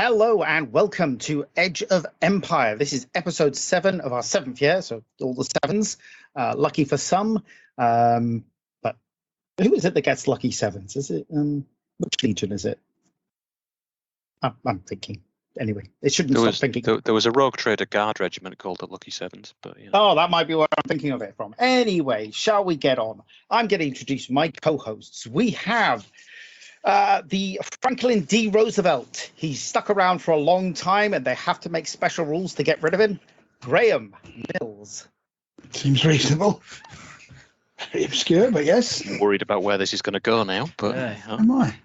Hello and welcome to Edge of Empire. This is episode 7 of our 7th year, so all the 7s. Lucky for some, but who is it that gets lucky 7s? Is it, which legion is it? I'm thinking. Anyway, it shouldn't stop thinking. There was a rogue trader guard regiment called the Lucky Sevens, but you know. Oh, that might be where I'm thinking of it from. Anyway, shall we get on? I'm going to introduce my co-hosts. We have the Franklin D. Roosevelt. He's stuck around for a long time, and they have to make special rules to get rid of him. Graham Mills. Seems reasonable. Very obscure, but yes. Worried about where this is going to go now, but Am I?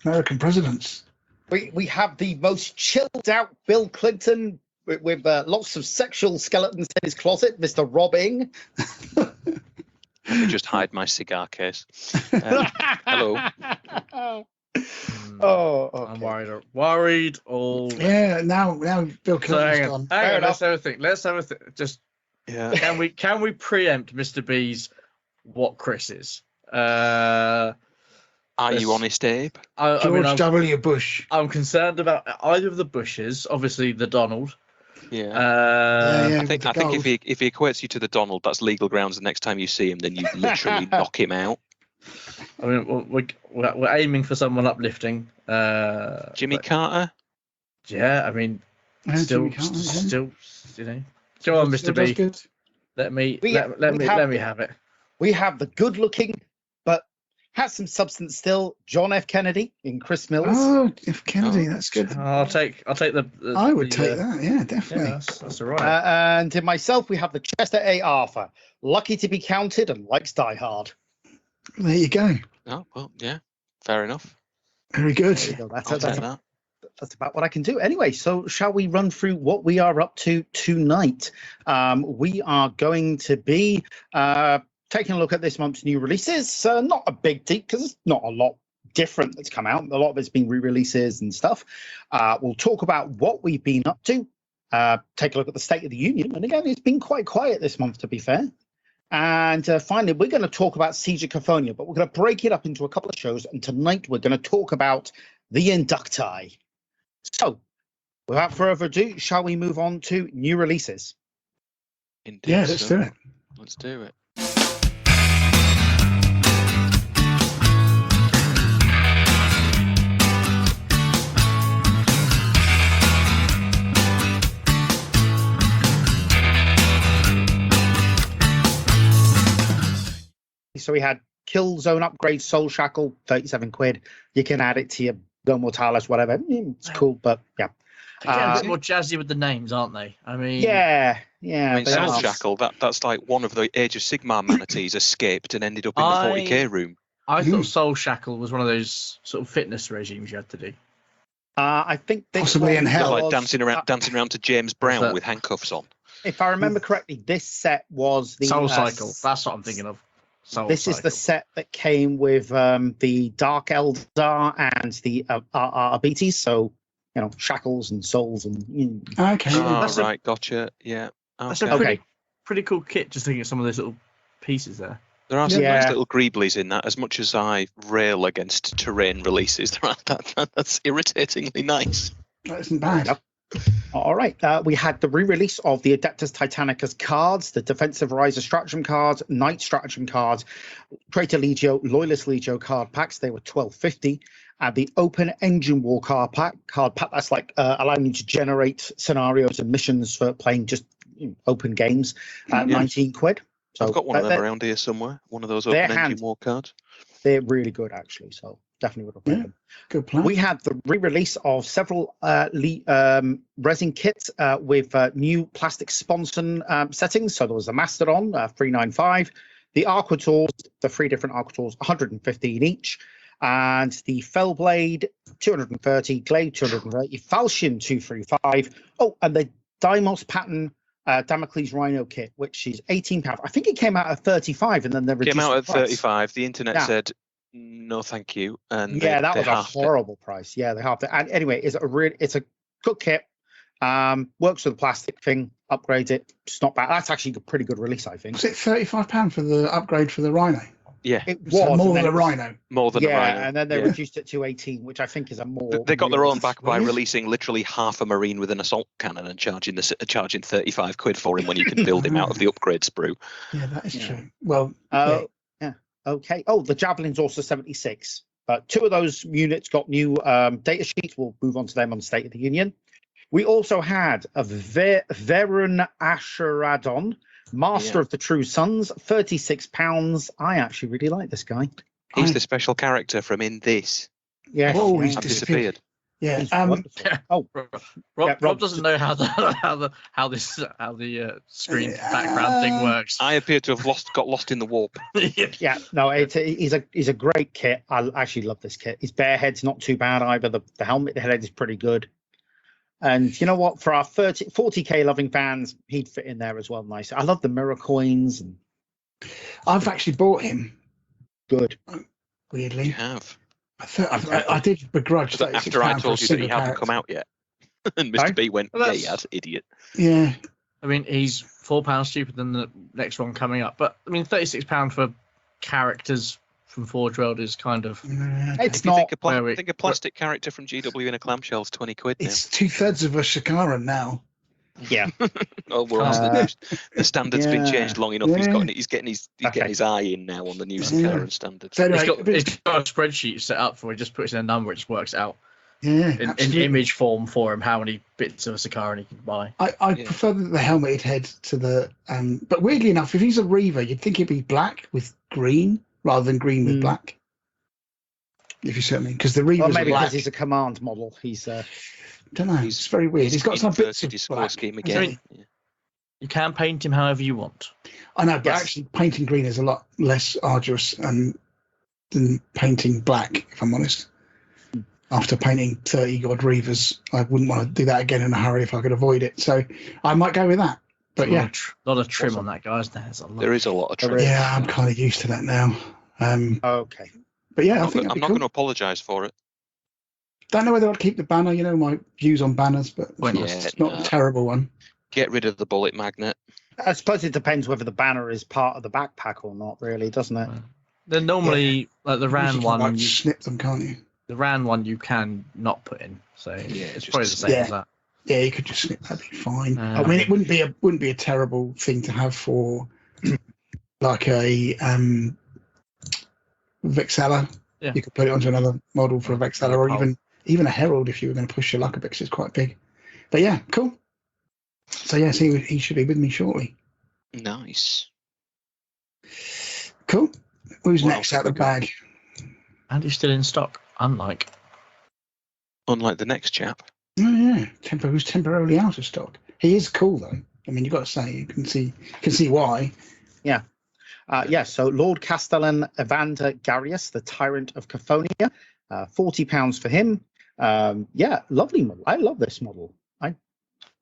American presidents. We have the most chilled out Bill Clinton with lots of sexual skeletons in his closet, Mr. Robbing. Let me just hide my cigar case. Hello. Oh, okay. I'm worried all. Yeah, now Bill Clinton's gone. Hang on, let's have a think. Just can we preempt Mr. B's what Chris is? Are you honest, Abe? George W. Bush. I'm concerned about either of the Bushes. Obviously, the Donald. Yeah. I think if he equates you to the Donald, that's legal grounds. The next time you see him, then you literally knock him out. I mean, we're aiming for someone uplifting. Jimmy Carter. Yeah, I mean, still, you know. Go on, Mr. B. Good. Let me have it. We have the good-looking but has some substance still, John F. Kennedy in Chris Mills. Oh, F. Kennedy, that's good. I'll take the I would take that. Yeah, definitely. Yeah, that's all right. And in myself, we have the Chester A. Arthur, lucky to be counted and likes Die Hard. There you go. Oh well, yeah, fair enough. Very good. There you go. I'll take that. That's about what I can do. Anyway, so shall we run through what we are up to tonight? We are going to be taking a look at this month's new releases. Not a big deep because there's not a lot different that's come out. A lot of it's been re-releases and stuff. We'll talk about what we've been up to. Take a look at the State of the Union. And again, it's been quite quiet this month, to be fair. And finally, we're going to talk about Siege of Cophonia, but we're going to break it up into a couple of shows. And tonight, we're going to talk about the Inductii. So, without further ado, shall we move on to new releases? Indeed, Yeah, let's do it. Let's do it. So we had Kill Zone Upgrade, Soul Shackle, 37 quid. You can add it to your Go Mortalis, whatever. It's cool, but yeah. They're a bit more jazzy with the names, aren't they? I mean, yeah. I mean, Soul Shackle, that's like one of the Age of Sigmar manatees escaped and ended up in the 40k room. I thought Soul Shackle was one of those sort of fitness regimes you had to do. I think this possibly in hell, like dancing around to James Brown with handcuffs on. If I remember correctly, this set was the Soul Cycle. That's what I'm thinking of. This is the set that came with the Dark Eldar and the Abites, so you know, shackles and souls and. Okay. Oh, right, gotcha. Yeah. That's a pretty cool kit. Just thinking of some of those little pieces there. There are some nice little greeblies in that. As much as I rail against terrain releases, that's irritatingly nice. That isn't bad. All right. We had the re-release of the Adeptus Titanicus cards, the Defensive Riser Stratagem cards, Knight Stratagem cards, Traitor Legio, Loyalist Legio card packs. They were $12.50. And the Open Engine War card pack that's like allowing you to generate scenarios and missions for playing just open games at 19 quid. So I've got one of them around here somewhere. One of those Open Engine War cards. They're really good, actually. So definitely would have played them. Good plan. We had the re-release of several resin kits with new plastic sponson settings. So there was a Mastodon, 395, the Aquators, the 3 different Aquators, 115 each, and the Fellblade, 230, Glade, 230, Falchion, 235. Oh, and the Deimos pattern Damocles Rhino kit, which is £18. I think it came out at 35, and then they reduced came out the at price. 35. The internet said no, thank you. And that was a horrible price. Yeah, they halved it. And anyway, it's a good kit. Works with the plastic thing. Upgrade it. It's not bad. That's actually a pretty good release, I think. Was it £35 for the upgrade for the Rhino? Yeah, It was So more and than then a it was- rhino. more than a Yeah, rhino. and then they Yeah. reduced it to 18, which I think is a more. They got their own back by Weird. releasing literally half a marine with an assault cannon and charging 35 quid for him when you can build him out of the upgrade sprue. Yeah, that is Yeah. true. Well, Yeah. Okay. Oh, the Javelin's also 76. But 2 of those units got new data sheets. We'll move on to them on the State of the Union. We also had a Verun Asheradon, Master of the True Sons, £36. I actually really like this guy. He's the special character from In This. Yes, Oh, yeah. he's I've disappeared. disappeared. Yeah. He's wonderful. Oh, Rob doesn't know how the screen background thing works. I appear to have got lost in the warp. yeah. No, he's a great kit. I actually love this kit. His bare head's not too bad either. The helmet head is pretty good. And you know what? For our 40k loving fans, he'd fit in there as well. Nice. I love the mirror coins. And I've actually bought him. You good. Weirdly, have. I did begrudge that After I told you that he hadn't come out yet. And Mr. Sorry? B went, Well, yeah, he had, idiot. Yeah, I mean, he's £4 cheaper than the next one coming up. But I mean, £36 for characters from Forge World is kind of. It's If you not. think a plastic character from GW in a clamshell's 20 quid now. it's 2/3 of a Shakaran now. Yeah. Oh, we're on to the news. The standard's been yeah. changed long enough. Yeah. He's getting his eye in now on the new Sakaran standard. So anyway, He's got a spreadsheet set up for. He just puts in a number, it just works out yeah, in absolutely. image form for him how many bits of a Sakaran he can buy. I prefer the helmeted head to the. But weirdly enough, if he's a Reaver, you'd think he'd be black with green rather than green with black. If you see what I mean, because the Reaver's Well, maybe black. because he's a command model. He's Don't know. It's very weird. He's got some bits of his score black. scheme I again. mean, you can paint him however you want. I know, but Yes. actually, painting green is a lot less arduous than painting black. If I'm honest, after painting 30 odd Reavers, I wouldn't want to do that again in a hurry if I could avoid it. So I might go with that. But yeah, A lot of trim on that guy, isn't there? There's a lot. There is a lot of There trim. is. yeah, I'm kind of used to that now. okay. But yeah, I I'm think not that'd be going cool. to apologise for it. Don't know whether I'd keep the banner. You know my views on banners, but it's not a terrible one. Get rid of the bullet magnet. I suppose it depends whether the banner is part of the backpack or not, really, doesn't it? They're normally like the You Ran can, one. like, snip them, can't you? The Ran one you can not put in, so it's just probably the same yeah. as that. Yeah, you could just snip. That'd be fine. Uh, I mean, it wouldn't be a terrible thing to have for like a Vexella. Yeah. You could put it onto another model for a Vexella, or even a Herald if you were going to push your luck a bit, 'cause it's quite big. But yeah, cool. So yes, he should be with me shortly. Nice. Cool. Who's What next else out the have we got? bag? And he's still in stock, unlike. Unlike the next chap. Oh yeah, who's temporarily out of stock. He is cool though. I mean, you've got to say you can see why. So Lord Castellan Evander Garius, the Tyrant of Caphonia, £40 for him. Lovely model. I love this model.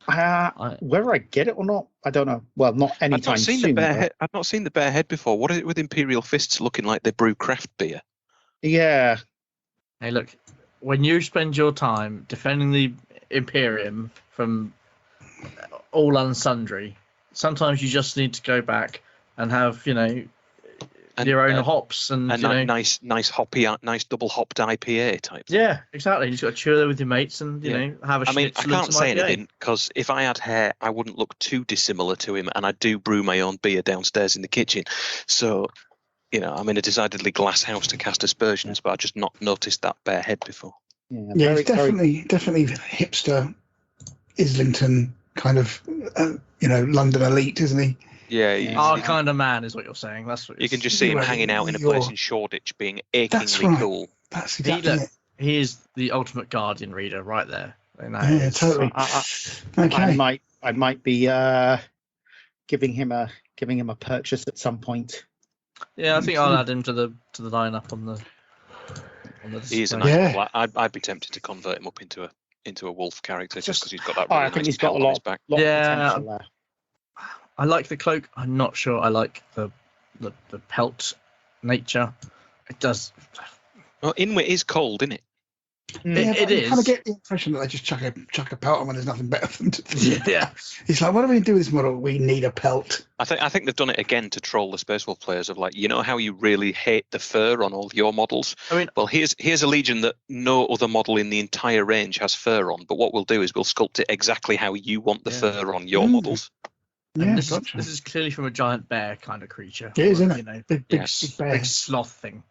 Whether I get it or not, I don't know. Well, not anytime soon. I've not seen the bare head before. What is it with Imperial Fists looking like they brew craft beer? Yeah. Hey, look, when you spend your time defending the Imperium from all and sundry, sometimes you just need to go back and have, your own hops and nice hoppy, nice double hopped IPA type. Yeah, exactly. You just got to chill there with your mates and have a. I mean, I schnitzel and can't some say IPA. anything because if I had hair, I wouldn't look too dissimilar to him, and I do brew my own beer downstairs in the kitchen. So, I'm in a decidedly glass house to cast aspersions, but I just not noticed that bare head before. Yeah, he's definitely hipster Islington kind of London elite, isn't he? Yeah, Our kind of man is what you're saying. That's what you can just see him hanging out in a place in Shoreditch, being achingly cool. That's exactly it. He is the ultimate Guardian reader right there. Yeah, totally. Okay. I might be giving him a purchase at some point. Yeah, I think I'll add him to the lineup on the. He's a nice model. I'd be tempted to convert him up into a wolf character just because he's got that. Really I think nice he's got a pelt on his back. lot of potential there. I like the cloak. I'm not sure I like the pelt nature. It does. Well, Inwit is cold, isn't it? It you is. kind of get the impression that they just chuck a pelt on when there's nothing better for them to do. Yeah. It's like, what do we do with this model? We need a pelt. I think they've done it again to troll the Space Wolf players of like, you know how you really hate the fur on all your models? I mean, Well, here's a Legion that no other model in the entire range has fur on, but what we'll do is we'll sculpt it exactly how you want the fur on your models. Yeah, this gotcha. is clearly from a giant bear kind of creature. It is, or, isn't you it? know, Big Yes. bear. big sloth thing.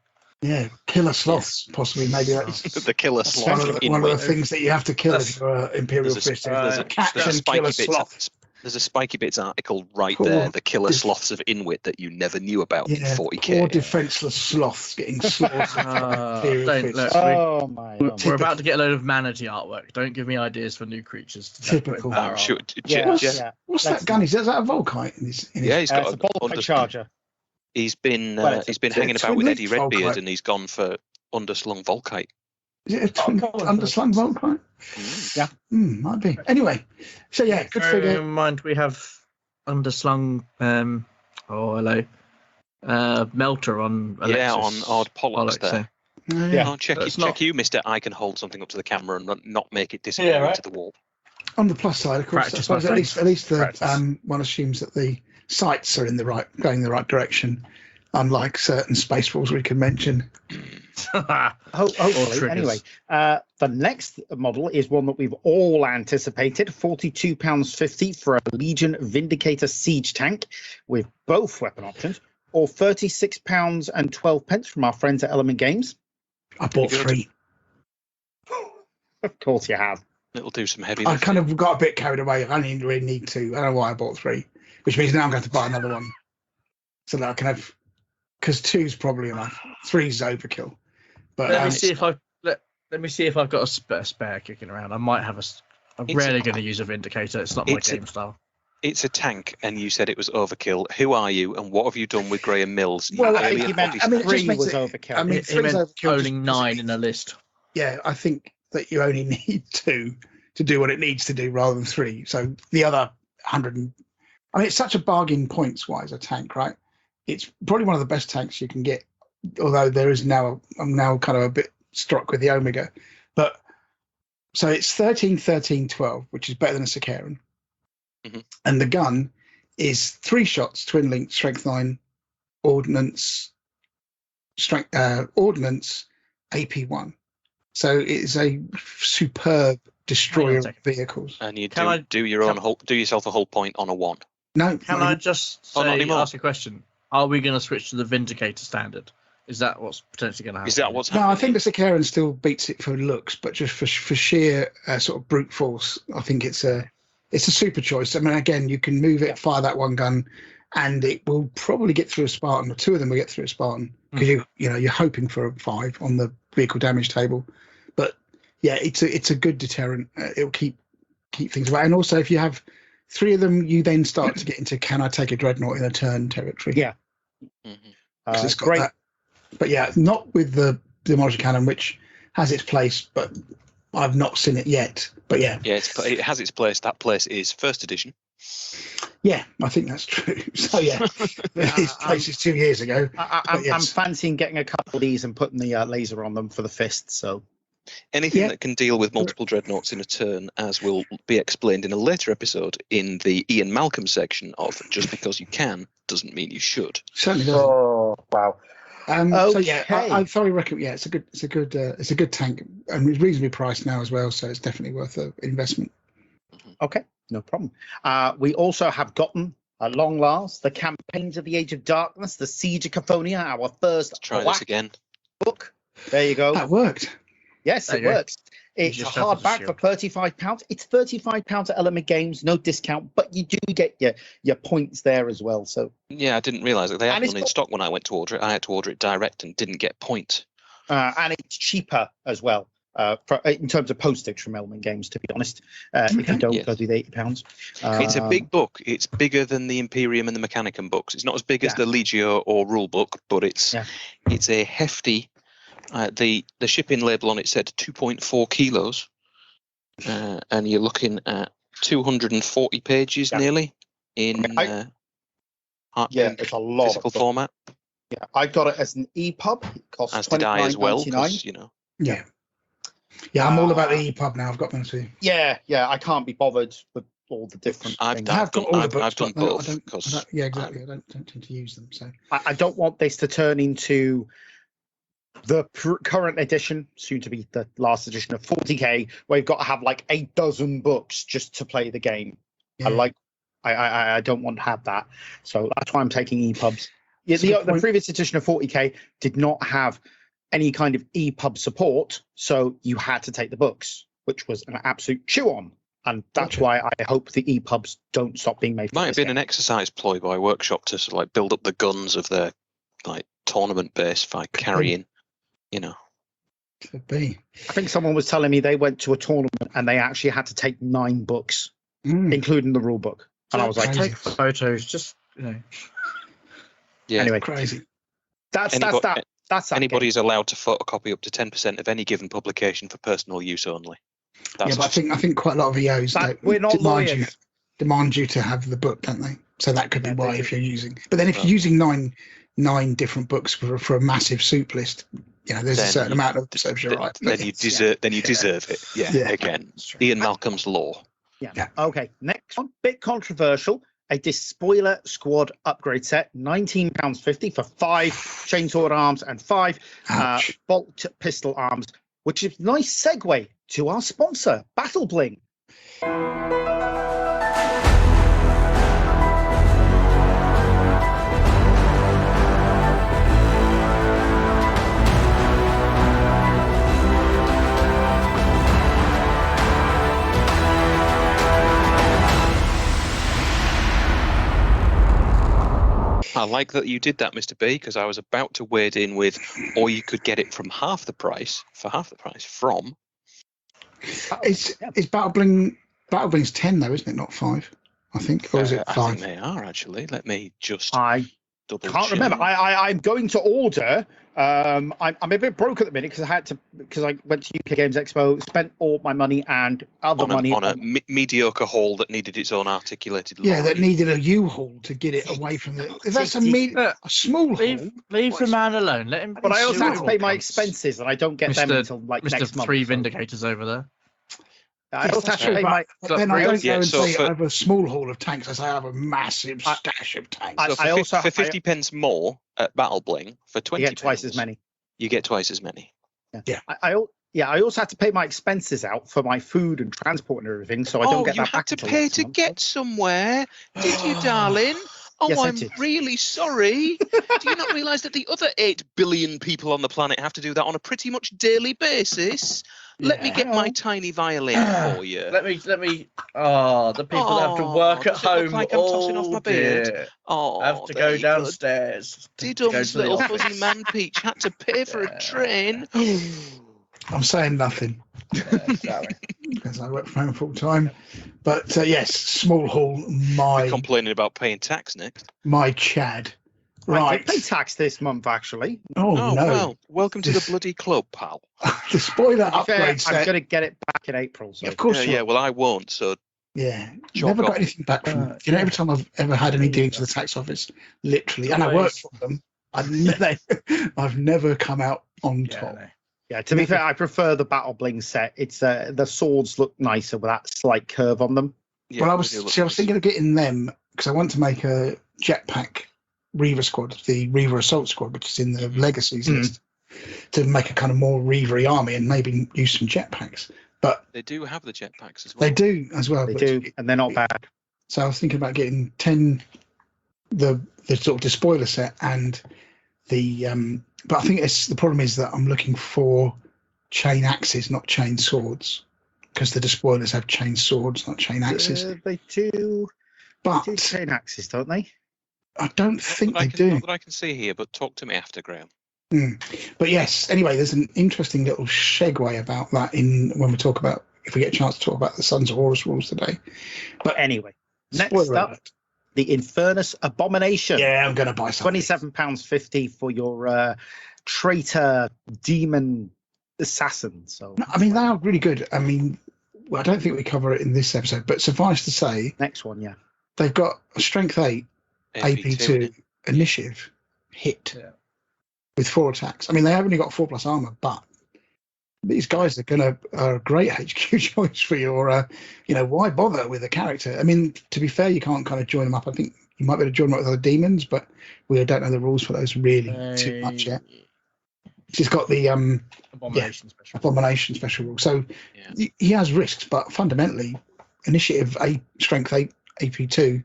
Yeah, killer sloths, possibly. Maybe that's The killer one sloth of of the, one of the Inwit. things that you have to kill if you're Imperial There's a- Fist. there's a- Catch there's a and spiky kill a bits. sloth. There's a Spiky Bits article right Poor there, the killer def- sloths of Inwit that you never knew about in Yeah, 40k. poor defenseless sloths getting slaughtered. by Imperial don't Fist. look. Oh my. We're about to get a load of manatee artwork. Don't give me ideas for new creatures. To Typical. put in power I'm sure. armor. Yeah, Jeff- yeah. What's Let's that gun? Is that a Volkite? In his, yeah, he's got It's a Volkite charger. He's been Well, it's hanging it's about with a Eddie Volkite. Redbeard, and he's gone for underslung Volkite. Is it a twin underslung Volkite? Yeah. Might be. Anyway, so yeah, good Bear figure. in mind we have underslung. Melter on. Alexis Yeah, on odd Pollux there. Yeah. Oh, check That's check not- you, Mister. I can hold something up to the camera and not make it disappear Yeah, right. into the wall. On the plus side, of course, I Practice, suppose my at least the Practice. one assumes that the sights are going in the right direction, unlike certain Space Wolves we can mention. Hopefully. triggers. Anyway, the next model is one that we've all anticipated: £42.50 for a Legion Vindicator siege tank with both weapon options, or £36.12 from our friends at Element Games. I bought good. 3. Of course, you have. It'll do some heavy I lifting. kind of got a bit carried away. I didn't really need 2. I don't know why I bought 3, which means now I'm going to have to buy another one so that I can have, because 2's probably enough. 3's overkill. But let me see if I've got a spare kicking around. I might have I'm It's rarely a- going to use a Vindicator. It's not my it's a- game style. It's a tank, and you said it was overkill. Who are you, and what have you done with Graham Mills? Well, I Nearly think a you meant body I mean, it smash. just 3 makes was it- overkill. I mean, He 3's meant overkill. owning 9 in a list. Yeah, I think that you only need 2 to do what it needs to do rather than 3. So the other 100, I mean, it's such a bargain points wise, a tank, right? It's probably one of the best tanks you can get. Although there is now, I'm now kind of a bit struck with the Omega, but so it's 13, 13, 12, which is better than a Sakaran. Mhm. And the gun is 3 shots, twin link, strength 9, ordnance, ordnance, AP1. So it's a superb destroyer of second. vehicles. And you Can I- do yourself a whole point on a 1. No, Can not I even- just Oh, not say, anymore. ask a question? Are we going to switch to the Vindicator standard? Is that what's potentially going to happen? Is that what's No, happening? I think the Sakaran still beats it for looks, but just for sheer sort of brute force, I think it's a super choice. I mean, again, you can move it, fire that one gun, and it will probably get through a Spartan, or 2 of them will get through a Spartan, because you're hoping for a 5 on the vehicle damage table. But yeah, it's a good deterrent. It'll keep things away, and also if you have 3 of them, you then start to get into can I take a dreadnought in a turn territory? Yeah. Mhm. 'Cause it's got Great. that. But yeah, not with the Demolition Cannon, which has its place, but I've not seen it yet. But yeah, Yeah, it has its place. That place is first edition. yeah, I think that's true. So yeah, its place is 2 years ago. I'm yes. fancying getting a couple of these and putting the laser on them for the fist. So Anything Yeah. that can deal with multiple dreadnoughts in a turn, as will be explained in a later episode in the Ian Malcolm section of Just Because You Can Doesn't Mean You Should. Certainly doesn't. oh wow. So yeah, Okay. I thoroughly recommend. Yeah, it's a good tank, and it's reasonably priced now as well. So it's definitely worth an investment. Okay, no problem. We also have gotten, at long last, the Campaigns of the Age of Darkness, the Siege of Caphonia, our first Try this black again. book. There you go. That worked. Yes, There it you go. works. It's a just have to hardback shield. for £35. It's £35 at Element Games, no discount, but you do get your points there as well. So, Yeah, I didn't realise that they And had it's one in got- stock when I went to order it. I had to order it direct and didn't get points. and it's cheaper as well. In terms of postage from Element Games, to be honest, if you don't Yes. go through the £80. It's a big book. It's bigger than the Imperium and the Mechanicum books. It's not as big as Yeah. the Legio or rule book, but it's a hefty. The shipping label on it said 2.4 kilos, and you're looking at 240 pages nearly in it's a lot physical of book. format. Yeah, I got it as an EPUB. It costs As did I as well, $29.99. because Yeah. Yeah, I'm all about the EPUB now. I've got them too. Yeah, I can't be bothered with all the different things. I've got all the books. I've done but no, both. yeah, exactly. I don't tend to use them. So I don't want this to turn into the current edition, soon to be the last edition of 40k, where you've got to have like 8 books just to play the game. yeah. I don't want to have that. So that's why I'm taking EPUBs. Yeah, That's a good the point. previous edition of 40k did not have any kind of EPUB support, so you had to take the books, which was an absolute chew on. And that's Gotcha. why I hope the EPUBs don't stop being made. Might have been an exercise ploy by Workshop to sort of like build up the guns of their like tournament base by carrying, you know. Could be. I think someone was telling me they went to a tournament and they actually had to take 9 books, including the rule book. And I was like, Crazy. Take photos, just Yeah. anyway, Crazy. that's that. Anybody's allowed to photocopy up to 10% of any given publication for personal use only. That's But I think quite a lot of EOs We're not lawyers. demand you to have the book, don't they? So that could be Yeah, why they if you're using. But then if you're using nine different books for a massive soup list, there's a certain amount of serves you right. Then you deserve it. Yeah. Yeah. Again, Ian Malcolm's law. Yeah. Okay. Next one, bit controversial. A Despoiler Squad upgrade set, £19.50 for 5 chainsword arms and 5 Ouch. bolt pistol arms, which is a nice segue to our sponsor, Battle Bling. I like that you did that, Mr. B, because I was about to wade in with, or you could get it from half the price from. It's Battle Bling's 10 though, isn't it? Not 5, I think. Or is it 5? I think they are actually. Let me just I double can't check. remember. I'm going to order. I'm a bit broke at the minute because I went to UK Games Expo, spent all my money and other money on a mediocre haul that needed its own articulated Yeah, lorry. that needed a U-haul to get it away from the. If that's a small haul. leave the man alone. Let him. But I also see have to what pay my comes. expenses, and I don't get them Mr. until like Mr. next month. Three so- Vindicators over there. I also have to True, pay my. but then I don't Yeah, go and so say for- I have a small haul of tanks. I say I have a massive stash of tanks. So I also- for 50 pence more at Battle Bling, for 20 You get twice pounds, as many. You get twice as many. I also had to pay my expenses out for my food and transport and everything, so I don't get you that had back to until pay next to month. get somewhere, did you, darling? Oh, Yes, I I'm did. really sorry. Do you not realise that the other 8 billion people on the planet have to do that on a pretty much daily basis? Let me get my tiny violin for you. Let me. Oh, the people that have to work at does it look home. like I'm tossing off my beard? Dear. Oh, Have to there go you go. downstairs. to go Didum's to the little office. fuzzy man Peach had to pay for a train. I'm saying nothing because I work from home full time. But yes, small haul. We're complaining about paying tax next. My Chad. I Right. did pay tax this month, actually. Oh Oh, no. well, welcome to the bloody club, pal. The spoiler To be fair, upgrade I'm set. going to get it back in April. So. Of course. Yeah, well, I won't, so Yeah. Chalk Never got off. anything back from. Every time I've ever had any dealings with the tax office, literally, and I work for them, I've never come out on top. Yeah, to be fair, I prefer the Battle Bling set. It's the swords look nicer with that slight curve on them. yeah, Well, I they was do look thinking nice. of getting them because I want to make a jetpack Reaver squad, the Reaver Assault Squad, which is in the Legacies list, to make a kind of more Reaver-y army and maybe use some jetpacks. But They do have the jetpacks as well. they do as well. They but- do, and they're not bad. So I was thinking about getting 10, the sort of despoiler set and the. But I think the problem is that I'm looking for chain axes, not chain swords, because the despoilers have chain swords, not chain axes. They do But chain axes, don't they? I don't think Not they that I can- do. Not that I can see here, but talk to me after, Graham. But yes, anyway, there's an interesting little segue about that when we talk about, if we get a chance to talk about the Sons of Horus rules today. But anyway, next Spoiler up, alert. the Infernus Abomination. Yeah, I'm going to buy something. £27.50 for your traitor demon assassin. So No, I mean, they are really good. I mean, well, I don't think we cover it in this episode, but suffice to say, next one, yeah. they've got a strength 8, AP2 initiative hit Yeah. with 4 attacks. I mean, they have only got 4+ armor, but these guys are a great HQ choice for your, why bother with a character? I mean, to be fair, you can't kind of join them up. I think you might be able to join them up with other demons, but we don't know the rules for those really too much yet. He's got the Abomination special. Abomination special rule. So he has risks, but fundamentally, initiative 8, strength 8, AP2,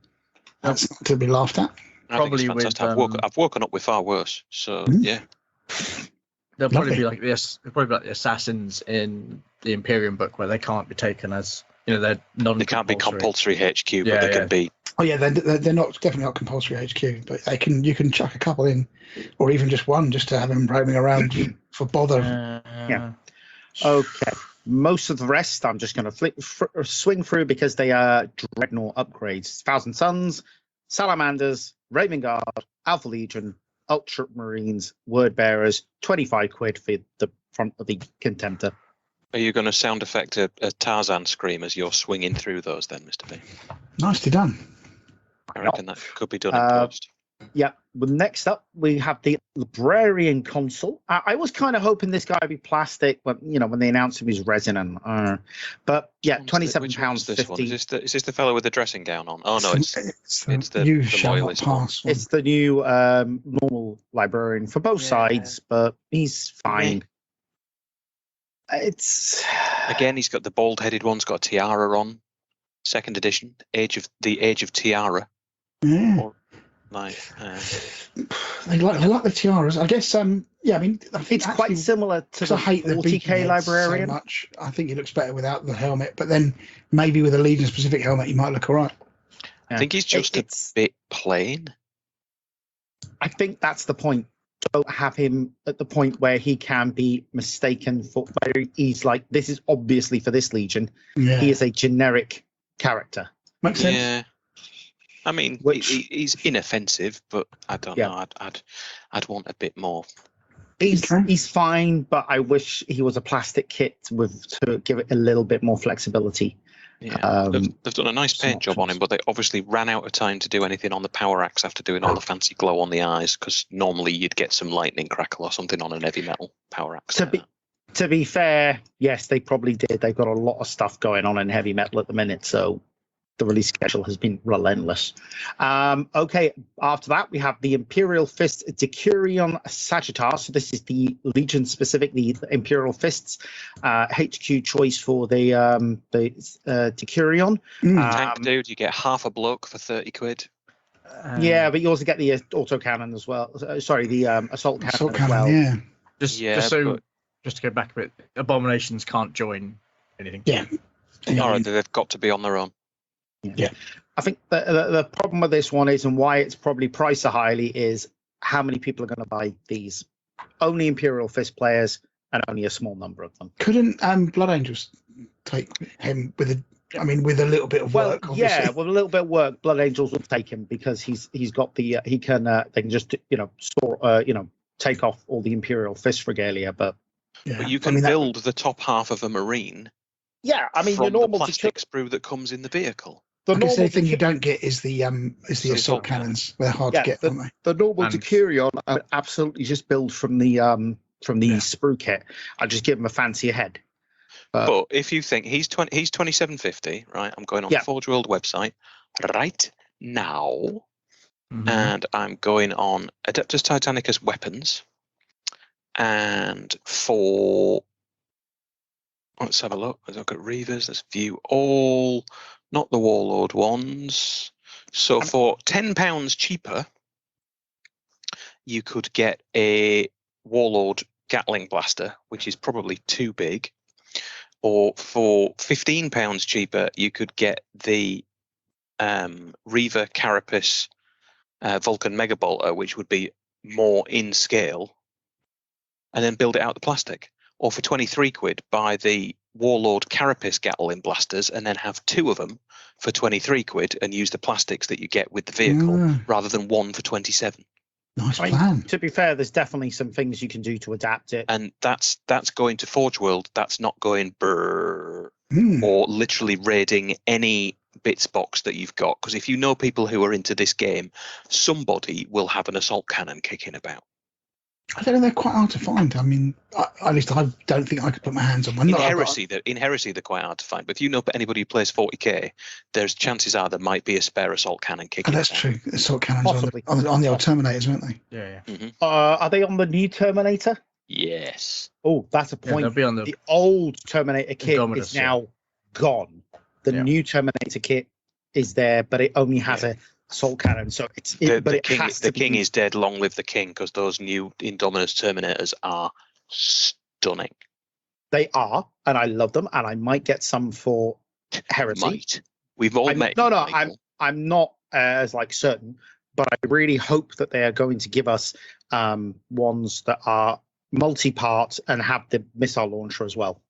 that's not to be laughed at. Probably fantastic. I've woken up with far worse. So yeah. They'll probably be like this. They'll probably be like the assassins in the Imperium book, where they can't be taken as they're non. They can't be compulsory HQ, but they can be. Oh yeah, they're not definitely not compulsory HQ, but you can chuck a couple in, or even just one, just to have them roaming around for bother. Okay. Most of the rest, I'm just going to swing through because they are Dreadnought upgrades: Thousand Suns, Salamanders, Raven Guard, Alpha Legion, Ultramarines, Word Bearers, 25 quid for the front of the Contemptor. Are you going to sound effect a Tarzan scream as you're swinging through those then, Mr. B? Nicely done. I reckon that could be done in post. Yeah. Well, next up, we have the Librarian Consul. I was kind of hoping this guy would be plastic, but, when they announced him, he's resin. But, yeah, £27.50. Is this the fellow with the dressing gown on? Oh, no, it's the new loyalist one. It's the new normal librarian for both sides, but he's fine. It's Again, he's got the bald-headed one. He's got a tiara on. 2nd edition, Age of Tiara. Yeah. They like the tiaras. I guess. I think it's quite similar to the I hate the 40k librarian. So much. I think he looks better without the helmet, but then maybe with a Legion specific helmet, he might look all right. I think he's just a bit plain. I think that's the point. Don't have him at the point where he can be mistaken for. Where he's like, this is obviously for this Legion. Yeah. He is a generic character. Makes sense. Yeah. I mean, he's inoffensive, but I don't know. I'd want a bit more. He's fine, but I wish he was a plastic kit to give it a little bit more flexibility. Yeah, they've done a nice paint job on him, but they obviously ran out of time to do anything on the power axe after doing all the fancy glow on the eyes, because normally you'd get some lightning crackle or something on an heavy metal power axe. To be fair, yes, they probably did. They've got a lot of stuff going on in heavy metal at the minute, so the release schedule has been relentless. Okay, after that, we have the Imperial Fist Decurion Sagittar. So this is the Legion specific, the Imperial Fists HQ choice for the Decurion. Tank dude, you get half a bloke for 30 quid. Yeah, but you also get the autocannon as well. Sorry, the assault cannon as well. Yeah. Just to go back a bit, abominations can't join anything. Yeah. All right, they've got to be on their own. Yeah. I think the problem with this one is, and why it's probably priced so highly, is how many people are going to buy these. Only Imperial Fist players, and only a small number of them. Couldn't Blood Angels take him with a little bit of work? Well, obviously. yeah, with a little bit of work, Blood Angels will take him because he's got the they can just store take off all the Imperial Fist regalia, but you can build the top half of a Marine. Yeah, I mean, from your normal the plastic sprue that comes in the vehicle. The normal thing you don't get is the assault cannons. They're hard to get, aren't they? The normal Decurion I would absolutely just build from the sprue kit. I just give him a fancier head. But if you think he's 2750, right? I'm going on the Forge World website right now, and I'm going on Adeptus Titanicus weapons, and for let's have a look. Let's look at Reavers. Let's view all. Not the Warlord ones. So for £10 cheaper, you could get a Warlord Gatling blaster, which is probably too big. Or for £15 cheaper, you could get the Reaver Carapace Vulcan Mega Bolter, which would be more in scale, and then build it out the plastic. Or for 23 quid, buy the Warlord Carapace Gatling blasters and then have 2 of them for 23 quid and use the plastics that you get with the vehicle rather than 1 for 27. Nice plan. To be fair, there's definitely some things you can do to adapt it. And that's going to Forge World. That's not going or literally raiding any bits box that you've got. Because if you know people who are into this game, somebody will have an assault cannon kicking about. I don't know. They're quite hard to find. I mean, at least I don't think I could put my hands on one. In Not- Heresy, they're quite hard to find. But if you know anybody who plays 40k, there's chances are there might be a spare assault cannon Oh, kicking. that's around. true. Assault cannons Possibly. on the old Terminators, weren't they? Yeah. Are they on the new Terminator? Yes. Oh, that's a Yeah, they'll point. be on the The old Terminator kit Indominus, is now gone. The Yeah. new Terminator kit is there, but it only has a assault cannon. So The king is dead. Long live the king, because those new Indominus Terminators are stunning. They are, and I love them, and I might get some for Heresy. Might. We've all met. No, Michael. I'm not as certain, but I really hope that they are going to give us ones that are multi-part and have the missile launcher as well.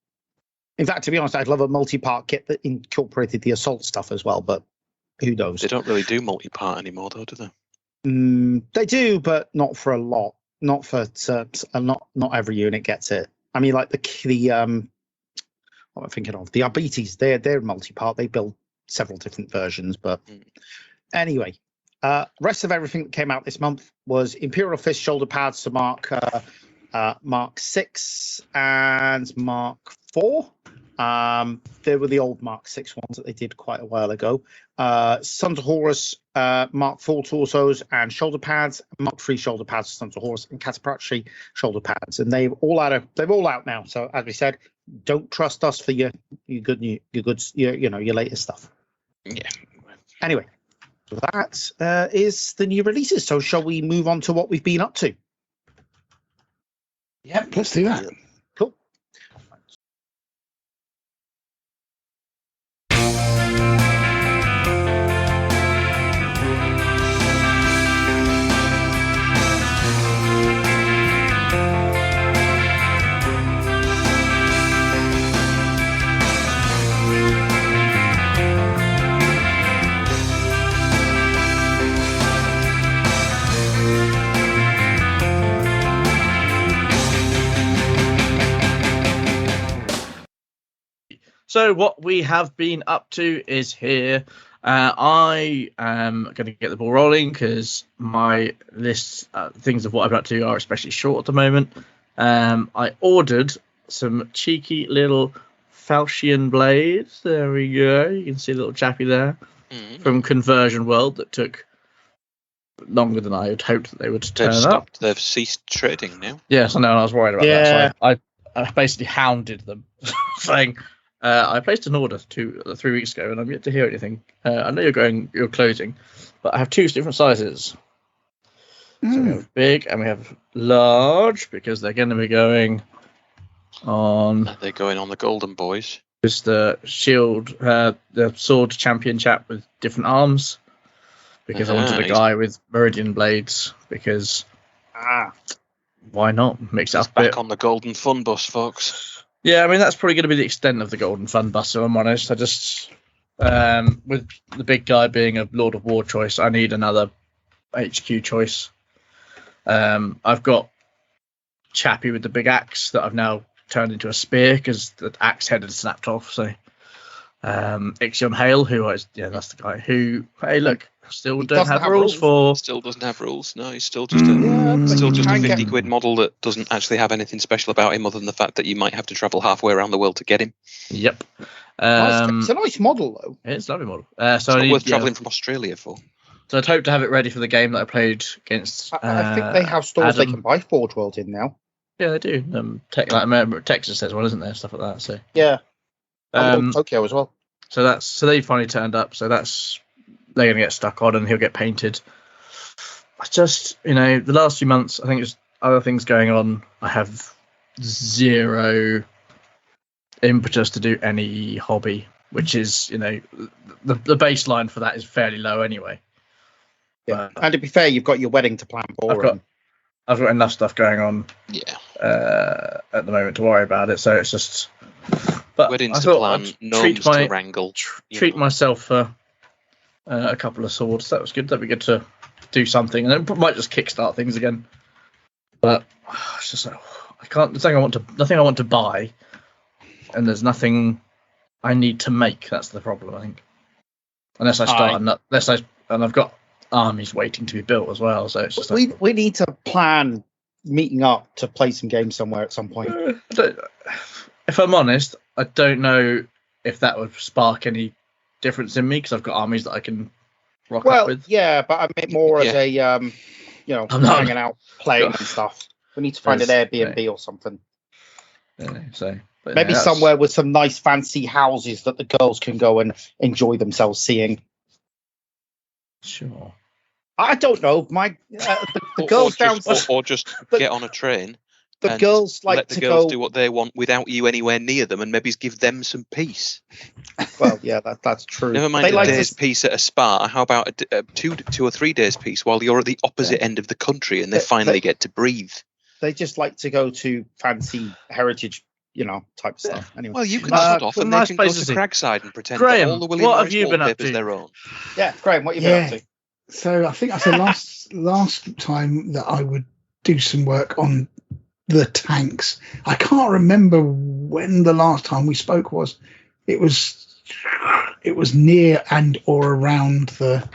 In fact, to be honest, I'd love a multi-part kit that incorporated the assault stuff as well, but who knows? They don't really do multi-part anymore, though, do they? They do, but not for a lot. Not for not every unit gets it. I mean, like the what am I thinking of? The Arbites, they're multi-part. They build several different versions, but anyway, rest of everything that came out this month was Imperial Fist shoulder pads to Mark 6 and Mark 4. They were the old Mark 6 ones that they did quite a while ago. Sons of Horus Mark 4 torsos and shoulder pads, Mark 3 shoulder pads for Sons of Horus, and Cataprachi shoulder pads, and they're all out now. So as we said, don't trust us for your latest stuff. Yeah. Anyway, that is the new releases. So shall we move on to what we've been up to? Yep, let's do that. Cool. So what we have been up to is here. I am going to get the ball rolling because my list, things of what I'm up to are especially short at the moment. I ordered some cheeky little falchion blades. There we go. You can see a little chappy there from Conversion World that took longer than I had hoped that they would turn up. They've ceased trading now. Yes, I know. And I was worried about that. So I basically hounded them, saying, I placed an order 3 weeks ago, and I'm yet to hear anything. I know you're closing, but I have 2 different sizes. So we have big and we have large, because they're going to be going on. They're going on the Golden Boys. Just the shield, the sword champion chap with different arms, because I wanted a guy with meridian blades, because why not mix it up a bit. Back on the Golden Fun Bus, folks. Yeah, I mean, that's probably going to be the extent of the Golden Fun Bus, if I'm honest. I just, with the big guy being a Lord of War choice, I need another HQ choice. I've got Chappie with the big axe that I've now turned into a spear because the axe head had snapped off. So, Ixion Hale, that's the guy who, hey, look, still don't have rules for. Still doesn't have rules. No, he's still just a 50 quid model that doesn't actually have anything special about him other than the fact that you might have to travel halfway around the world to get him. Yep. It's a nice model, though. It's a lovely model. It's not worth travelling from Australia for. So I'd hope to have it ready for the game that I played against. I think they have stores they can buy Forge World in now. Yeah, they do. Texas says one, isn't there? Stuff like that. So yeah. Tokyo as well. So they finally turned up. So they're going to get stuck on, and he'll get painted. I just, the last few months, I think there's other things going on. I have zero impetus to do any hobby, which is, the baseline for that is fairly low anyway. Yeah. And to be fair, you've got your wedding to plan for. I've got enough stuff going on. Yeah. At the moment to worry about it. So it's just. But weddings to plan, gnomes to wrangle. Treat myself for a couple of swords. That was good. That'd be good to do something, and it might just kickstart things again. But it's just I can't. Nothing I want to buy, and there's nothing I need to make. That's the problem, I think. Unless I start, and I've got armies waiting to be built as well. So it's just we need to plan meeting up to play some games somewhere at some point. If I'm honest, I don't know if that would spark any difference in me because I've got armies that I can rock up with. Yeah, but I meant more as a I'm hanging out, playing and stuff. We need to find an Airbnb or something. Maybe somewhere with some nice fancy houses that the girls can go and enjoy themselves seeing. Sure. I don't know. The girls or just get on a train. The girls like let the to girls go do what they want without you anywhere near them, and maybe give them some peace. Well, yeah, that's true. Never mind a day's peace at a spa. How about a 2 or 3 days peace while you're at the opposite end of the country and they finally get to breathe? They just like to go to fancy heritage, type stuff. Anyway, well, you can sod off and they can go to Cragside and pretend that all the William Morris wallpapers their own. Yeah, Graham, what have you been up to? So I think I said last time that I would do some work on the tanks. I can't remember when the last time we spoke was. It was near and or around the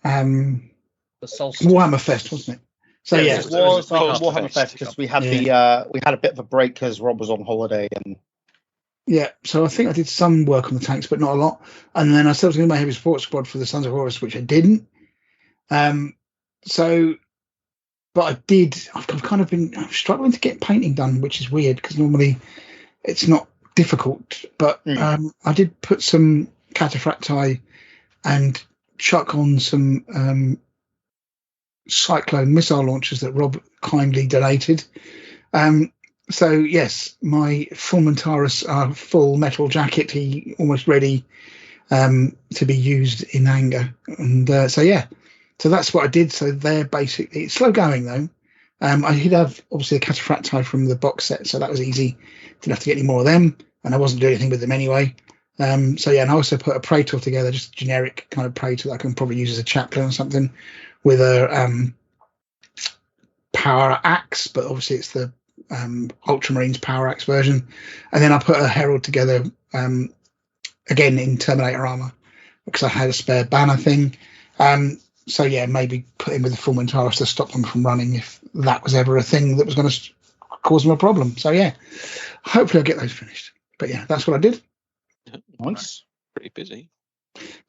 Warhammer Fest, wasn't it? So it was Warhammer Fest because we had we had a bit of a break because Rob was on holiday and. Yeah, so I think I did some work on the tanks, but not a lot. And then I still was doing my heavy support squad for the Sons of Horus, which I didn't. But I did. I've kind of been struggling to get painting done, which is weird because normally it's not difficult. But I did put some cataphracti and chuck on some Cyclone missile launchers that Rob kindly donated. So yes, my Fulmentaris full metal jacket, he almost ready to be used in anger, and so that's what I did. So they're basically, it's slow going though. I did have obviously a cataphracti from the box set, so that was easy. Didn't have to get any more of them, and I wasn't doing anything with them anyway. And I also put a Praetor together, just a generic kind of Praetor that I can probably use as a chaplain or something, with a power axe, but obviously it's the Ultramarines power axe version. And then I put a Herald together again in Terminator armor because I had a spare banner thing. Maybe put him with the Fulmentaris to stop them from running if that was ever a thing that was going to cause them a problem. So hopefully I'll get those finished. But that's what I did. Nice. Pretty busy.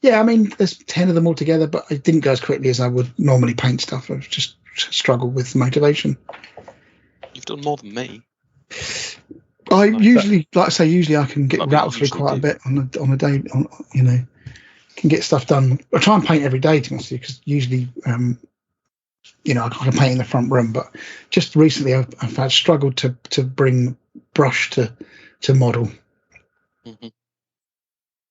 Yeah, I mean, there's 10 of them all together, but I didn't go as quickly as I would normally paint stuff. I've just struggled with motivation. You've done more than me. I usually I can get rattled through quite a bit on a day. Can get stuff done. I try and paint every day, to be honest, because usually, I can paint in the front room. But just recently, I've had struggled to bring brush to model. Mm-hmm.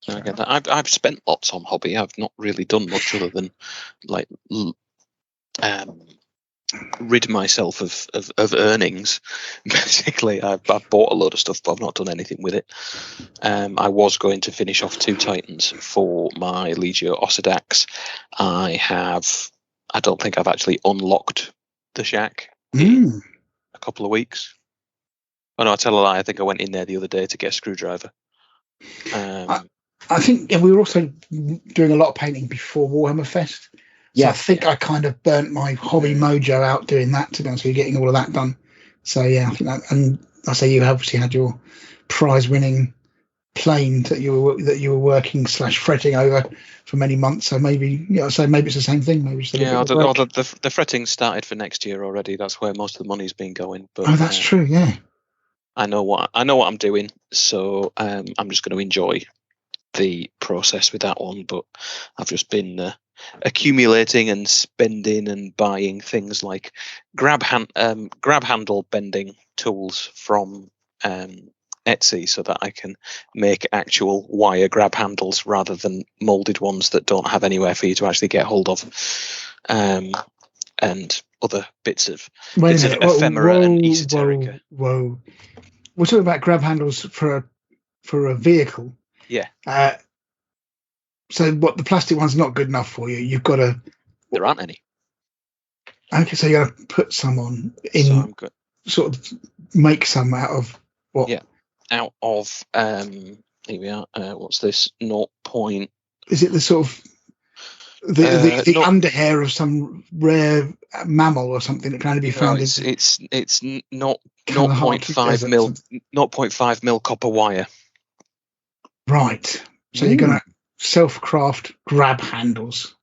I get that. I've spent lots on hobby. I've not really done much other than rid myself of earnings. Basically, I've bought a load of stuff, but I've not done anything with it. I was going to finish off 2 Titans for my Legio Ossidax. I don't think I've actually unlocked the shack in a couple of weeks. Oh no, I tell a lie. I think I went in there the other day to get a screwdriver. I think we were also doing a lot of painting before Warhammer Fest. So I think I kind of burnt my hobby mojo out doing that, to be honest with you, getting all of that done. So I think that, and I say you obviously had your prize-winning plane that you were working / fretting over for many months. So maybe it's the same thing. Maybe just the fretting started for next year already. That's where most of the money's been going. But that's true. Yeah, I know what I'm doing, so I'm just going to enjoy the process with that one. But I've just been accumulating and spending and buying things like grab handle bending tools from Etsy so that I can make actual wire grab handles rather than molded ones that don't have anywhere for you to actually get hold of, and other bits of ephemera and esoterica. Whoa. We're talking about grab handles for a vehicle. Yeah. So what, the plastic one's not good enough for you? You've got to. There aren't any. Okay, so you got to put some on in. So sort of make some out of what? Yeah, out of here we are. What's this? 0. Is it the sort of the not- underhair of some rare mammal or something that can only be No, found it's not Kalahari 0.5 Desert or mil something. 0.5 mil copper wire. Right. So you're gonna self-craft grab handles.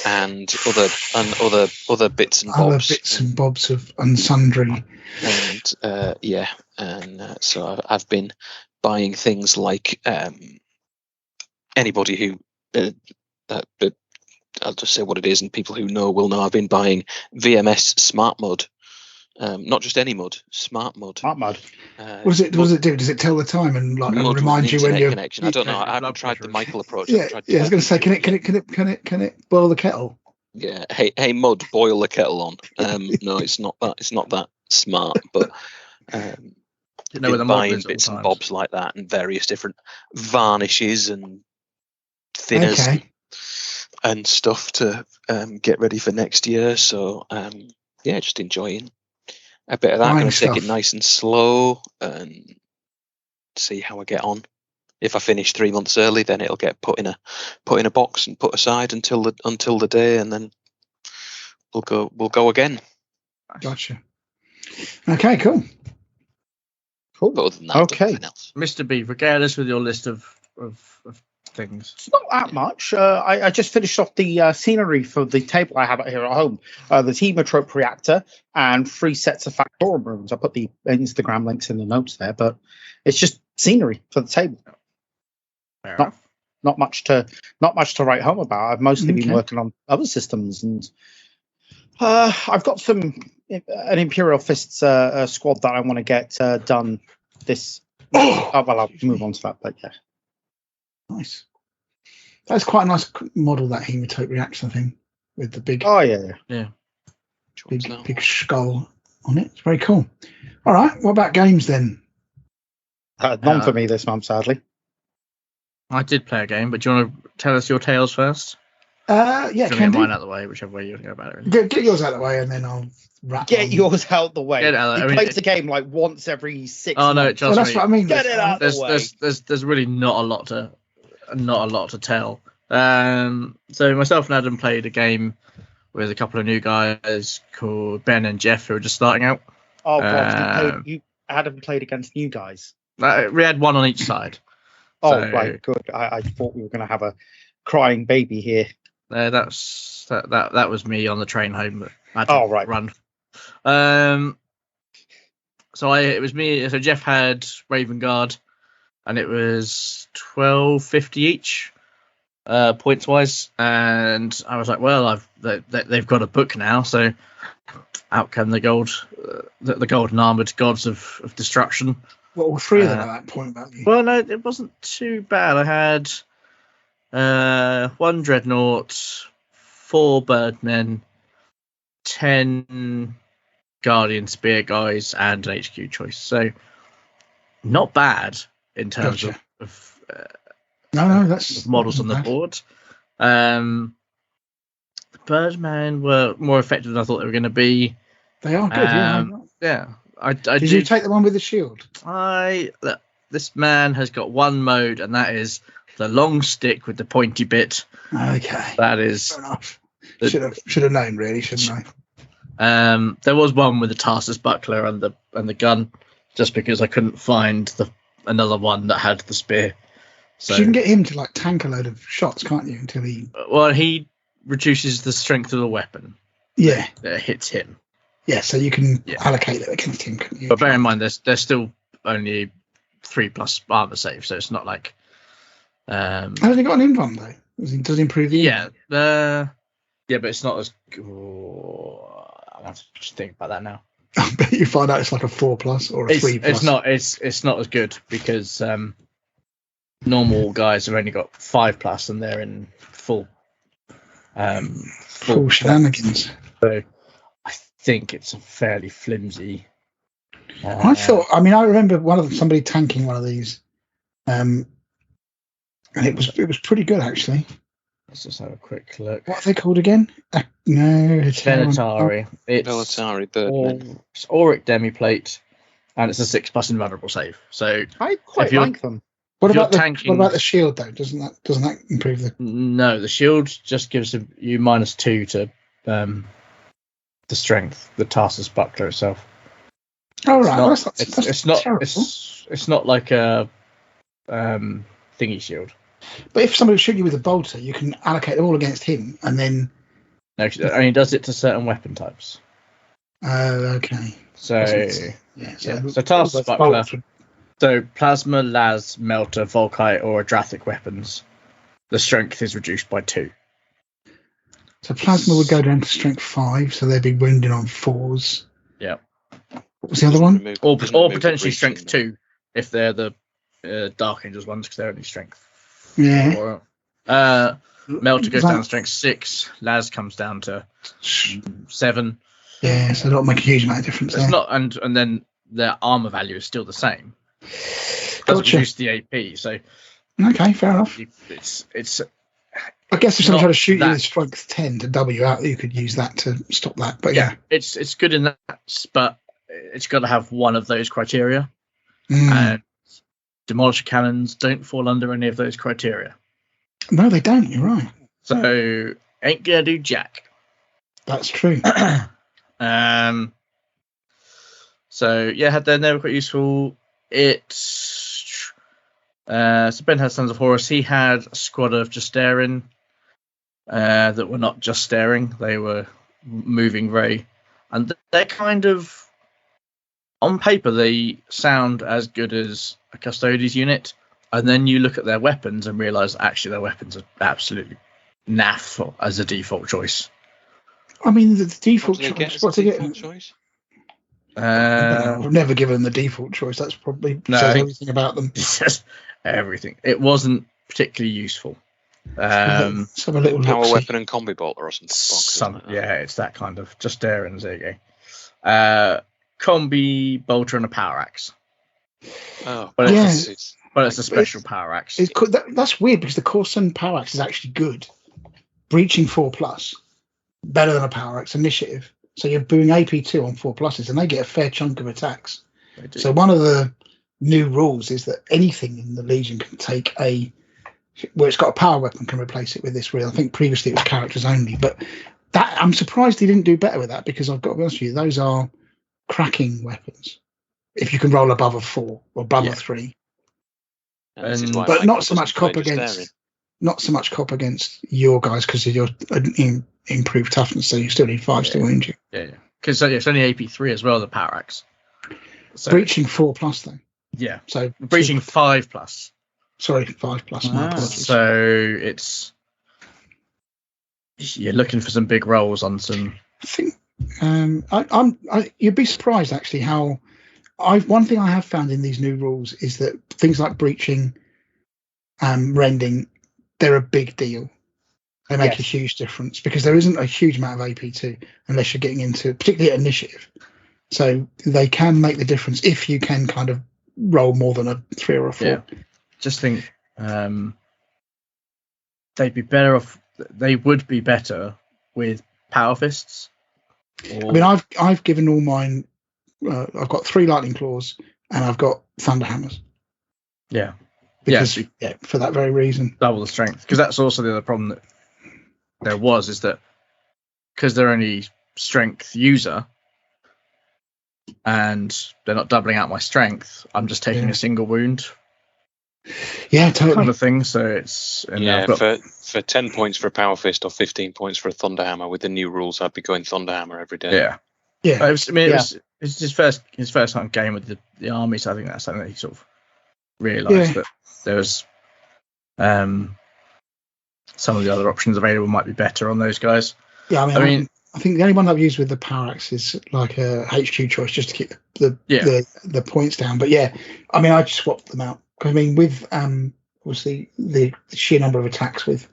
And other bits and Other bobs. bits and bobs of unsundry. And so I've been buying things like anybody who but I'll just say what it is, and people who know will know. I've been buying VMS Smart Mud, not just any mud, Smart Mud. Smart mud. What does it do? Does it tell the time and like Mud with remind an you when internet you're? connection? I don't know. I haven't blood tried the pressure. Michael approach. Yeah, I've tried I was going to say, talking can it boil the kettle? Yeah. Hey, Mud, boil the kettle on. No, it's not that. It's not that smart. But You know where the been mod buying is at all bits and times. bobs like that, and various different varnishes and thinners Okay. and stuff to get ready for next year. So just enjoying a bit of that. Buying Going to take it stuff. nice and slow and see how I get on. If I finish 3 months early, then it'll get put in a box and put aside until the day, and then we'll go again. Gotcha. Okay, cool. But other than that, Okay. nothing else. Mr. B, regale us with your list of things. It's not that much. I just finished off the scenery for the table I have out here at home. The Hemotrope reactor and 3 sets of Factorum rooms. I put the Instagram links in the notes there, but it's just scenery for the table. Fair Not- Not much to write home about. I've mostly been Okay. working on other systems, and I've got an Imperial Fists squad that I want to get done this. Oh, Well, I'll move on to that, but yeah. nice. That's quite a nice model, that hematite reaction thing with the big Oh yeah. Which one's now? big skull on it. It's very cool. All right. What about games then? None for me this month, sadly. I did play a game, but do you want to tell us your tales first? Yeah, Do you want to can get mine do. out of the way, whichever way you want to go about it. Really. Get yours out of the way, and then I'll wrap. Get on. yours out the way. Get it out of the- He I mean, plays the game like once every 6 Oh, no, months. Well, trust that's me. what I mean. Get it out the way. There's really not a lot to tell. So myself and Adam played a game with a couple of new guys called Ben and Jeff, who were just starting out. Oh god, Adam played against new guys. We had one on each side. Oh So- right, good. I thought we were going to have a crying baby here. That was me on the train home. But I had to Oh, right. run. It was me. So Jeff had Raven Guard, and it was 12.50 each, points wise. And I was like, well, they've got a book now, so out come the golden armored gods of destruction. Well, all 3 of them at that point value. Well, no, it wasn't too bad. I had 1 dreadnought, 4 birdmen, 10 guardian spear guys, and an HQ choice. So not bad in terms Gotcha. of No, that's of models on the bad. board. The birdmen were more effective than I thought they were going to be. They are good. Yeah, I Did you take the one with the shield? Look, this man has got one mode, and that is the long stick with the pointy bit. Okay. That is. Fair enough. The- Should have known, really, shouldn't I? There was one with the Tarsus buckler and the gun, just because I couldn't find another one that had the spear. So You can get him to like tank a load of shots, can't you? Until he, he reduces the strength of the weapon yeah, that hits him. yeah. So you can Yeah. allocate it against him. Couldn't you? But bear in mind, there's still only 3+ armor save, so it's not like. Has he got an invuln though? Does he improve the Yeah, invuln? but it's not as. I'll have to just think about that now. I bet you find out it's like a 4+ or a 3+. It's not as good because normal guys have only got 5+, and they're in full full shenanigans. So I think it's a fairly flimsy. I thought. I mean, I remember somebody tanking one of these, and it was pretty good actually. Let's just have a quick look. What are they called again? No, Venatari. It's Military birdmen. It's Auric Demiplate, and it's a 6+ invulnerable save. So I quite If you're- like them. What If you're about the tanking- what about the shield though? Doesn't that improve the? No, the shield just gives you -2 to the strength, the Tarsus buckler itself. Oh It's right, not- that's It's not. terrible. It's not like a thingy shield. But if somebody shoot you with a bolter, you can allocate them all against him, and then. No, it only does it to certain weapon types. Okay. So Yeah. So Tarsus all those buckler. bolts would- So plasma, las, melter, volkite, or adrathic weapons, the strength is reduced by 2. So plasma would go down to strength 5, so they'd be wounded on 4s. Yeah. What was the other one? Or Doesn't remove the potentially breaching, strength though. 2 if they're the Dark Angels ones, because they're only strength Yeah. 4. Melter goes That- down to strength 6. Las comes down to 7. Yeah, so that'll make a huge amount of difference It's there. not, and then their armor value is still the same. Doesn't Gotcha. reduce the AP, so Okay, fair enough. it's I guess if someone not tried to shoot you that- with strength 10 to double you out, you could use that to stop that. But yeah. it's good in that, but it's got to have one of those criteria. Mm. And demolisher cannons don't fall under any of those criteria. No, they don't. You're right. So ain't gonna do jack. That's true. So yeah, they're never quite useful. So Ben had Sons of Horus. He had a squad of Justarin that were not just staring; they were moving very, and they're kind of on paper they sound as good as a Custodes unit, and then you look at their weapons and realise actually their weapons are absolutely naff as a default choice. I mean, the default What do they get choice. as What's a they get? default choice? I've never given them the default choice. That's probably No. says everything about them. It's just everything. It wasn't particularly useful. Let's have a little Power look. weapon and combi bolter or something. Yeah, it's that kind of just Darren's. There you go. Combi bolter and a power axe, Oh, But Yeah. it's but it's a special power axe. That's weird because the Corson Power Axe is actually good. Breaching 4+, better than a Power Axe initiative. So you're doing AP2 on 4+, and they get a fair chunk of attacks. They do. So one of the new rules is that anything in the Legion can take where it's got a power weapon can replace it with this rule. I think previously it was characters only, but that I'm surprised he didn't do better with that, because I've got to be honest with you, those are cracking weapons. If you can roll above a 4 or above a 3, and this is why but Michael not so doesn't much play cop Justarin. against your guys because of your improved toughness. So you still need 5 to wound you. Yeah. Because it's only AP3 as well, the power axe. So, Breaching 4+ though. Yeah. So Breaching 5+. Sorry, 5+. My apologies. So you're looking for some big rolls on some. I think you'd be surprised actually how one thing I have found in these new rules is that things like breaching, rending, they're a big deal. They make a huge difference because there isn't a huge amount of AP2 unless you're getting into particularly at initiative. So they can make the difference if you can kind of roll more than a 3 or a 4. Yeah. Just think they'd be better off. They would be better with power fists. I mean, I've given all mine. I've got 3 lightning claws and I've got thunder hammers. Yeah. Because for that very reason. Double the strength, because that's also the other problem that there was, is that because they're only strength user and they're not doubling out my strength, I'm just taking a single wound. Yeah, totally. Kind of thing. So it's Yeah, for 10 points for a power fist or 15 points for a thunder hammer with the new rules, I'd be going thunder hammer every day. Yeah. Yeah. It was his first kind of game with the army, so I think that's something that he sort of realised that there was some of the other options available might be better on those guys. Yeah, I mean, I think the only one I've used with the power axe is like a HQ choice just to keep the points down. But yeah, I mean, I just swapped them out. I mean, with obviously the sheer number of attacks with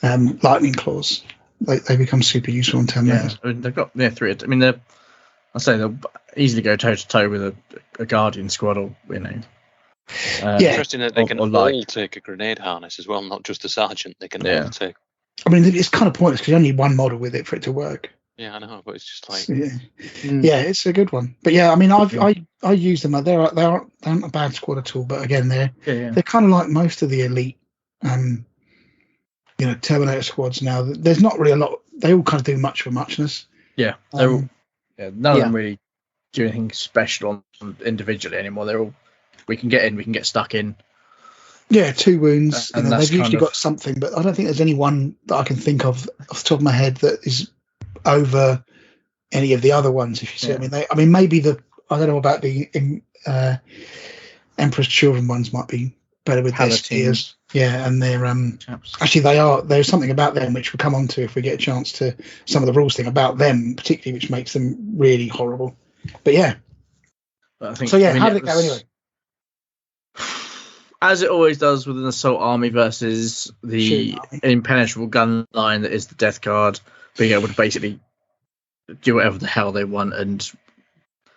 lightning claws, they become super useful in terms of. I mean, they've got 3. I mean, they'll easily go toe to toe with a guardian squad, or Interesting that they can all take a grenade harness as well, not just the sergeant. They can all take. I mean, it's kind of pointless because you only need one model with it for it to work. Yeah, I know, but it's just like Yeah, it's a good one. But yeah, I mean, I use them. They aren't a bad squad at all. But again, they're kind of like most of the elite, Terminator squads now. There's not really a lot. They all kind of do much for muchness. Yeah, they're all, none of them really do anything special on individually anymore. They're all we can get in, we can get stuck in. Yeah, 2 wounds. And they've usually got something, but I don't think there's any one that I can think of off the top of my head that is over any of the other ones. If you see, I mean, maybe I don't know about the Emperor's Children ones might be better with their spears. Yeah, and they're actually there's something about them which we'll come on to if we get a chance to some of the rules thing about them, particularly which makes them really horrible. But yeah. But how did it go anyway? As it always does with an assault army versus the impenetrable gun line that is the Death Guard, being able to basically do whatever the hell they want and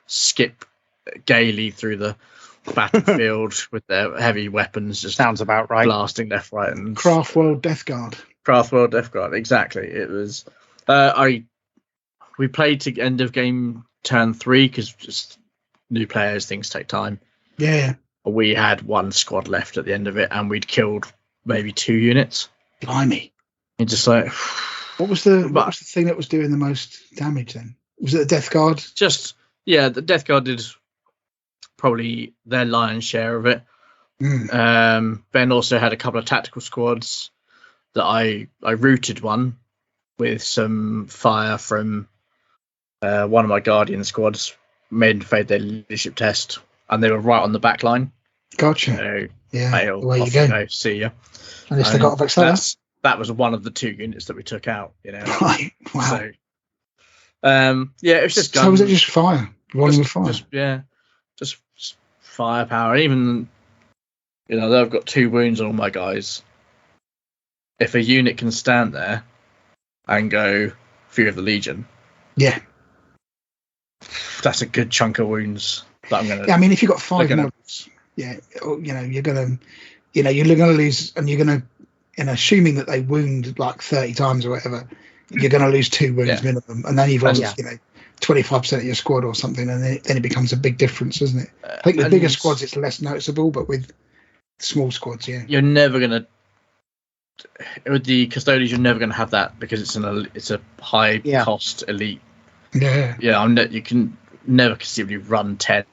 skip gaily through the battlefield with their heavy weapons, just sounds about right, blasting left, right, and Craftworld Death Guard. Craftworld Death Guard, exactly. It was. We played to end of game turn 3 because just new players, things take time. Yeah. We had 1 squad left at the end of it, and we'd killed maybe 2 units. Blimey! And just like, what was the thing that was doing the most damage then? Was it the Death Guard? The Death Guard did probably their lion's share of it. Ben also had a couple of tactical squads that I routed one with some fire from one of my Guardian squads. Made and failed their leadership test, and they were right on the back line. Gotcha. So, away you go. See ya. At least they got Vexella. That was one of the 2 units that we took out. Right. Wow. So, it was just guns. So was it just fire? Running with fire? Just firepower. Even they've got 2 wounds on all my guys. If a unit can stand there and go Fear of the Legion, that's a good chunk of wounds that I'm gonna. Yeah, I mean, if you've got 5 models, you're gonna lose, and you're gonna, assuming that they wound like 30 times or whatever, you're gonna lose 2 wounds minimum, and then you've lost 25% of your squad or something, and then it becomes a big difference, doesn't it? I think with bigger squads it's less noticeable, but with small squads, you're never gonna. With the Custodians, you're never gonna have that because it's a high cost elite. Yeah. You can never conceivably run 10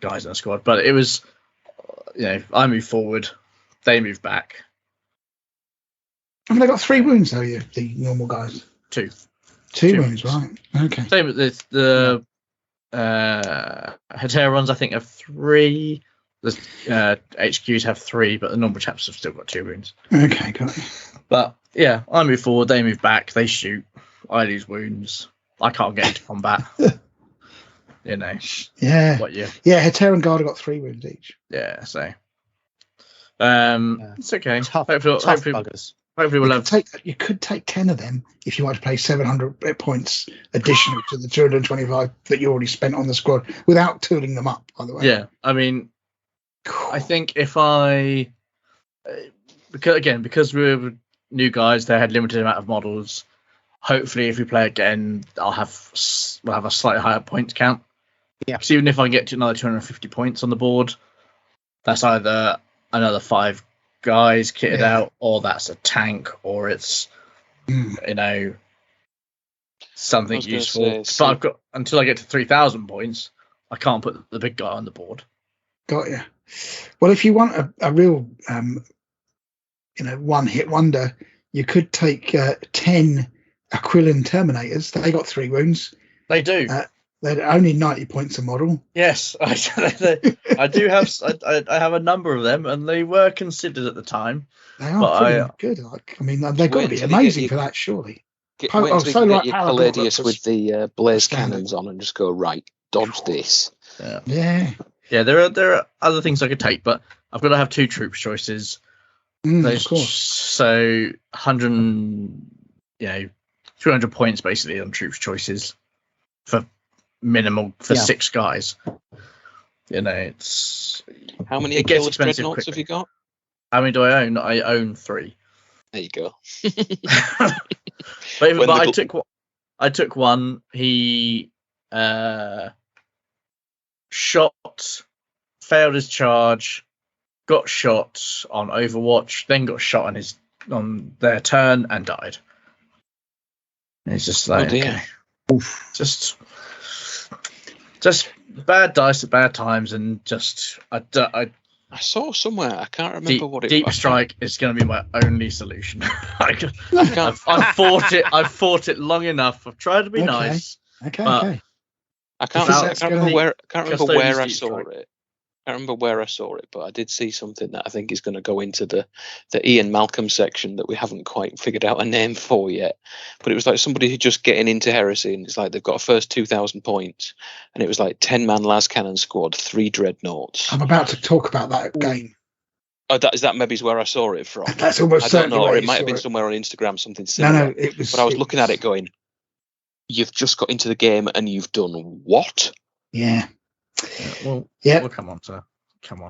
guys in a squad, but it was, I moved forward, they moved back. I mean, they got 3 wounds though, the normal guys. 2 wounds, right? Okay. Same with the Heterons, I think, have 3. The HQs have 3, but the normal chaps have still got 2 wounds. Okay, got it. But I move forward, they move back, they shoot, I lose wounds. I can't get into combat. Yeah. What you? Yeah, Heteran Guard have got 3 wounds each. Yeah, so. It's okay. Tough buggers. Hopefully we'll have. You could take 10 of them if you want to play 700 points additional to the 225 that you already spent on the squad without tooling them up, by the way. Yeah, I mean, I think if because we're new guys, they had limited amount of models. Hopefully, if we play again, we'll have a slightly higher points count. Yeah. So even if I get to another 250 points on the board, that's either another 5 guys kitted out, or that's a tank, or it's something useful. But I've got until I get to 3,000 points, I can't put the big guy on the board. Got you. Well, if you want a real one-hit wonder, you could take 10 Aquilian Terminators. They got 3 wounds. They do. They're only 90 points a model. Yes, I do have. I have a number of them, and they were considered at the time. They are pretty good. They've got to be amazing for that, surely. Get your Palladius with the blaze cannons on and just go, right, dodge this. Yeah. There are other things I could take, but I've got to have 2 troops choices. Of course. So 200 points basically on troops choices for minimal for 6 guys. It's how many it gets expensive dreadnoughts quickly. have you got? How many do I own? I own 3. There you go. But I took I took one. He shot, failed his charge, got shot on Overwatch, then got shot on their turn and died. And it's just like, okay, just bad dice at bad times, and just I saw somewhere, I can't remember what it was. Deep Strike is going to be my only solution. I've fought it long enough. I've tried to be nice. Okay. I can't remember where I saw it. I can't remember where I saw it, but I did see something that I think is going to go into the Ian Malcolm section that we haven't quite figured out a name for yet. But it was like somebody who's just getting into Heresy, and it's like they've got a first 2,000 points, and it was like 10-man las cannon squad, 3 dreadnoughts. I'm about to talk about that game. Oh, that maybe is where I saw it from. That's almost I don't know, or it might have been it. somewhere on Instagram, something similar. No, it was. But I was looking at it going, you've just got into the game and you've done what? Yeah. We'll come on to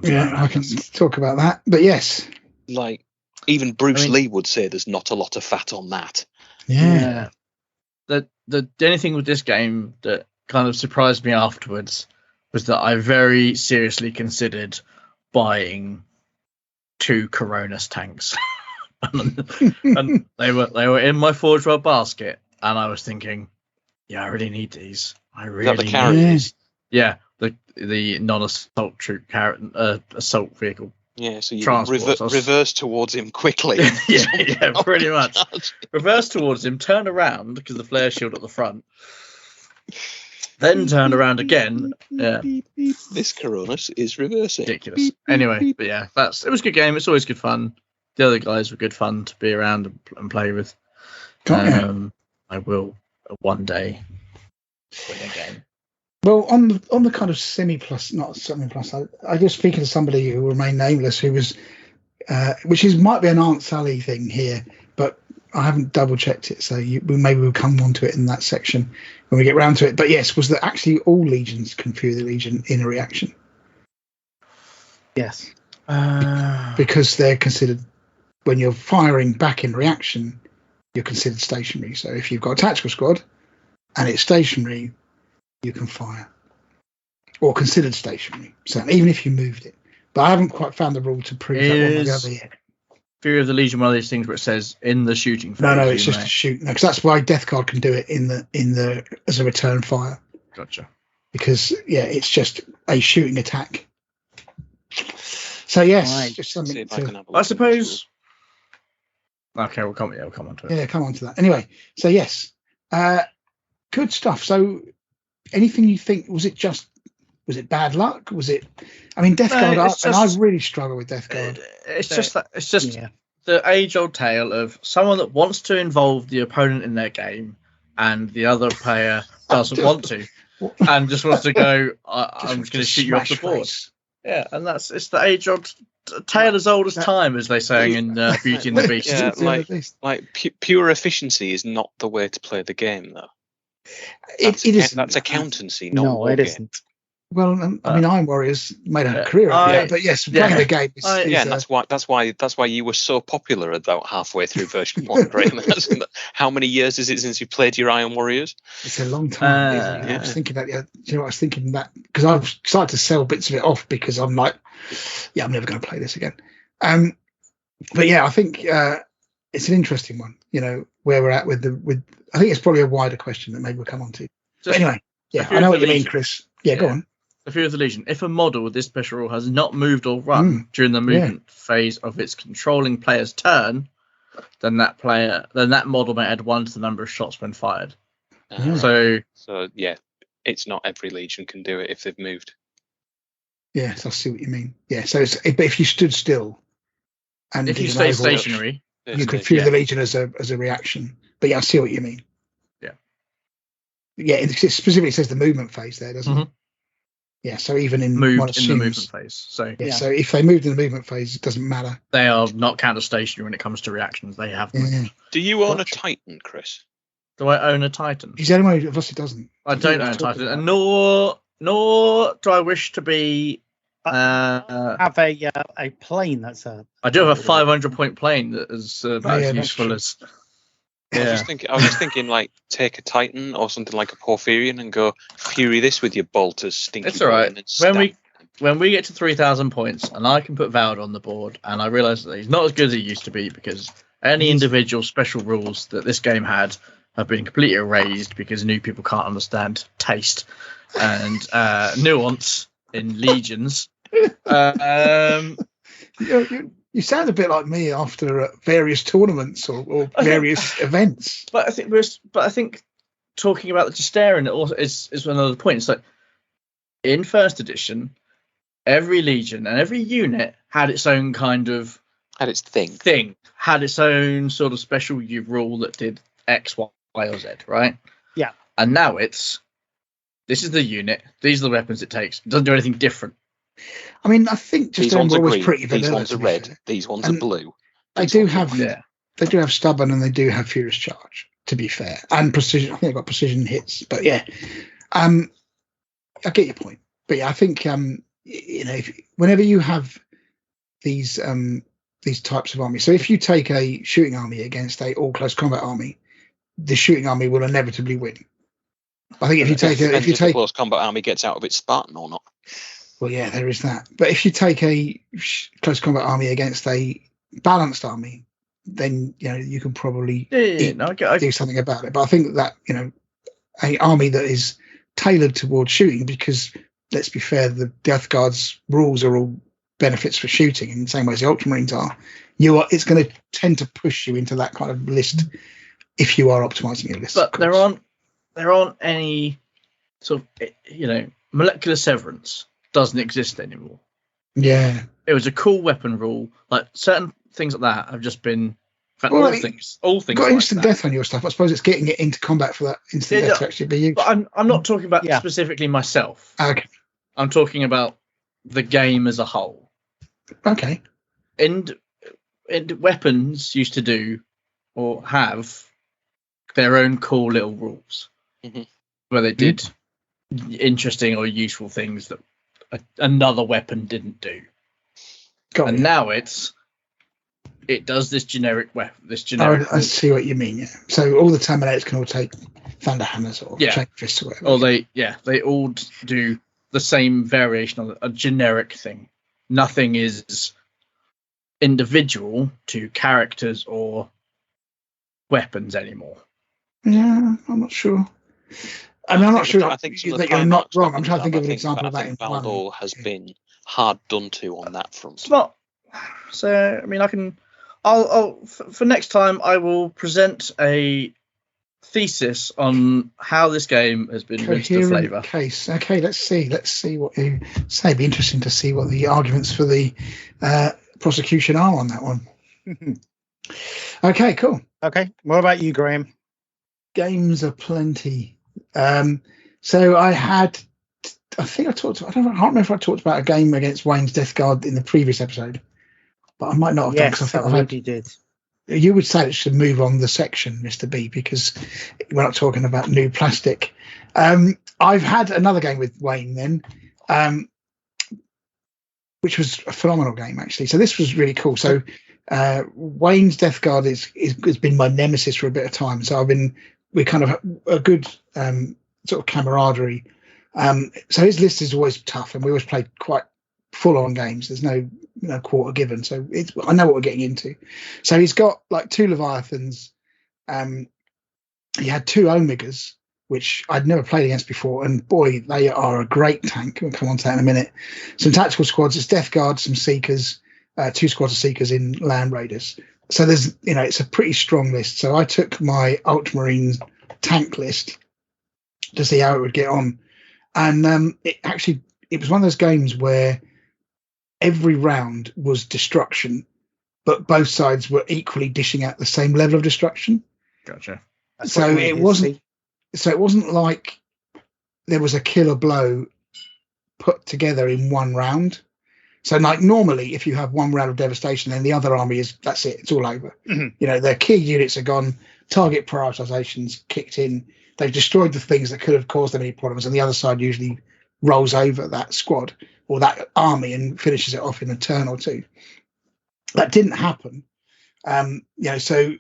yeah, I can talk about that. But yes. Like, even Bruce Lee would say there's not a lot of fat on that. Yeah. The only thing with this game that kind of surprised me afterwards was that I very seriously considered buying 2 Coronas tanks. and they were in my Forge World basket, and I was thinking, yeah, I really need these. I really need these. Yeah, the non-assault troop assault vehicle. Yeah, so you reverse towards him quickly. yeah, pretty much. Reverse towards him, turn around because the flare shield at the front. Then turn around again. Yeah. This Coronas is reversing. Ridiculous. Anyway, but yeah, it was a good game. It's always good fun. The other guys were good fun to be around and play with. I will one day win a game. Well, on the kind of not semi-plus, I was speaking to somebody who remained nameless, who was, might be an Aunt Sally thing here, but I haven't double checked it, so maybe we'll come on to it in that section when we get round to it. But yes, was that actually all legions can fuel the legion in a reaction? Yes, because they're considered, when you're firing back in reaction, you're considered stationary. So if you've got a tactical squad and it's stationary, you can fire, or considered stationary. So even if you moved it, but I haven't quite found the rule to prove that one or the other yet. Fury of the Legion, one of these things where it says in the shooting phase. No, it's just a shoot. No, because that's why Death Guard can do it in the as a return fire. Gotcha. Because it's just a shooting attack. So yes, right. Just something I suppose. Okay, we'll come on to it. Yeah, come on to that. Anyway, so yes, good stuff. So anything you think, was it bad luck? Was it? I mean, Death Guard, and I really struggle with Death Guard. It's just the age-old tale of someone that wants to involve the opponent in their game, and the other player doesn't want to, and just wants to go. I'm just going to shoot you off the board. Yeah, and it's the age-old tale as old as time, as they say in Beauty and the Beast. Yeah, pure efficiency is not the way to play the game, though. That's accountancy, not no, it isn't. Well, I mean, Iron Warriors made a career out of it, but yes, playing the game is. And that's why you were so popular about halfway through version 1, Graham. How many years is it since you played your Iron Warriors? It's a long time. I was thinking that. You know, I was thinking that because I've started to sell bits of it off because I'm like, I'm never going to play this again. But yeah, I think it's an interesting one. You know, where we're at with I think it's probably a wider question that maybe we'll come on to. But anyway, I know what you mean, Chris. Yeah, go on. The Fear of the Legion. If a model with this special rule has not moved or run during the movement phase of its controlling player's turn, then that model may add 1 to the number of shots when fired. So it's not every Legion can do it if they've moved. Yes, I see what you mean. Yeah, so but if you stood still and if you stay stationary, you could fuel the Legion as a reaction. But yeah, I see what you mean. Yeah, it specifically says the movement phase there, doesn't it? Yeah, so even in the movement phase. So so if they moved in the movement phase, it doesn't matter. They are not counter stationary when it comes to reactions. They have moved. Yeah. Do you own a Titan, Chris? Do I own a Titan? He's the only one of us who doesn't. I don't own a Titan, and nor do I wish to be. Have a plane that's a. I do have a 500-point plane that is about as useful as. I was just thinking, like, take a Titan or something like a Porphyrion and go fury this with your bolters, stinky. It's all right. When we get to 3,000 points and I can put Vald on the board, and I realise that he's not as good as he used to be because any individual special rules that this game had have been completely erased because new people can't understand taste and nuance in legions. You sound a bit like me after various tournaments or various events. But I think talking about the Justarian also is another point. It's like in first edition, every legion and every unit had its own kind of had its thing, had its own sort of special rule that did X, Y, or Z, right? Yeah. And now this is the unit. These are the weapons it takes. It doesn't do anything different. I mean, I think these ones are green, these ones are red, these ones are blue. They do have stubborn and they do have furious charge, to be fair, and precision. I think they've got precision hits, but yeah, I get your point. But yeah, I think whenever you have these types of armies, so if you take a shooting army against a all close combat army, the shooting army will inevitably win. I think if you take a close combat army gets out of its Spartan or not. Well, yeah, there is that. But if you take a close combat army against a balanced army, then you can probably do something about it. But I think that an army that is tailored towards shooting, because let's be fair, the Death Guard's rules are all benefits for shooting in the same way as the Ultramarines are. It's going to tend to push you into that kind of list if you are optimizing your list. But there aren't any sort of molecular severance. Doesn't exist anymore. Yeah, it was a cool weapon rule. Like certain things like that have just been. All things. Got like instant death on your stuff. I suppose it's getting it into combat for that instant death to actually be used. But I'm not talking about specifically myself. Okay. I'm talking about the game as a whole. Okay. And weapons used to do or have their own cool little rules where they did interesting or useful things that another weapon didn't do. And now it does this generic weapon. I see what you mean. Yeah. So all the Terminators can all take thunder hammers or chain fists or whatever. Or they all do the same variation on a generic thing. Nothing is individual to characters or weapons anymore. Yeah, I'm not sure. I'm not sure. I think that you're not wrong. I'm trying to think of an example of that. Valdor has been hard done to on that front. It's not. So I mean, I'll for next time I will present a thesis on how this game has been rinsed to flavour. Case. Okay, let's see what you say. It'd be interesting to see what the arguments for the prosecution are on that one. Okay, cool. Okay, what about you, Graham? Games are plenty. So I can't remember if I talked about a game against Wayne's Death Guard in the previous episode, but I might not have done. Yes, I think you did. You would say it should move on the section, Mr. B, because we're not talking about new plastic. I've had another game with Wayne then, which was a phenomenal game actually. So this was really cool. So Wayne's Death Guard has been my nemesis for a bit of time. So we kind of a good sort of camaraderie. So his list is always tough, and we always play quite full-on games. There's no quarter given, so I know what we're getting into. So he's got like 2 Leviathans. He had 2 Omegas, which I'd never played against before, and boy, they are a great tank. We'll come on to that in a minute. Some tactical squads. It's Death Guard, some Seekers, 2 squads of Seekers in Land Raiders. So there's, it's a pretty strong list. So I took my Ultramarine tank list to see how it would get on. And it was one of those games where every round was destruction, but both sides were equally dishing out the same level of destruction. Gotcha. So it wasn't like there was a killer blow put together in one round. So like normally if you have one round of devastation, then the other army that's it, it's all over. Mm-hmm. Their key units are gone, target prioritizations kicked in, they've destroyed the things that could have caused them any problems, and the other side usually rolls over that squad or that army and finishes it off in a turn or two. That didn't happen. So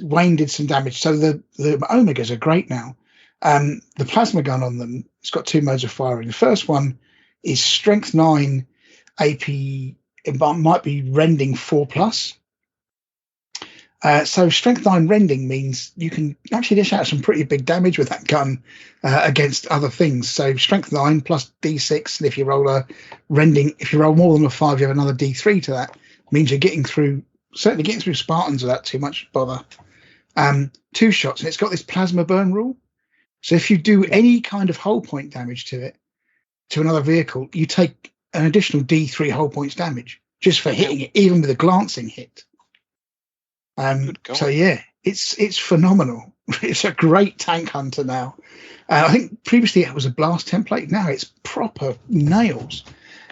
Wayne did some damage. So the Omegas are great now. The plasma gun on them, it's got 2 modes of firing. The first one is strength 9 AP. It might be rending 4+. So strength 9 rending means you can actually dish out some pretty big damage with that gun against other things. So strength 9 plus D6, and if you roll a rending, if you roll more than a 5, you have another D3 to that. Means you're certainly getting through Spartans without too much bother. 2 shots, and it's got this plasma burn rule. So if you do any kind of hull point damage to it, to another vehicle, you take an additional D3 hull points damage just for hitting it, even with a glancing hit. So yeah, it's phenomenal. It's a great tank hunter now. I think previously it was a blast template. Now it's proper nails.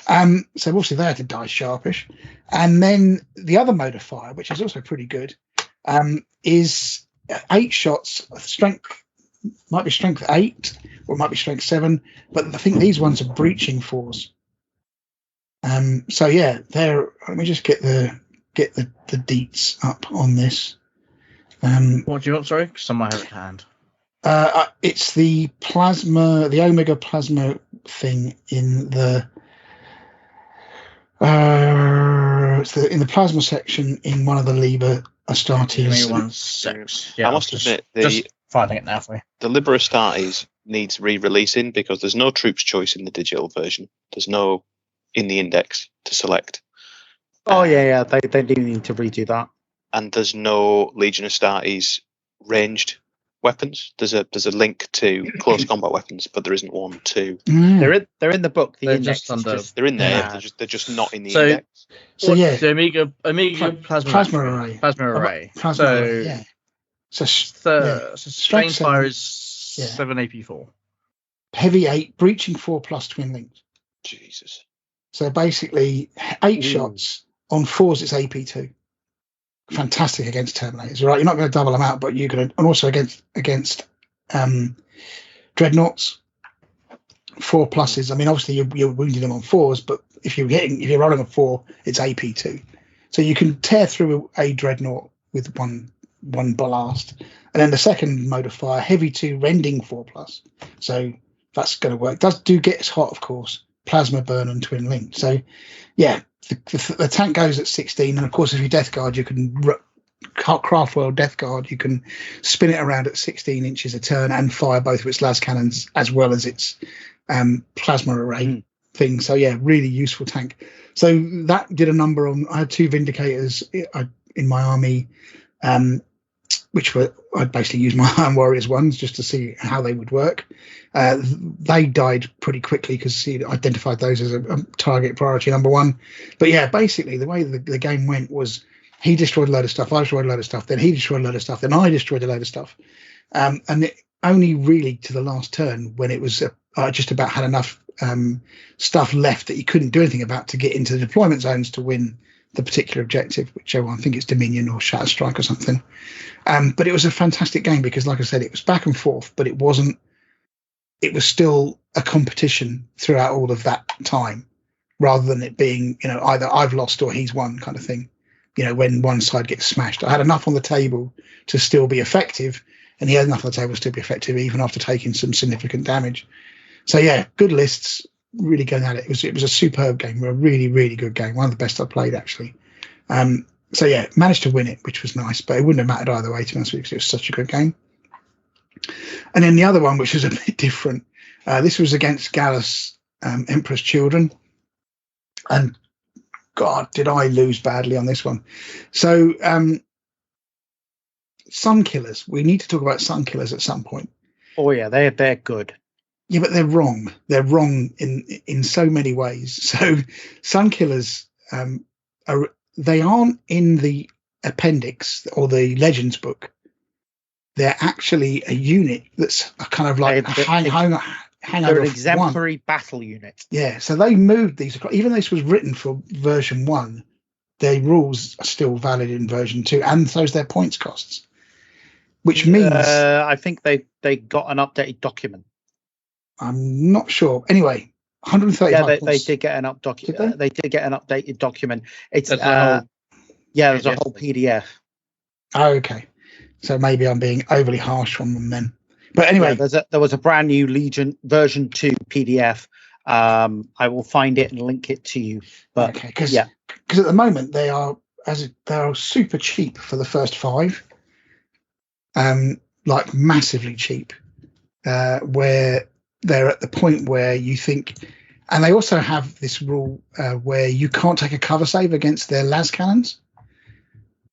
So obviously they had to die sharpish. And then the other mode of fire, which is also pretty good, is 8 shots. Strength might be strength 8 or it might be strength 7, but I think these ones are breaching 4s. So yeah, let me just get the deets up on this. What do you want? Sorry, because I might have it at hand. It's the plasma, the Omega plasma thing in the in the plasma section in one of the Liber Astartes. Give me 1 sec. Yeah, I must admit, just finding it now for you. The Liber Astartes needs re-releasing because there's no troops choice in the digital version. There's no in the index to select. Oh yeah, they do need to redo that. And there's no Legion Astartes ranged weapons. There's a link to close combat weapons, but there isn't one to. They're in the book. The They're index just under. They're in there. Yeah. They're just not in the So- index. So yeah, the Amiga plasma array. Plasma array. Plasma So, array, yeah. So so strain Strength fire 7. is Yeah. 7 AP4. heavy 8, breaching 4 plus twin links. Jesus. So basically 8 Ooh. shots on 4s. It's AP2. Fantastic against Terminators, right? You're not going to double them out, but you're going to, and also against Dreadnoughts. 4 pluses. I mean, obviously you're wounding them on 4s, but if you're rolling a 4, it's AP2. So you can tear through a Dreadnought with one blast. And then the second mode of fire, heavy 2, rending 4+. So that's going to work. Does get us hot, of course. Plasma burn and twin link. So yeah, the tank goes at 16, and of course if you Death Guard, you can craft world Death Guard, you can spin it around at 16 inches a turn and fire both of its las cannons as well as its plasma array thing. So yeah, really useful tank. So that did a number on. I had 2 Vindicators in my army, which I'd basically use my Iron Warriors ones just to see how they would work. They died pretty quickly because he identified those as a target priority number 1. But yeah, basically the way the game went was he destroyed a load of stuff, I destroyed a load of stuff, then he destroyed a load of stuff, then I destroyed a load of stuff. And it only really to the last turn when it was just about had enough stuff left that you couldn't do anything about to get into the deployment zones to win the particular objective, whichever one, I think it's Dominion or Shatter Strike or something. But it was a fantastic game because, like I said, it was back and forth, but it was still a competition throughout all of that time, rather than it being, either I've lost or he's won kind of thing. When one side gets smashed, I had enough on the table to still be effective, and he had enough on the table to still be effective even after taking some significant damage. So yeah, good lists. Really going at it. It was a superb game, a really, really good game. One of the best I played, actually. So yeah, managed to win it, which was nice, but it wouldn't have mattered either way, to be honest with you, because it was such a good game. And then the other one, which was a bit different, this was against Gallus, Emperor's Children. And God, did I lose badly on this one. So Sun Killers, we need to talk about Sun Killers at some point. Oh yeah, they're good. Yeah, but they're wrong. They're wrong in so many ways. So Sun Killers, they aren't in the appendix or the Legends book. They're actually a unit that's kind of like hangover. They're an exemplary battle unit. Yeah, so they moved these across. Even though this was written for version 1, their rules are still valid in version 2, and so is their points costs. Which means I think they got an updated document. I'm not sure. Anyway, 135 Yeah, points. they did get an Did they did get an updated document. It's There's a whole there's a PDF whole PDF. Oh, okay. So maybe I'm being overly harsh on them then. But anyway, there was a brand new Legion version 2 PDF. I will find it and link it to you. But okay, because at the moment they are super cheap for the first 5, like massively cheap, where they're at the point where you think, and they also have this rule where you can't take a cover save against their las cannons,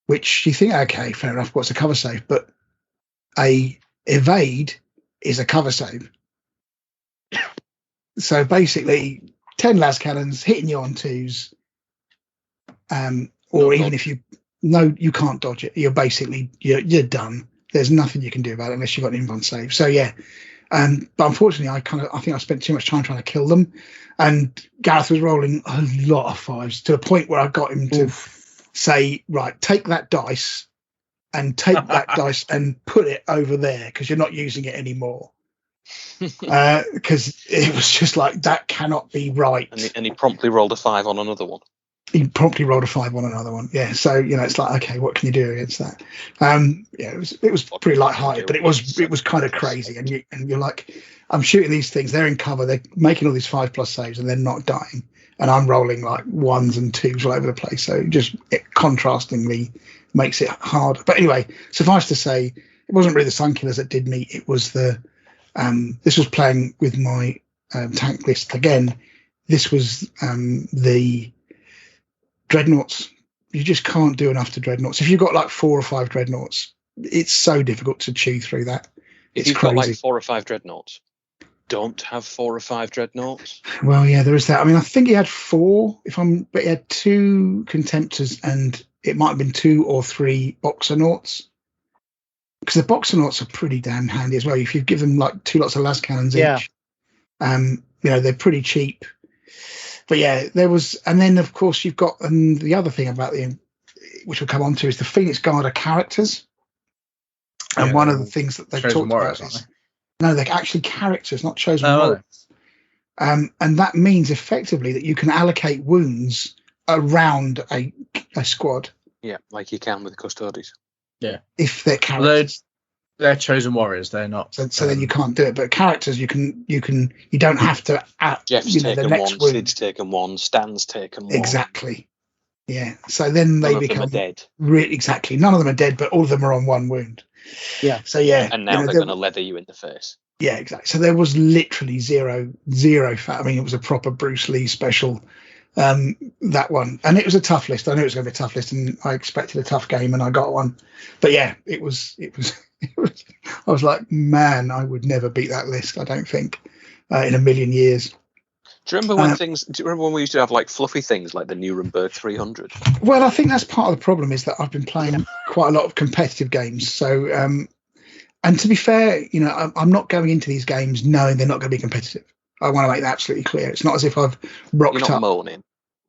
which you think, okay, fair enough, what's a cover save? But a evade is a cover save. So basically 10 las cannons hitting you on 2s, or even if you can't dodge it, you're basically you're done. There's nothing you can do about it unless you've got an invuln save. So yeah, but unfortunately I think I spent too much time trying to kill them, and Gareth was rolling a lot of 5s to a point where I got him to say, right, take that dice and take that dice and put it over there because you're not using it anymore. Because it was just like, that cannot be right. And he promptly rolled a 5 on another one. He promptly rolled a 5 on another one. Yeah. So, it's like, okay, what can you do against that? It was pretty lighthearted, but it was kind of crazy. And you're like, I'm shooting these things, they're in cover, they're making all these 5+ saves and they're not dying. And I'm rolling like 1s and 2s all over the place. So it contrastingly makes it harder. But anyway, suffice to say, it wasn't really the Sun Killers that did me. It was this was playing with my tank list again. This was the dreadnoughts. You just can't do enough to dreadnoughts. If you've got like 4 or 5 dreadnoughts, it's so difficult to chew through that. If you've got like 4 or 5 dreadnoughts, don't have 4 or 5 dreadnoughts. Well, yeah, there is that. I mean, I think he had 4. But he had 2 contemptors, and it might have been 2 or 3 boxernauts. Because the boxernauts are pretty damn handy as well. If you give them like 2 lots of las cannons each, they're pretty cheap. But yeah, there was, and then of course you've got the other thing about which we'll come on to, is the Phoenix Guard are characters. And one of the things that they've talked about is no, they're actually characters, not chosen warriors. And that means effectively that you can allocate wounds around a squad. Yeah, like you can with the Custodes. Yeah, if they're characters. They're chosen warriors. They're not. So then you can't do it. But characters, you don't have to. Jeff's taken one. Sid's taken one. Stan's taken one. Exactly. Yeah. So then they become dead. Exactly. None of them are dead, but all of them are on 1 wound. Yeah. So yeah. And now they're going to leather you in the face. Yeah, exactly. So there was literally zero fat. I mean, it was a proper Bruce Lee special. That one, and it was a tough list. I knew it was going to be a tough list, and I expected a tough game, and I got one. But yeah, it was. I was like, man, I would never beat that list. I don't think in a million years. Do you remember when we used to have like fluffy things like the Nuremberg 300? Well, I think that's part of the problem, is that I've been playing quite a lot of competitive games. So, and to be fair, I'm not going into these games knowing they're not going to be competitive. I want to make that absolutely clear. It's not as if I've rocked up. Moaning.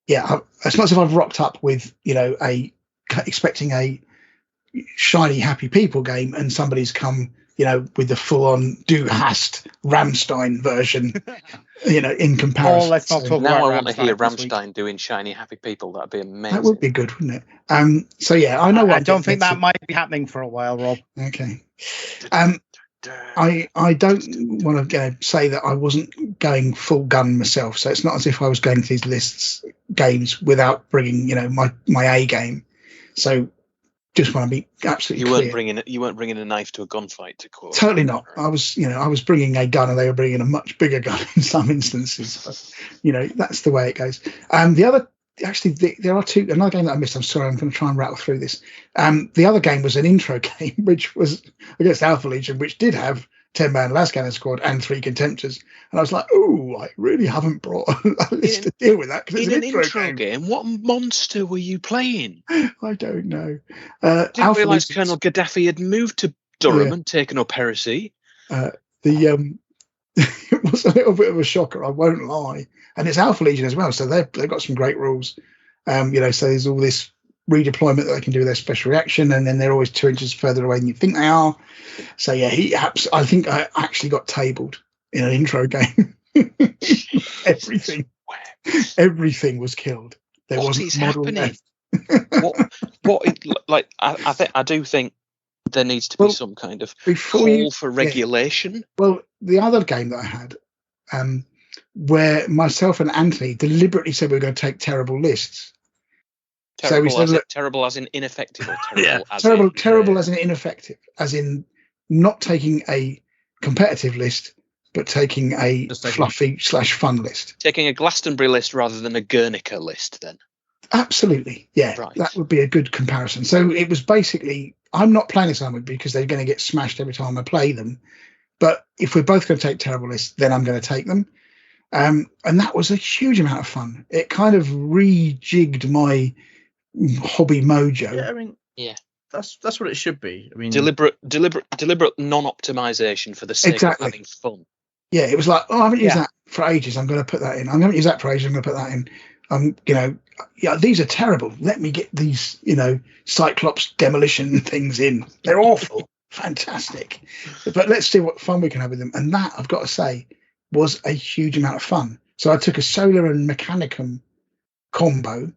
Yeah, it's not as if I've rocked up with expecting a shiny happy people game, and somebody's come with the full-on Du Hast Rammstein version. In comparison. Let's not talk now about I want to hear Rammstein doing shiny happy people. That'd be amazing. That would be good, wouldn't it? So yeah, I know. I don't think that might be happening for a while, Rob. Okay. I don't want to say that I wasn't going full gun myself. So it's not as if I was going to these games without bringing, my A game. So just want to be absolutely clear. You weren't bringing a knife to a gunfight, to quote. Totally not. I was bringing a gun, and they were bringing a much bigger gun in some instances. But, that's the way it goes. There are 2. Another game that I missed. I'm sorry. I'm going to try and rattle through this. The other game was an intro game, which was against Alpha Legion, which did have 10-man las cannon squad and 3 contemptors. And I was like, oh, I really haven't brought a list to deal with that, because it's an intro game. What monster were you playing? I don't know. Didn't realise Colonel Gaddafi had moved to Durham and taken up heresy. It was a little bit of a shocker, I won't lie. And it's Alpha Legion as well, so they've got some great rules. So there's all this redeployment that they can do with their special reaction, and then they're always 2 inches further away than you think they are. So yeah, I think I actually got tabled in an intro game. Everything was killed. What is happening? I do think there needs to be some kind of call for regulation. Yeah. Well, the other game that I had, where myself and Anthony deliberately said we were going to take terrible lists. Terrible as in ineffective, or terrible as in ineffective, as in not taking a competitive list, but taking a fluffy/fun list. Taking a Glastonbury list rather than a Guernica list, then. Absolutely, yeah. Right. That would be a good comparison. So it was basically, I'm not playing this army because they're going to get smashed every time I play them. But if we're both going to take terrible lists, then I'm going to take them. And that was a huge amount of fun. It kind of rejigged my hobby mojo. Yeah, I mean, that's what it should be. I mean, deliberate non-optimization for the sake of having fun. Yeah, it was like, I haven't used that for ages. I'm going to put that in. I haven't used that for ages. I'm going to put that in. These are terrible. Let me get these, Cyclops demolition things in. They're awful. Fantastic. But let's see what fun we can have with them. And that, I've got to say, was a huge amount of fun. So I took a Solar and Mechanicum combo,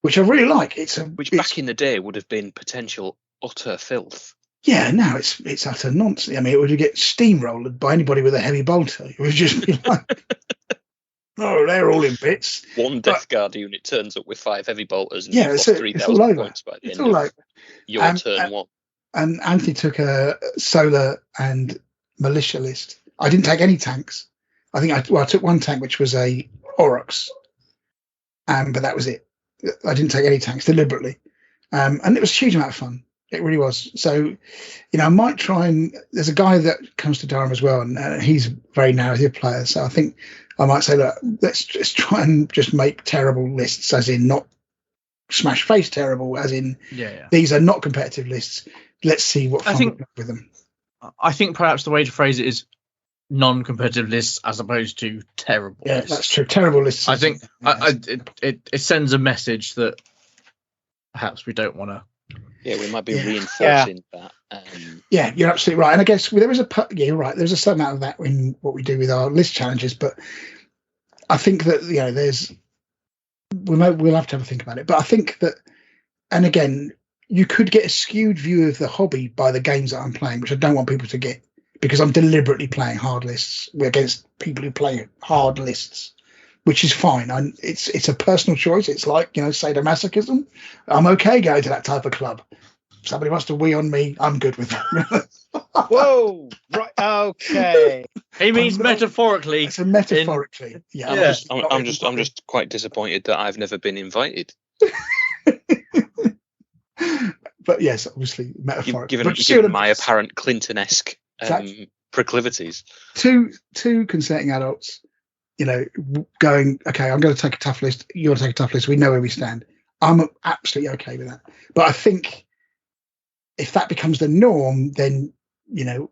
which I really like. Which back in the day would have been potential utter filth. Yeah, now it's utter nonsense. I mean, it would get steamrolled by anybody with a heavy bolter. It would just be like, oh, they're all in bits. One Death Guard unit turns up with 5 heavy bolters and it's 3,000 points by the end of your turn one. And Anthony took a Solar and Militia list. I didn't take any tanks. I think I took one tank, which was a Aurochs, but that was it. I didn't take any tanks deliberately, and it was a huge amount of fun. It really was. So, I might try and. There's a guy that comes to Durham as well, and he's a very narrative player. So I think I might say, look, let's just try and just make terrible lists, as in not smash face terrible, as in these are not competitive lists. Let's see what fun we can have with them. I think perhaps the way to phrase it is non-competitive lists as opposed to terrible lists. That's true. Terrible lists. I think it sends a message that perhaps we don't want to. Yeah, we might be reinforcing that. Yeah, you're absolutely right. And I guess there is you're right. There's a certain amount of that in what we do with our list challenges, but I think that we'll have to have a think about it. But I think that, and again, you could get a skewed view of the hobby by the games that I'm playing, which I don't want people to get, because I'm deliberately playing hard lists against people who play hard lists, which is fine. It's a personal choice. It's like, sadomasochism. I'm okay going to that type of club. If somebody wants to wee on me, I'm good with that. Whoa! Right. Okay. He means metaphorically. It's metaphorically. I'm just quite disappointed that I've never been invited. But yes, obviously metaphorically. Given my apparent Clinton-esque proclivities. Two consenting adults, going, okay, I'm going to take a tough list. You're going to take a tough list. We know where we stand. I'm absolutely okay with that. But I think if that becomes the norm, then,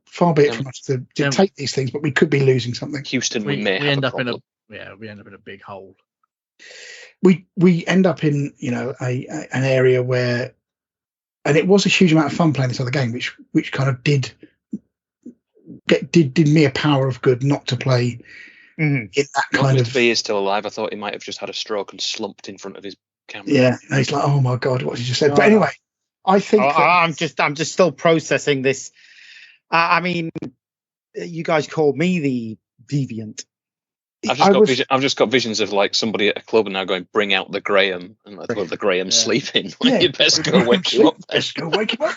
far be it from us to take these things, but we could be losing something. Houston, we may end up in a big hole. We end up in, an area where, and it was a huge amount of fun playing this other game, which kind of did me a power of good not to play in that kind of. He is still alive. I thought he might have just had a stroke and slumped in front of his camera. Yeah, and he's like, oh my god, what you just said. But anyway, I think I'm just still processing this. I mean, you guys called me the deviant. I've just got visions of like somebody at a club now going, bring out the Graham, and like, well, the Graham's sleeping. You best go wake you up. Best go wake him up.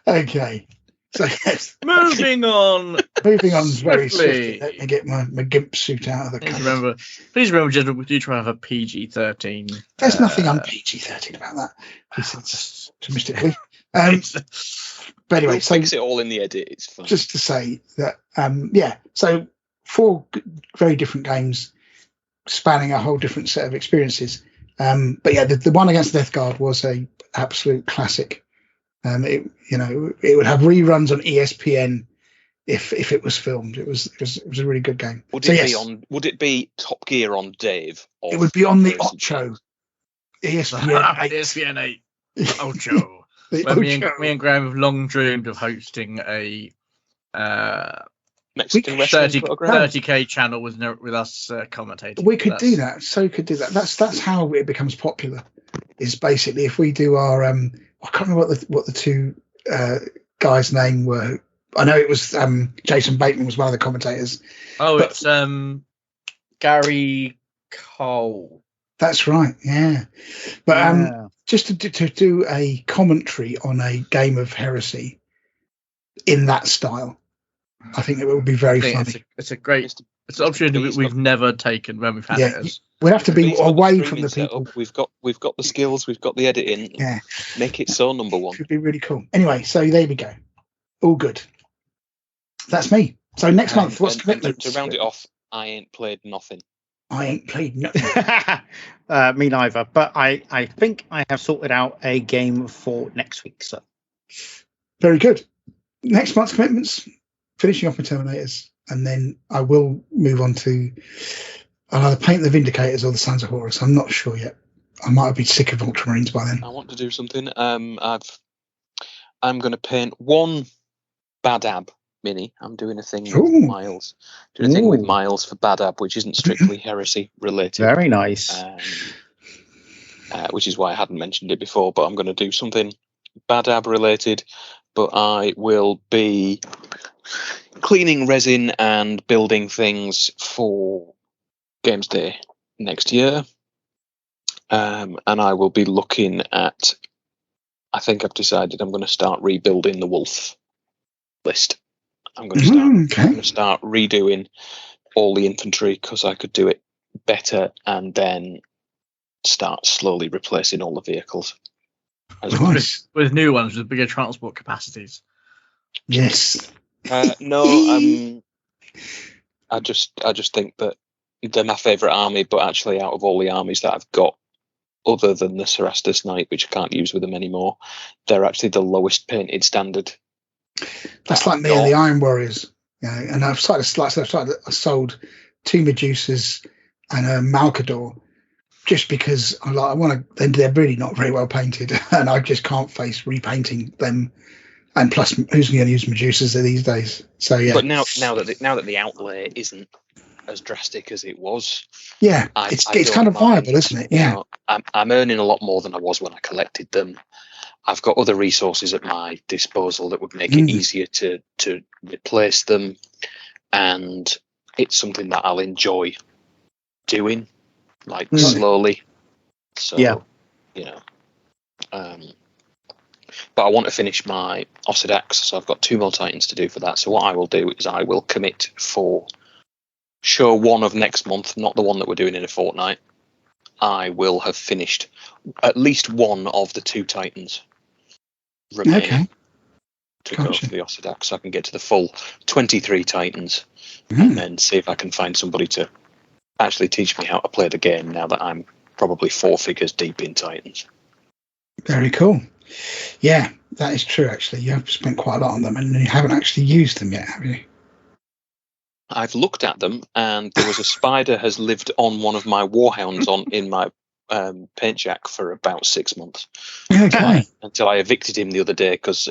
Okay. So yes. Moving on. Moving on very swiftly. Let me get my gimp suit out of the cupboard. Please remember, gentlemen, we do try to have a PG-13. There's nothing un PG-13 about that. He said just optimistically. But anyway, so fix it all in the edit. It's fun. Just to say that, so 4 very different games spanning a whole different set of experiences. But yeah, the one against Death Guard was a absolute classic. It would have reruns on ESPN if it was filmed. It was a really good game. Would it be Top Gear on Dave? It would be on the Ocho. ESPN 8. Ocho. Me and Graham have long dreamed of hosting a Mexican 30K channel with us commentating. We could do that. So could do that. That's how it becomes popular. Is basically if we do our I can't remember what the 2 guy's name were. I know it was Jason Bateman was one of the commentators. Oh, it's Gary Cole. That's right, yeah. But just to do a commentary on a game of Heresy in that style, I think it would be very funny. It's a great. It's an opportunity we've never taken when we've had it. We have to be away from the people. We've got the skills. We've got the editing. Yeah, make it so number one. Should be really cool. Anyway, so there we go. All good. That's me. So next month, what's commitments? To round it off, I ain't played nothing. I ain't played nothing. Me neither. But I think I have sorted out a game for next week. So very good. Next month's commitments, finishing off my Terminators, and then I will move on to I'll either paint the Vindicators or the Sons of Horus. I'm not sure yet. I might be sick of Ultramarines by then. I want to do something. I'm going to paint one Badab mini. I'm doing a thing with Miles. Doing a thing with Miles for Badab, which isn't strictly Heresy related. Very nice. Which is why I hadn't mentioned it before, but I'm going to do something Badab related. But I will be cleaning resin and building things for Games Day next year. And I will be looking at, I think I've decided I'm going to start rebuilding the Wolf list. I'm going to start redoing all the infantry because I could do it better, and then start slowly replacing all the vehicles. With new ones with bigger transport capacities. Yes. No, I just think that they're my favourite army, but actually out of all the armies that I've got, other than the Cerastus Knight, which I can't use with them anymore, they're actually the lowest painted standard. That's like me and the Iron Warriors. And I've sold 2 Medusas and a Malcador just because I want to. They're really not very well painted, and I just can't face repainting them. And plus, who's going to use Medusas these days? So yeah. But now that the outlay isn't as drastic as it was, it's kind of viable, isn't it? Yeah, I'm earning a lot more than I was when I collected them. I've got other resources at my disposal that would make it easier to replace them, and it's something that I'll enjoy doing, slowly. So, but I want to finish my Ossidax, so I've got 2 more Titans to do for that. So what I will do is I will commit for show 1 of next month, not the one that we're doing in a fortnight. I will have finished at least 1 of the 2 Titans remaining to go for the Ossidax, so I can get to the full 23 Titans, and then see if I can find somebody to actually teach me how to play the game now that I'm probably 4 figures deep in Titans. Very cool. Yeah, that is true, actually. You have spent quite a lot on them, and you haven't actually used them yet, have you? I've looked at them, and there was a spider has lived on one of my warhounds in my paint shack for about 6 months. Okay. Until I evicted him the other day because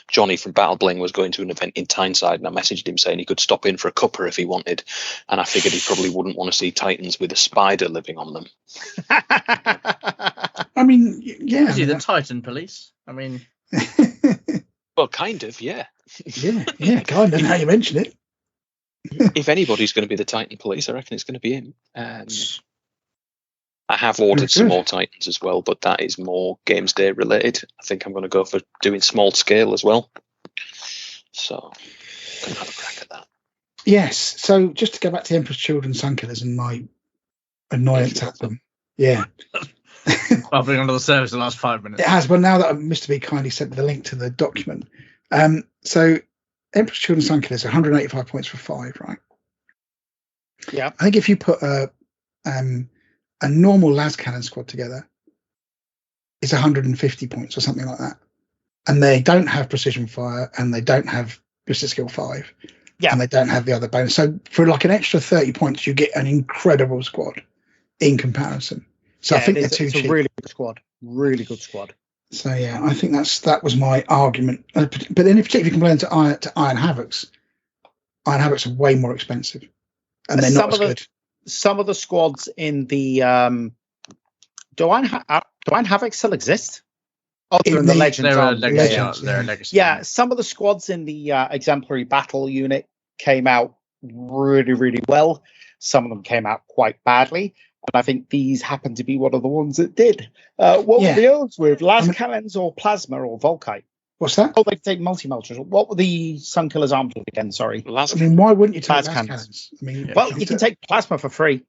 Johnny from Battle Bling was going to an event in Tyneside, and I messaged him saying he could stop in for a cuppa if he wanted, and I figured he probably wouldn't want to see Titans with a spider living on them. I mean, yeah. Is he the Titan police? I mean, well, kind of, yeah. yeah, kind of. Now you mention it. If anybody's going to be the Titan police, I reckon it's going to be him. I have ordered some more Titans as well, but that is more Games Day related. I think I'm going to go for doing small scale as well. So I'm going to have a crack at that. Yes. So just to go back to Emperor's Children, Sunkillers, and my annoyance at them. Yeah. I've been under the service the last 5 minutes. It has, but now that Mr. B kindly sent me the link to the document. So Emperor's Children, Sunkillers, 185 points for 5, right? Yeah. I think if you put a normal las cannon squad together, it's 150 points or something like that. And they don't have precision fire, and they don't have ballistic skill 5. Yeah. And they don't have the other bonus. So for like an extra 30 points, you get an incredible squad in comparison. So I think they're too cheap. It's a really good squad. Really good squad. So yeah, I think that was my argument. But then, if particularly compared to Iron Havocs, Iron Havocs are way more expensive, and they're not as good. Some of the squads in the do Iron Havoc still exist? Oh, they're in the Legends. They're a aren't they? legacy. Legends, They're a yeah. legacy. Yeah, some of the squads in the exemplary battle unit came out really, really well. Some of them came out quite badly. And I think these happen to be one of the ones that did. What were the others with? Cannons or Plasma or Volkite? What's that? Oh, they take multi-melters. What were the Sunkiller's arms with again? Sorry. I mean, why wouldn't you take Las cannons? I mean, Well, you can take Plasma for free.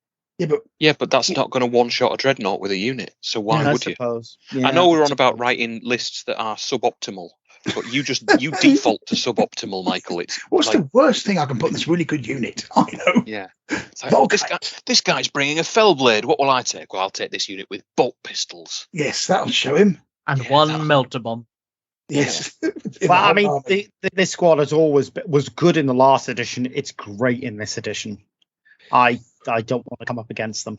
Yeah, but that's not going to one-shot a dreadnought with a unit. So why I would you? suppose. I know we're on about writing lists that are suboptimal, but you default to suboptimal, Michael. It's what's like, the worst thing I can put in this really good unit? I know. yeah. It's like, oh, this guy's bringing a Fellblade. What will I take? Well, I'll take this unit with bolt pistols. Yes, that'll show him. And one melter bomb. Yes. Well, I mean, this squad was good in the last edition. It's great in this edition. I don't want to come up against them.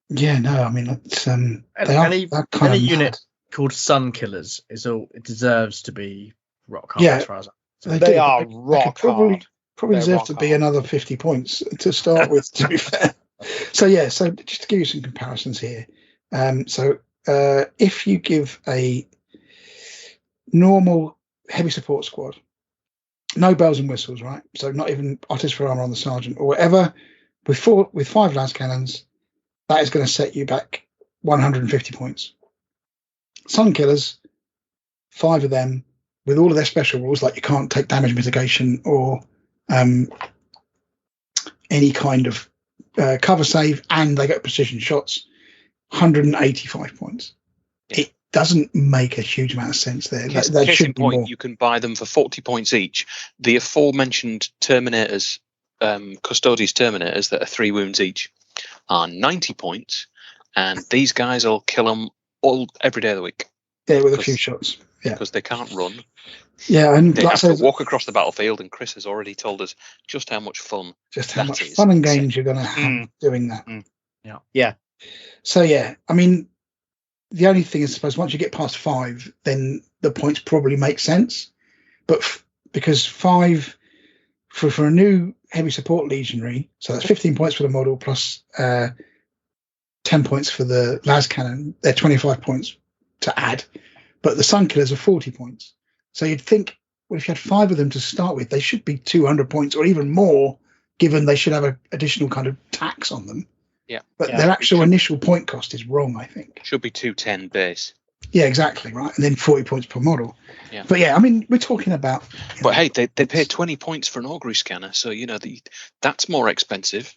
Yeah, no, I mean, it's any unit called Sun Killers it deserves to be rock hard. Yeah, as far as they are rock hard. Probably deserve to be another 50 points to start with. To be fair. So just to give you some comparisons here. If you give a normal heavy support squad, no bells and whistles, right? So not even Otis for armor on the sergeant or whatever, with 5 las cannons, that is going to set you back 150 points. Sun Killers, 5 of them, with all of their special rules, like you can't take damage mitigation or any kind of cover save, and they get precision shots, 185 points. Yeah. It doesn't make a huge amount of sense there. That should be more. You can buy them for 40 points each. The aforementioned Terminators, Custodes Terminators that are 3 wounds each, are 90 points, and these guys will kill them every day of the week. Yeah, with a few shots. Yeah, because they can't run. Yeah, and they have to walk across the battlefield, and Chris has already told us just how much fun. Fun and games you're going to have doing that. Yeah. So I mean, the only thing is, I suppose, once you get past 5, then the points probably make sense. But because 5 for a new heavy support legionary, so that's 15 points for the model plus 10 points for the las cannon. They're 25 points to add, but the Sun Killers are 40 points. So you'd think, well, if you had 5 of them to start with, they should be 200 points or even more, given they should have an additional kind of tax on them. Yeah. But their actual initial point cost is wrong, I think. Should be 210 base. Yeah, exactly, right. And then 40 points per model. Yeah. But I mean, we're talking about... But hey, they pay 20 points for an augury scanner, so, that's more expensive.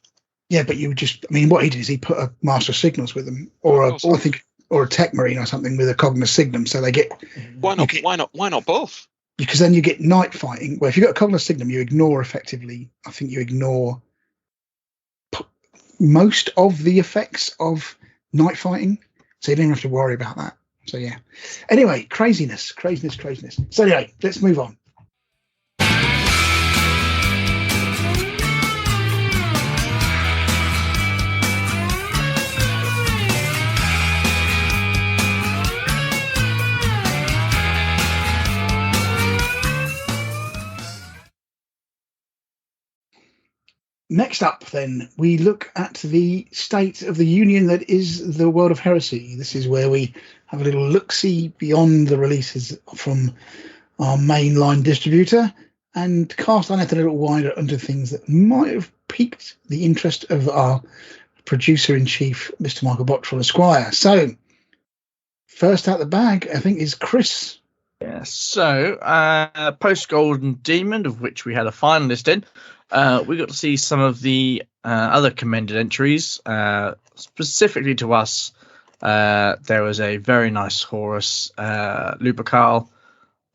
Yeah, but what he did is he put a Master Signals with them, or a Tech Marine or something with a Cognos Signum, so they get... Why not both? Because then you get night fighting. Well, if you've got a Cognos Signum, you ignore most of the effects of night fighting, so you don't have to worry about that. So anyway, craziness. So anyway, let's move on. Next up, then, we look at the state of the union that is the World of Heresy. This is where we have a little look-see beyond the releases from our mainline distributor and cast our net a little wider into things that might have piqued the interest of our producer-in-chief, Mr. Michael Bottrell Esquire. So, first out the bag, I think, is Chris. Yeah, so post-Golden Demon, of which we had a finalist in, we got to see some of the other commended entries. Specifically to us, there was a very nice Horus Lupercal,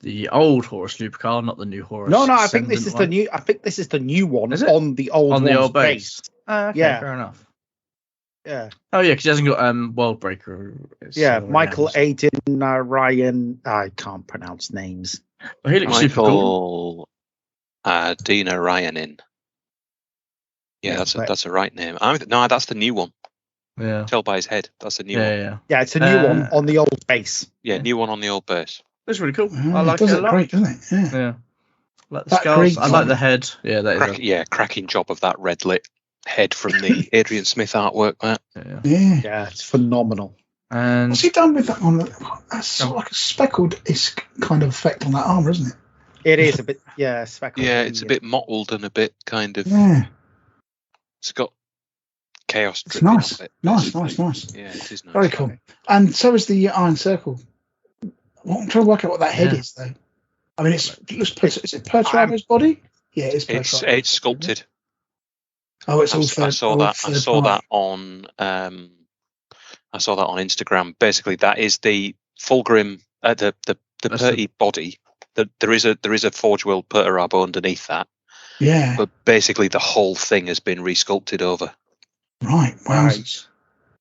the old Horus Lupercal, not the new Horus. No, I think this is the new. I think this is the new one on the old base. Okay, fair enough. Yeah. Oh yeah, because he hasn't got World Breaker. Michael Aiden Ryan. I can't pronounce names. Well, he looks super cool. Dina Ryanin. Yeah, that's a right name. No, that's the new one. Yeah. Tell by his head. That's the new one. Yeah, it's a new one on the old base. Yeah, new one on the old base. That's really cool. I like it a lot. Great, doesn't it? Yeah. Like the skulls. I like the head. Yeah, that is. Cracking job of that red lit head from the Adrian Smith artwork, Matt. Yeah, it's phenomenal. And what's he done with that one? That's sort of like a speckled kind of effect on that armor, isn't it? It is a bit, speckled. Yeah, it's a bit mottled and a bit kind of. Yeah. It's got chaos It's dripping nice. off it. Nice. Yeah, it is nice. Very cool. And so is the Iron Circle. Well, I'm trying to work out what that head is, though. I mean, is it Perturabo's body? Yeah, it's Perturabo. It's sculpted. Oh, it's all third. I saw that on Instagram. Basically, that is the Fulgrim, the Perty body. There is a Forge World Perturabo underneath that. Yeah. But basically, the whole thing has been resculpted over. Right. Wow.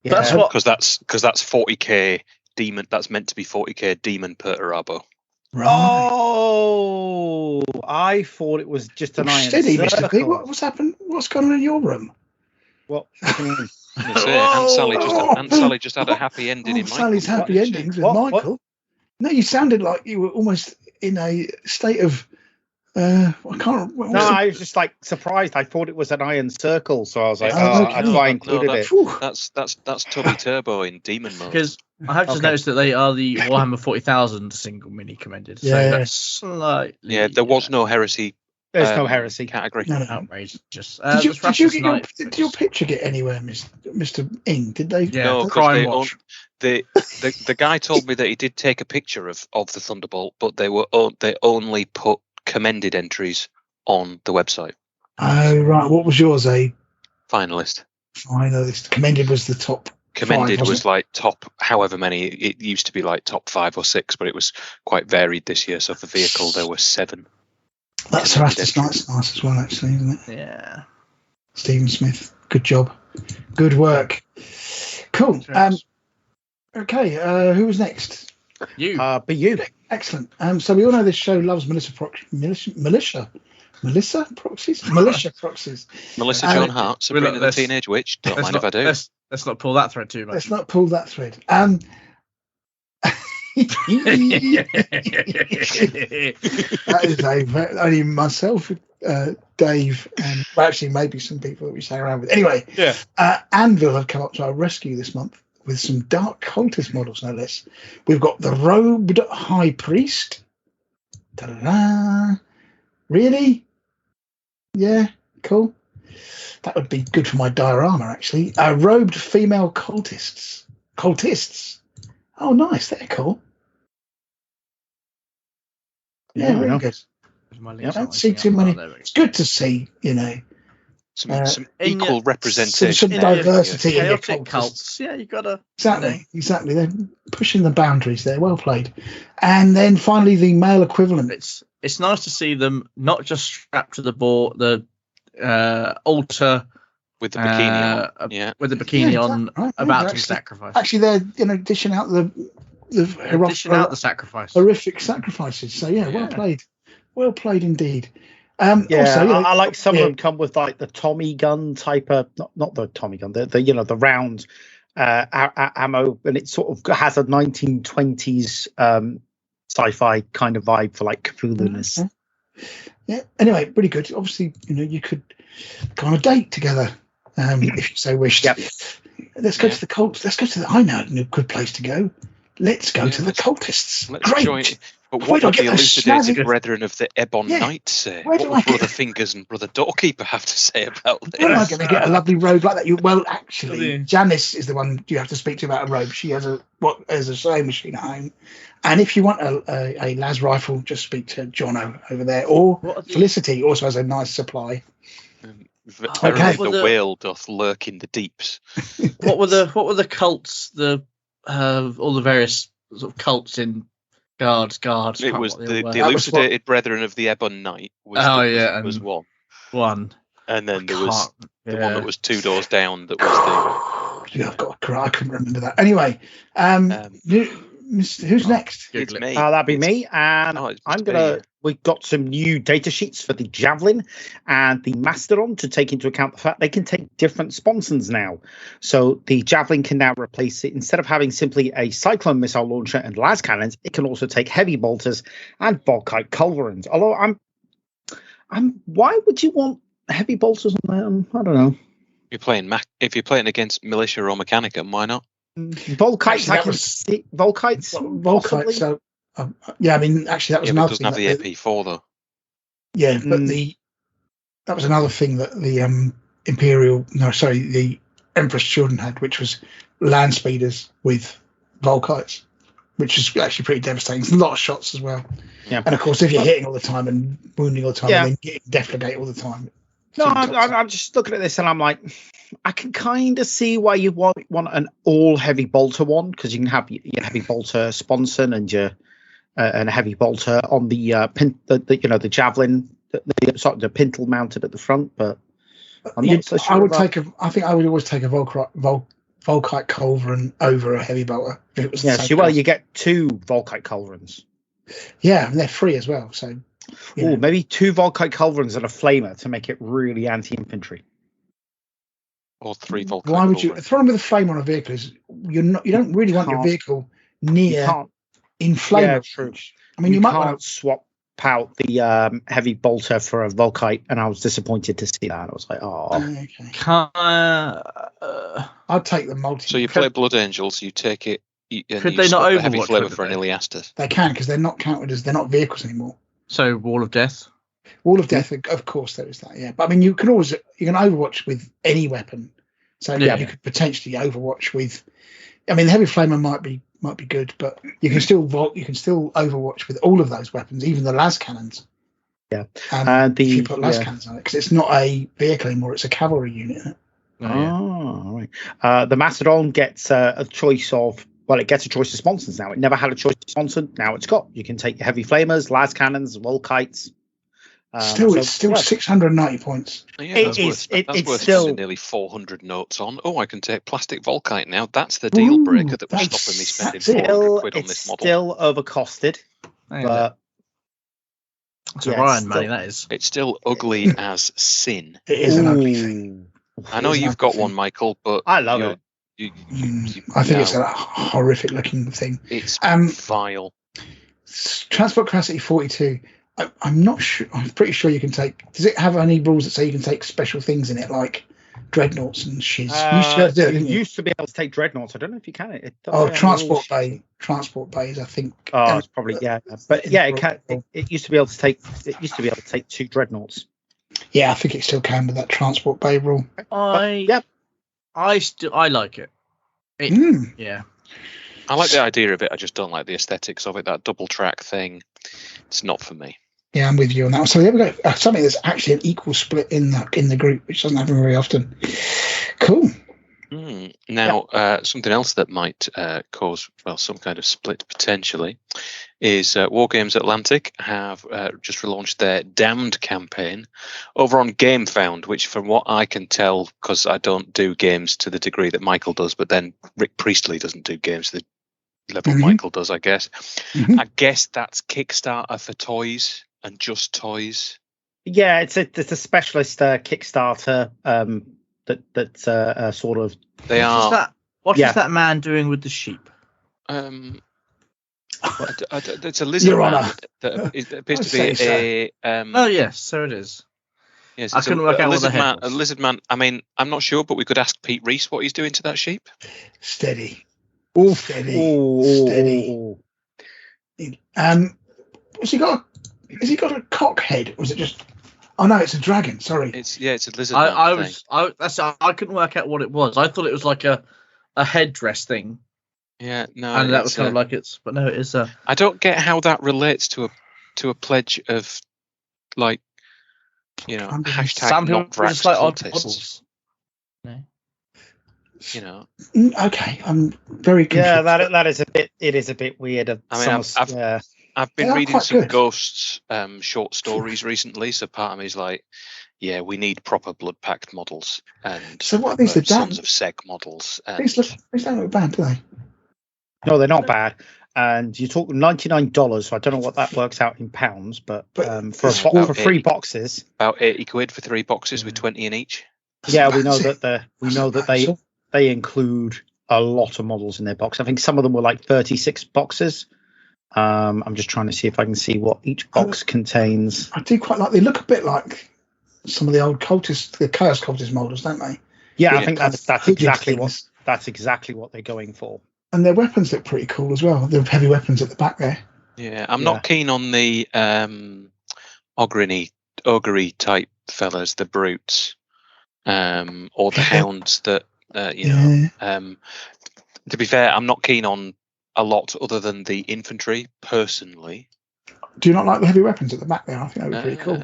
Yeah. That's what, because that's 40k demon. That's meant to be 40k demon Perturabo. Right. Oh, I thought it was just an iron steady, circle. Mr. P. What's happened? What's going on in your room? What? Aunt Sally just had a happy ending in Michael. Sally's happy endings with Michael. What? No, you sounded like you were almost in a state of. I can't. I was just like surprised. I thought it was an iron circle, so I was like, okay. that's why I included it. That's Tubby Turbo in demon mode. Because I have just noticed that they are the Warhammer 40,000 single mini commended. So that's slightly. Yeah, there was no heresy. There's no heresy category. No. Outrageous. Did your picture get anywhere, Mr. Ing? Did they? Yeah, no, Crime Watch. The guy told me that he did take a picture of the Thunderbolt, but they only put commended entries on the website. Oh right, what was yours? A finalist. Commended was the top. Commended 5, was like top however many. It used to be like top 5 or 6, but it was quite varied this year. So for vehicle there were 7. That's nice as well, actually, isn't it? Yeah. Stephen Smith, good job, good work. Cool. Okay, who was next? You. But you. Excellent. So we all know this show loves militia proxies. Melissa John Hart, Sabrina the Teenage Witch. Don't mind if I do. Let's not pull that thread too much. Let's not pull that thread. That is only myself, Dave, and actually maybe some people that we stay around with. Anyway, Anvil have come up to our rescue this month with some dark cultist models, no less. We've got the robed high priest. Ta-da-da. Really? Yeah, cool. That would be good for my diorama, actually. Robed female cultists. Oh, nice. They're cool. Yeah, really good. I don't see too many. It's good to see, some equal representation, some diversity in your cults. Yeah, you gotta exactly. They're pushing the boundaries there. Well played. And then finally, the male equivalent. It's nice to see them not just strapped to the board, the altar with the bikini on. Yeah, with the bikini on, right. About to be sacrificed. Actually, they're dishing out the sacrifice, horrific sacrifices. So well played indeed. Also, I like some of them come with like the Tommy gun type of not the Tommy gun, the round ammo, and it sort of has a 1920s sci-fi kind of vibe for like Cthulhu-ness. Okay. Yeah. Anyway, really good. Obviously, you could go on a date together if you so wished. Yep. Let's go to the cults. Let's go to I know a good place to go. Let's go to the cultists. Great. But what would the elucidated brethren of the Ebon Knight say? What would Brother Fingers and Brother Doorkeeper have to say about this? Where am I going to get a lovely robe like that? Well, actually, Janice is the one you have to speak to about a robe. She has a sewing machine at home. And if you want a las rifle, just speak to Jono over there. Or Felicity also has a nice supply. The whale doth lurk in the deeps. What were the cults? All the various sort of cults in guards. It was the elucidated brethren of the Ebon Knight. Was one. And then there was the one that was 2 doors down. That was the. I've got a cry. I couldn't remember that. Anyway, who's next? It's me. That'd be me. And we've got some new data sheets for the Javelin and the Mastodon to take into account the fact they can take different sponsons now. So the Javelin can now replace it. Instead of having simply a Cyclone missile launcher and las cannons, it can also take heavy bolters and Volkite culverins. Although why would you want heavy bolters on there? I don't know. If you're playing against militia or Mechanicum, why not? Volkites, I can see. Volkites? Volkite, so, yeah, I mean, actually, that was another thing. It doesn't have the AP4, though. Yeah, but that was another thing that the the Emperor's Children had, which was land speeders with Volkites, which is actually pretty devastating. It's a lot of shots as well. Yeah. And of course, if you're hitting all the time and wounding all the time and then getting defligate all the time. No, I'm just looking at this and I'm like, I can kind of see why you want an all heavy bolter one, because you can have your heavy bolter sponson and your and a heavy bolter on the the javelin, the pintle mounted at the front. But I'm not so sure. I think I would always take a Volkite culverin over a heavy bolter if it was. You get 2 Volkite culverins. Yeah, and they're free as well. So, maybe 2 Volkite culverins and a flamer to make it really anti-infantry. Or 3 Volkite. Why would you? The problem with a flame on a vehicle is you don't really want your vehicle near in flame. Yeah, true. I mean, you might want to swap out the heavy bolter for a Volkite, and I was disappointed to see that. I was like, okay. I'd take the multi. So you play Blood Angels, you take it. Could they not overwatch heavy flavor for an Iliastus? They can, because they're not counted as, they're not vehicles anymore. So Wall of Death. Wall of Death, of course, there is that. Yeah, but I mean, you can overwatch with any weapon. So you could potentially overwatch with. I mean, the heavy flamer might be good, but you can still overwatch with all of those weapons, even the las cannons. Yeah, if you put las cannons on it, because it's not a vehicle anymore; it's a cavalry unit. All right. The Macedon gets a choice of. Well, it gets a choice of sponsons now. It never had a choice of sponson. Now it's got. You can take your heavy flamers, las cannons, Volkites. It's still 690 points. Yeah, that's worth still nearly 400 notes on. Oh, I can take plastic Volkite now. That's the deal breaker that was stopping me spending 400 quid on this model. It's still overcosted, but it's Orion money. That is. It's still ugly as sin. It is an ugly thing. I know you've got one, Michael, but I love it. I think it's a horrific looking thing. It's vile. Transport capacity 42. I'm not sure. I'm pretty sure you can take. Does it have any rules that say you can take special things in it, like dreadnoughts and shiz? You used to be able to take dreadnoughts. I don't know if you can. Transport bays. I think. Oh, it's probably but yeah, it can. It used to be able to take. It used to be able to take 2 dreadnoughts. Yeah, I think it still can with that transport bay rule. I like it. Yeah. I like the idea of it. I just don't like the aesthetics of it. That double track thing, it's not for me. Yeah, I'm with you on that. So there we go. Something that's actually an equal split in the group, which doesn't happen very often. Cool. Now, something else that might cause some kind of split potentially is Wargames Atlantic have just relaunched their Damned campaign over on GameFound, which from what I can tell, because I don't do games to the degree that Michael does, but then Rick Priestley doesn't do games to the level Michael does, I guess. I guess that's Kickstarter for toys and just toys. Yeah, it's a specialist Kickstarter that's sort of. What is that man doing with the sheep? It's a lizard man that appears to be a. Oh yes, so it is. Yes, I couldn't work out what the head was. A lizard man. I mean, I'm not sure, but we could ask Pete Reese what he's doing to that sheep. Steady. Steady. Has he got a cock head? Or was it just? Oh no, it's a dragon. Sorry. It's a lizard. I couldn't work out what it was. I thought it was like a headdress thing. Yeah, no. And that was kind of like but no, it is a. I don't get how that relates to a pledge of like, hashtag some people not Vrax like cultists. No. Okay, I'm very confused. Yeah, that is a bit. It is a bit weird. I've been reading some Ghosts short stories recently, so part of me is like, yeah, we need proper blood pact models and so what are these, the Sons of Seg models. These don't look bad, do they? No, they're not bad. And you're talking $99, so I don't know what that works out in pounds, but for 3 boxes, about 80 quid for 3 boxes with 20 in each. Yeah, we know that they include a lot of models in their box. I think some of them were like 36 boxes. I'm just trying to see if I can see what each box contains. I do quite like. They look a bit like some of the old cultist, the Chaos Cultist models, don't they? Yeah, I think that's exactly That's exactly what they're going for. And their weapons look pretty cool as well. The heavy weapons at the back there. Yeah, I'm not keen on the ogre type fellas, the brutes, or the hounds that to be fair, I'm not keen on a lot other than the infantry personally. Do you not like the heavy weapons at the back there? I think that would be pretty cool.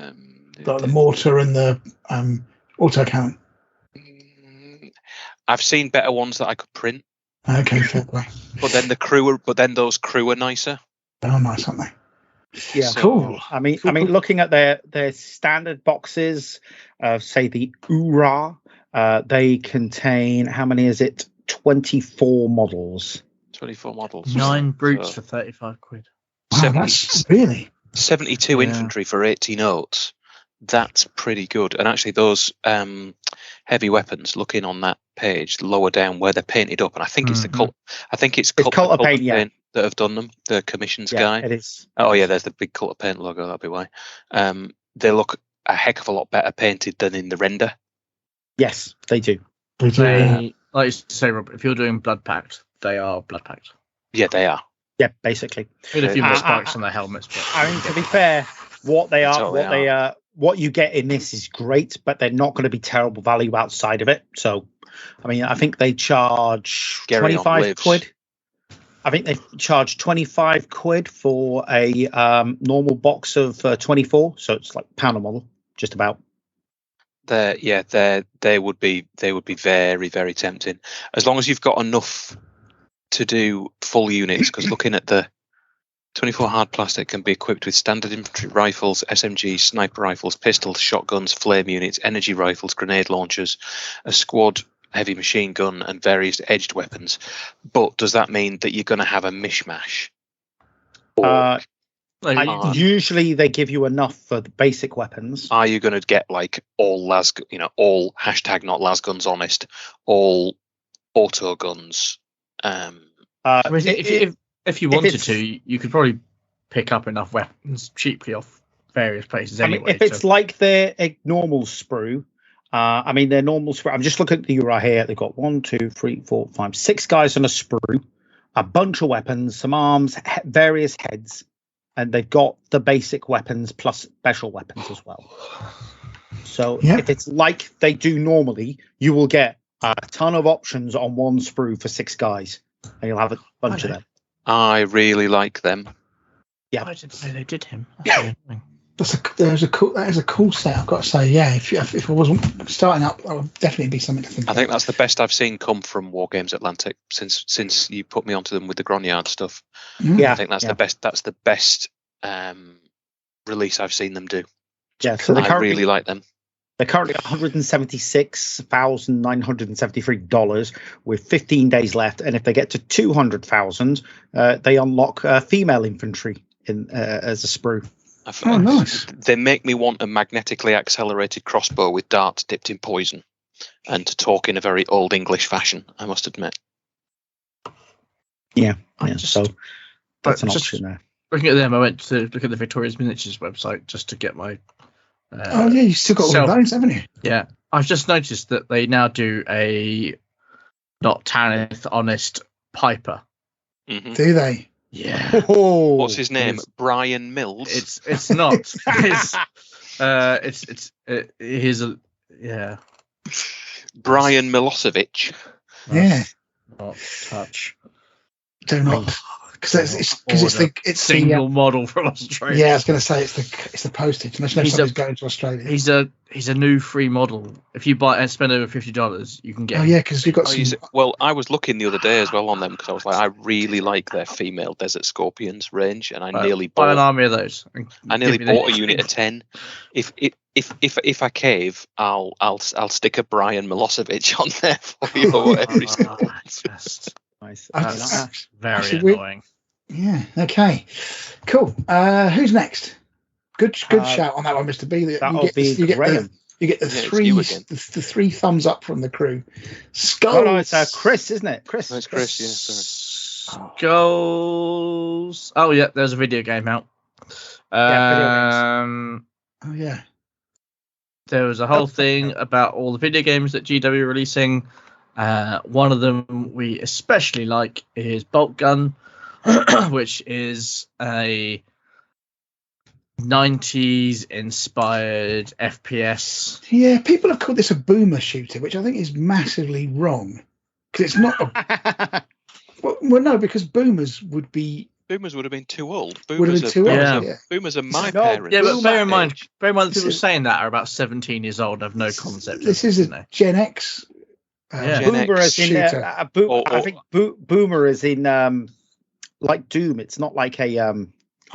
Like the mortar and the autocannon. I've seen better ones that I could print. Okay, fair play. But then those crew are nicer. Oh, nice, aren't they? Yeah, So, cool. I mean, looking at their standard boxes, say the Ura, they contain, how many is it? 24 models. 24 models. 9 brutes for 35 quid. Wow, that's really 72 infantry for 80 notes. That's pretty good. And actually, those heavy weapons, looking on that page lower down where they're painted up, and I think it's the cult. I think it's Cult of Paint that have done them. The commissions guy. It is. Oh yeah, there's the big Cult of Paint logo. That'd be why. They look a heck of a lot better painted than in the render. Yes, they do. They, like you say, Rob, if you're doing Blood Pact, they are Blood Pact. Yeah, they are. Yeah, basically. With a few more spikes on their helmets. But I mean, to be fair, what you get in this is great, but they're not going to be terrible value outside of it. So, I mean, I think they charge 25 quid. I think they charge 25 quid for a normal box of 24. So it's like pound a model, just about. They would be very, very tempting, as long as you've got enough to do full units. Because looking at the 24 hard plastic can be equipped with standard infantry rifles, SMGs, sniper rifles, pistols, shotguns, flame units, energy rifles, grenade launchers, a squad heavy machine gun, and various edged weapons. But does that mean that you're going to have a mishmash? Usually they give you enough for the basic weapons. Are you going to get like all all hashtag not las guns honest, all auto guns? If you wanted to, you could probably pick up enough weapons cheaply off various places anyway. I mean, if it's like their normal sprue, their normal sprue, I'm just looking at the URI here. They've got 1, 2, 3, 4, 5, 6 guys on a sprue, a bunch of weapons, some arms, various heads, and they've got the basic weapons plus special weapons as well. So if it's like they do normally, you will get a ton of options on one sprue for 6 guys, and you'll have a bunch of them. I really like them. Yeah, I didn't say they did him. That is a cool set. I've got to say, yeah. If I wasn't starting up, that would definitely be something to think. I think that's the best I've seen come from War Games Atlantic since you put me onto them with the Gronyard stuff. Yeah, I think that's the best. That's the best release I've seen them do. Yeah, so I really like them. They're currently $176,973 with 15 days left, and if they get to 200,000, they unlock female infantry as a sprue. Oh, nice! They make me want a magnetically accelerated crossbow with darts dipped in poison, and to talk in a very old English fashion, I must admit. Yeah. So that's an option there. Looking at them, I went to look at the Victoria's Miniatures website just to get my. You still got all those, haven't you? Yeah, I've just noticed that they now do a not Tanith honest Piper. Mm-hmm. Do they? Yeah. What's his name? Brian Mills. It's not. He's a Brian Milosevic. Yeah. Not touch. Do not. Because it's single model from Australia. Yeah, I was going to say it's the postage. Unless somebody's going to Australia. He's a new free model. If you buy and spend over $50, you can get. Oh yeah, because you've got some. Well, I was looking the other day as well on them because I was like, I really like their female Desert Scorpions range, and I nearly bought an army of those. I nearly bought a unit of 10. If I cave, I'll stick a Brian Milosevic on there for you or whatever he's called. Nice. That's very annoying. Yeah. Okay. Cool. Who's next? Good shout on that one, Mr. B. You get the three thumbs up from the crew. Skulls. Oh, no, it's Chris, isn't it? Chris. No, it's Chris. Yeah. Sorry. Skulls. Oh yeah, there's a video game out. Video games. Oh yeah. There was a whole thing about all the video games that GW are releasing. One of them we especially like is Bolt Gun, which is a 90s inspired FPS. Yeah, people have called this a boomer shooter, which I think is massively wrong, because it's not a well, no, because boomers would have been too old. Boomers are my parents. Yeah, but bear in mind the people saying that are about 17 years old, have no concept. This is a Gen X. Boomer is in I think boomer is in like Doom. It's not like a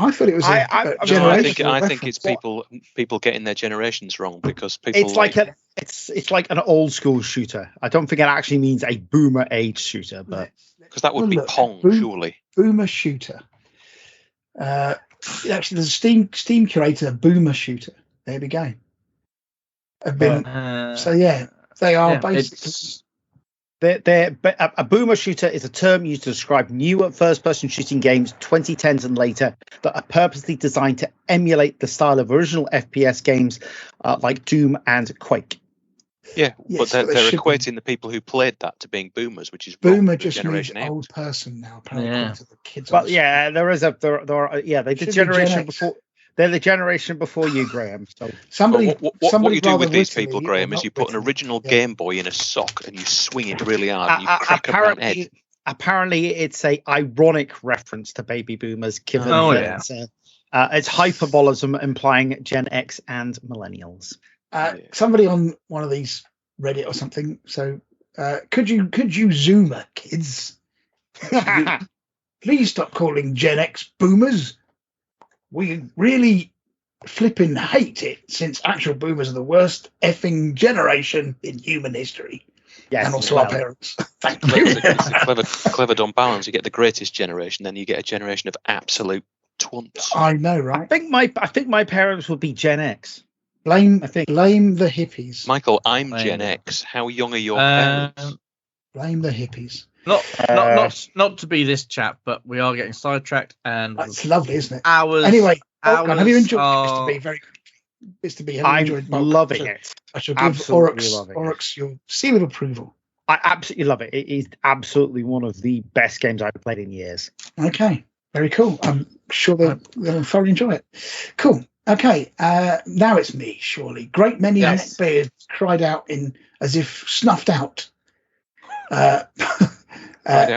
I thought it was I think it's people getting their generations wrong, because people. It's like an old school shooter. I don't think it actually means a boomer age shooter, but because that would be Pong, surely. Boomer shooter. Actually, there's a Steam curator, boomer shooter. There we go. So yeah, they are basically. A boomer shooter is a term used to describe newer first-person shooting games, 2010s and later, that are purposely designed to emulate the style of original FPS games like Doom and Quake. Yeah, but they're equating the people who played that to being boomers, which is boomer just means old person now. Apparently, to the kids. But yeah, there are they did generation before. They're the generation before you, Graham. So what you do with these people, Graham, is you put an original Game Boy in a sock and you swing it really hard and you crack a round head. Apparently, it's a ironic reference to baby boomers, given it's hyperbolism implying Gen X and millennials. Somebody on one of these Reddit or something. So could you Zoomer kids? Please stop calling Gen X boomers. We really flipping hate it, since actual boomers are the worst effing generation in human history. Yes, and also our parents. Thank you. Clever Don Balance. You get the greatest generation, then you get a generation of absolute twunts. I know, right? I think my parents would be Gen X. Blame the hippies. Michael, I'm Gen X. How young are your parents? Blame the hippies. Not to be this chap, but we are getting sidetracked, and that's lovely, isn't it? Anyway, have you enjoyed it? I'm loving it. I shall give Oryx your seal of approval. I absolutely love it. It is absolutely one of the best games I've played in years. Okay, very cool. I'm sure they'll thoroughly enjoy it. Cool. Okay, now it's me, surely. Great many neckbeards cried out as if snuffed out. Out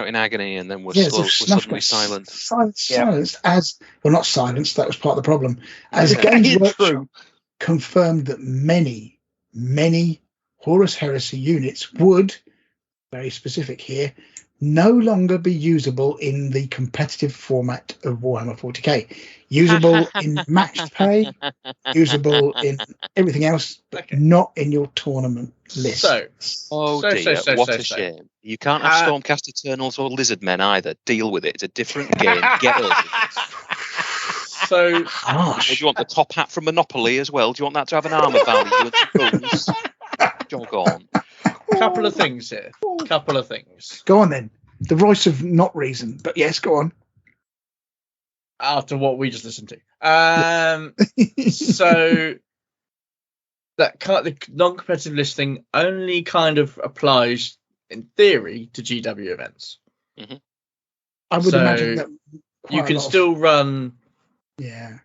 in agony, and then was suddenly silenced. Silenced not silenced. That was part of the problem. As Games Workshop confirmed that many Horus Heresy units would, very specific here, no longer be usable in the competitive format of Warhammer 40k. Usable in matched play, usable in everything else, but not in your tournament list. What a shame. You can't have Stormcast Eternals or Lizard Men either. Deal with it. It's a different game. Get over it. So, do you want the top hat from Monopoly as well? Do you want that to have an armour value and some rules? Jog on. Couple of things here. Go on then. The voice of not reason, but yes, go on. After what we just listened to. So that the non-competitive listing only kind of applies in theory to GW events. Mm-hmm. I would imagine that you can still run. Yeah.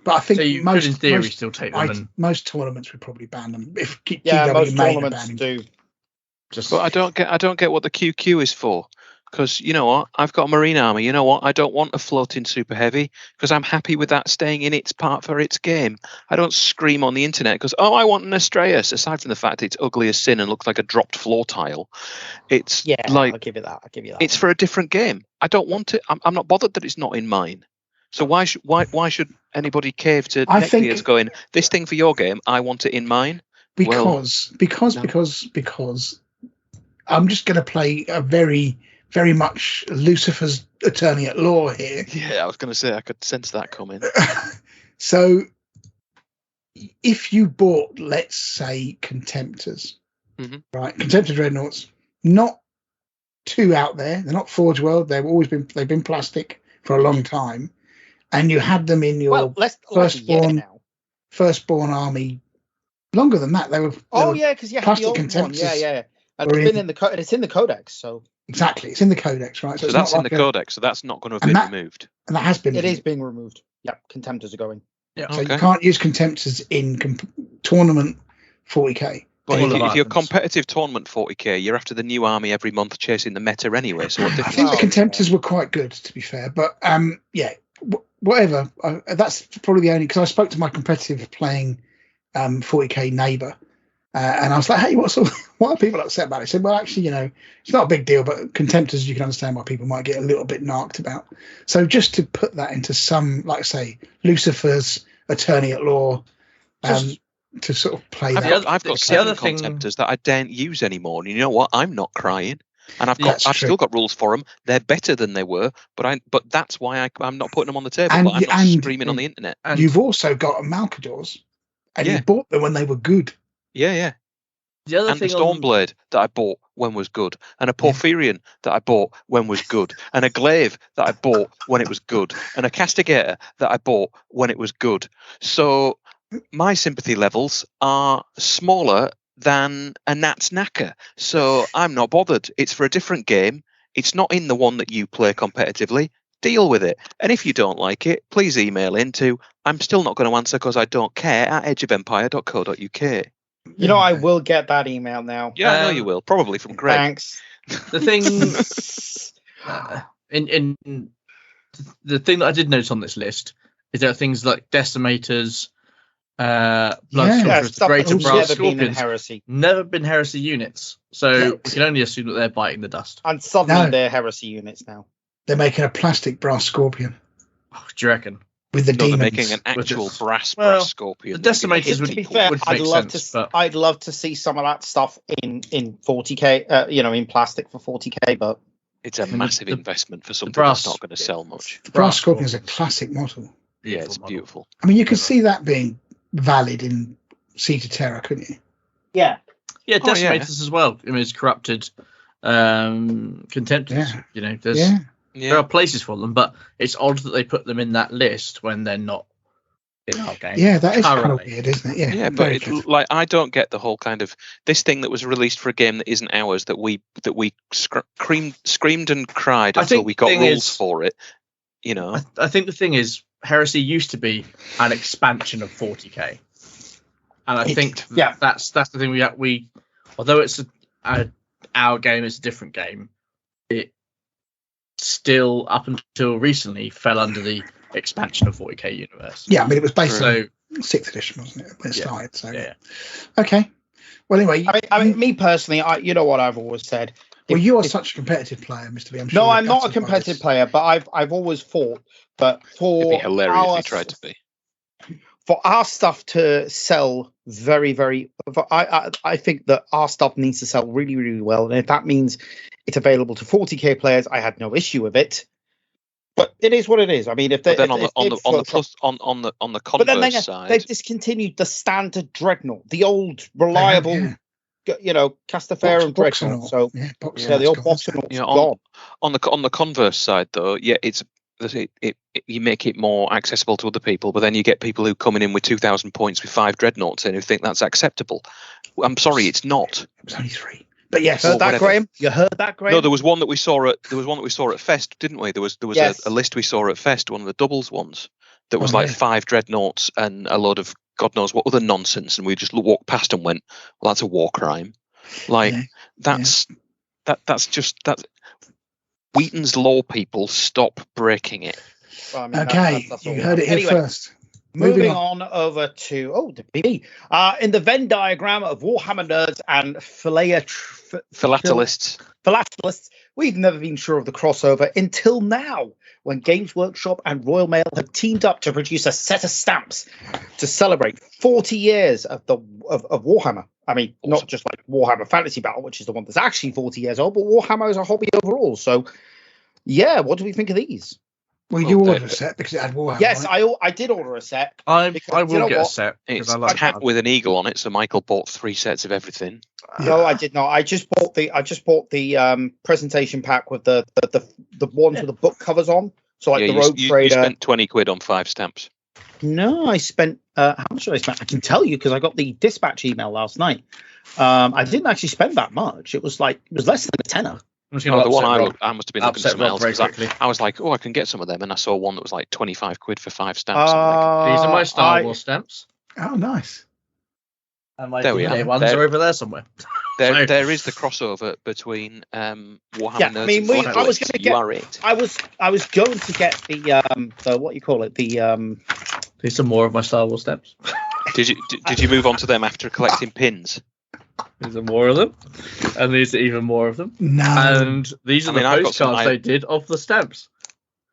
But I think you could, in theory, still take them. Most tournaments would probably ban them. If most tournaments do. But I don't get what the QQ is for. Because you know what, I've got a marine army. You know what, I don't want a floating super heavy, because I'm happy with that staying in its part for its game. I don't scream on the internet because I want an Astraeus. Aside from the fact that it's ugly as sin and looks like a dropped floor tile, it's I'll give you that. It's for a different game. I don't want it. I'm not bothered that it's not in mine. So why should anybody cave to neckbeards going, this thing for your game, I want it in mine? Because I'm just going to play a very much Lucifer's attorney at law here. Yeah, I was going to say, I could sense that coming. So if you bought, let's say, Contemptors, right? Contemptor Dreadnoughts, not too out there. They're not Forge World. They've been plastic for a long time. And you had them in your firstborn army. Longer than that, they were. Because you had plastic the old Contemptors. one. Yeah. And it's in the codex, so exactly, it's in the codex, right? So it's that's not in like the codex. So that's not going to have been removed. and that has been. It is being removed. Yeah, contemptors are going. Yeah. So you can't use contemptors in tournament 40k. But if you're competitive tournament 40k, you're after the new army every month chasing the meta anyway. So what I difference? think the contemptors were quite good, to be fair. But whatever. That's probably the only, because I spoke to my competitive playing 40k neighbour, and I was like, hey, what are people upset about? He said, well, actually, it's not a big deal, but contemptors, you can understand why people might get a little bit narked about. So just to put that into some, like say, Lucifer's attorney at law, to sort of play that. I've got 7 contemptors that I daren't use anymore, and you know what? I'm not crying. And I've still got rules for them. They're better than they were, but that's why I'm not putting them on the table. But I'm not screaming on the internet. And you've also got Malcadors, and you bought them when they were good. Yeah. The other and thing the Stormblade that I bought when was good, and a Porphyrion that I bought when was good, and a Glaive that I bought when it was good, and a Castigator that I bought when it was good. So my sympathy levels are smaller than a Nat's Knacker, so I'm not bothered. It's for a different game. It's not in the one that you play competitively. Deal with it. And if you don't like it, please email into I'm still not going to answer because I don't care at edgeofempire.co.uk. I will get that email now. Yeah, I know you will. Probably from Greg. Thanks. The thing in the thing that I did notice on this list is there are things like Decimators, Bloodstormers, Greater Brass Scorpions, never been heresy units. So we can only assume that they're biting the dust. And suddenly they're heresy units now. They're making a plastic brass scorpion. Oh, do you reckon? With the demons. They're making an actual brass scorpion. The Decimators would, to be fair, would I'd make love sense, to. I'd love to see some of that stuff in 40k. In plastic for 40k, but it's a massive investment for something that's not going to sell much. The brass scorpion is a classic model. Yeah, it's beautiful. I mean, you could see that being valid in Siege of Terror, couldn't you? Yeah. Yeah, Decimators as well. I mean, it's corrupted contemptors. Yeah. There are places for them, but it's odd that they put them in that list when they're not in our game. Yeah, that is kind of weird, isn't it? Yeah, but I don't get the whole kind of this thing that was released for a game that isn't ours that we screamed and cried until we got rules for it. I think the thing is, Heresy used to be an expansion of 40k, and I think that's the thing we although it's our game is a different game, it still up until recently fell under the expansion of 40k universe. Yeah, I mean it was basically 6th edition, wasn't it, when it started? So okay. Well, anyway, I mean, me personally, you know what I've always said. Well, you are such a competitive player, Mr. B. I'm sure. No, I'm not a competitive player, but I've always fought. But it'd be hilarious if you tried to be. For our stuff to sell very, very, I think that our stuff needs to sell really, really well. And if that means it's available to 40k players, I had no issue with it. But it is what it is. I mean, if they on the converse side, they've discontinued the standard dreadnought, the old reliable, Castafarum dreadnought. So the old Boxernaut's gone. On the converse side, though, you make it more accessible to other people, but then you get people who coming in with 2,000 points with 5 dreadnoughts and who think that's acceptable. I'm sorry, it's not. It was only 3. But yes, heard that, Graham? You heard that, Graham? No, there was one that we saw at Fest, didn't we? There was a list we saw at Fest, one of the doubles ones, that was 5 dreadnoughts and a load of God knows what other nonsense, and we just walked past and went, "Well, that's a war crime." That's Wheaton's Law people, stop breaking it. Well, I mean, okay, that's you heard it here first. Moving on over to the BB. In the Venn diagram of Warhammer nerds and philatelists, we've never been sure of the crossover until now, when Games Workshop and Royal Mail have teamed up to produce a set of stamps to celebrate 40 years of Warhammer. I mean, not just like Warhammer Fantasy Battle, which is the one that's actually 40 years old, but Warhammer as a hobby overall. So, what do we think of these? Well, you ordered a set because it had Warhammer. Yes, I did order a set. I will get a set. It's a cat with an eagle on it, so Michael bought 3 sets of everything. No, I did not. I just bought the presentation pack with the ones with the book covers on. So like the Rogue Trader. You spent 20 quid on 5 stamps. No, I spent. How much did I spend? I can tell you because I got the dispatch email last night. I didn't actually spend that much. It was less than a tenner. The one I must have been looking somewhere else because I was like, oh, I can get some of them, and I saw one that was like 25 quid for 5 stamps. These are my Star Wars stamps. Oh, nice. And my D-Day ones are over there somewhere. There is the crossover between Warhammer Nerds. I mean, I was going to get. I was going to get the what you call it, the. These are more of my Star Wars stamps. Did you move on to them after collecting pins? These are more of them, and these are even more of them. No. And these are the postcards they did of the stamps.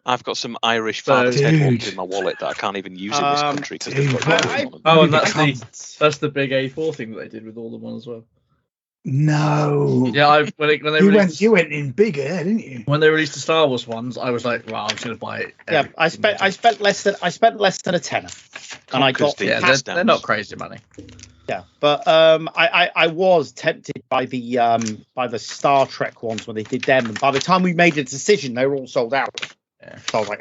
I've got some Irish Father Ted ones in my wallet that I can't even use in this country because they've got on them. Oh, and that's the big A4 thing that they did with all of them as well. No. Yeah, you went in bigger, didn't you? When they released the Star Wars ones, I was like, "Well, I'm just going to buy it." Yeah, I spent less than a tenner, and I got. Yeah, they're not crazy money. Yeah, but I was tempted by the Star Trek ones when they did them, and by the time we made a decision, they were all sold out. Yeah. So I was like,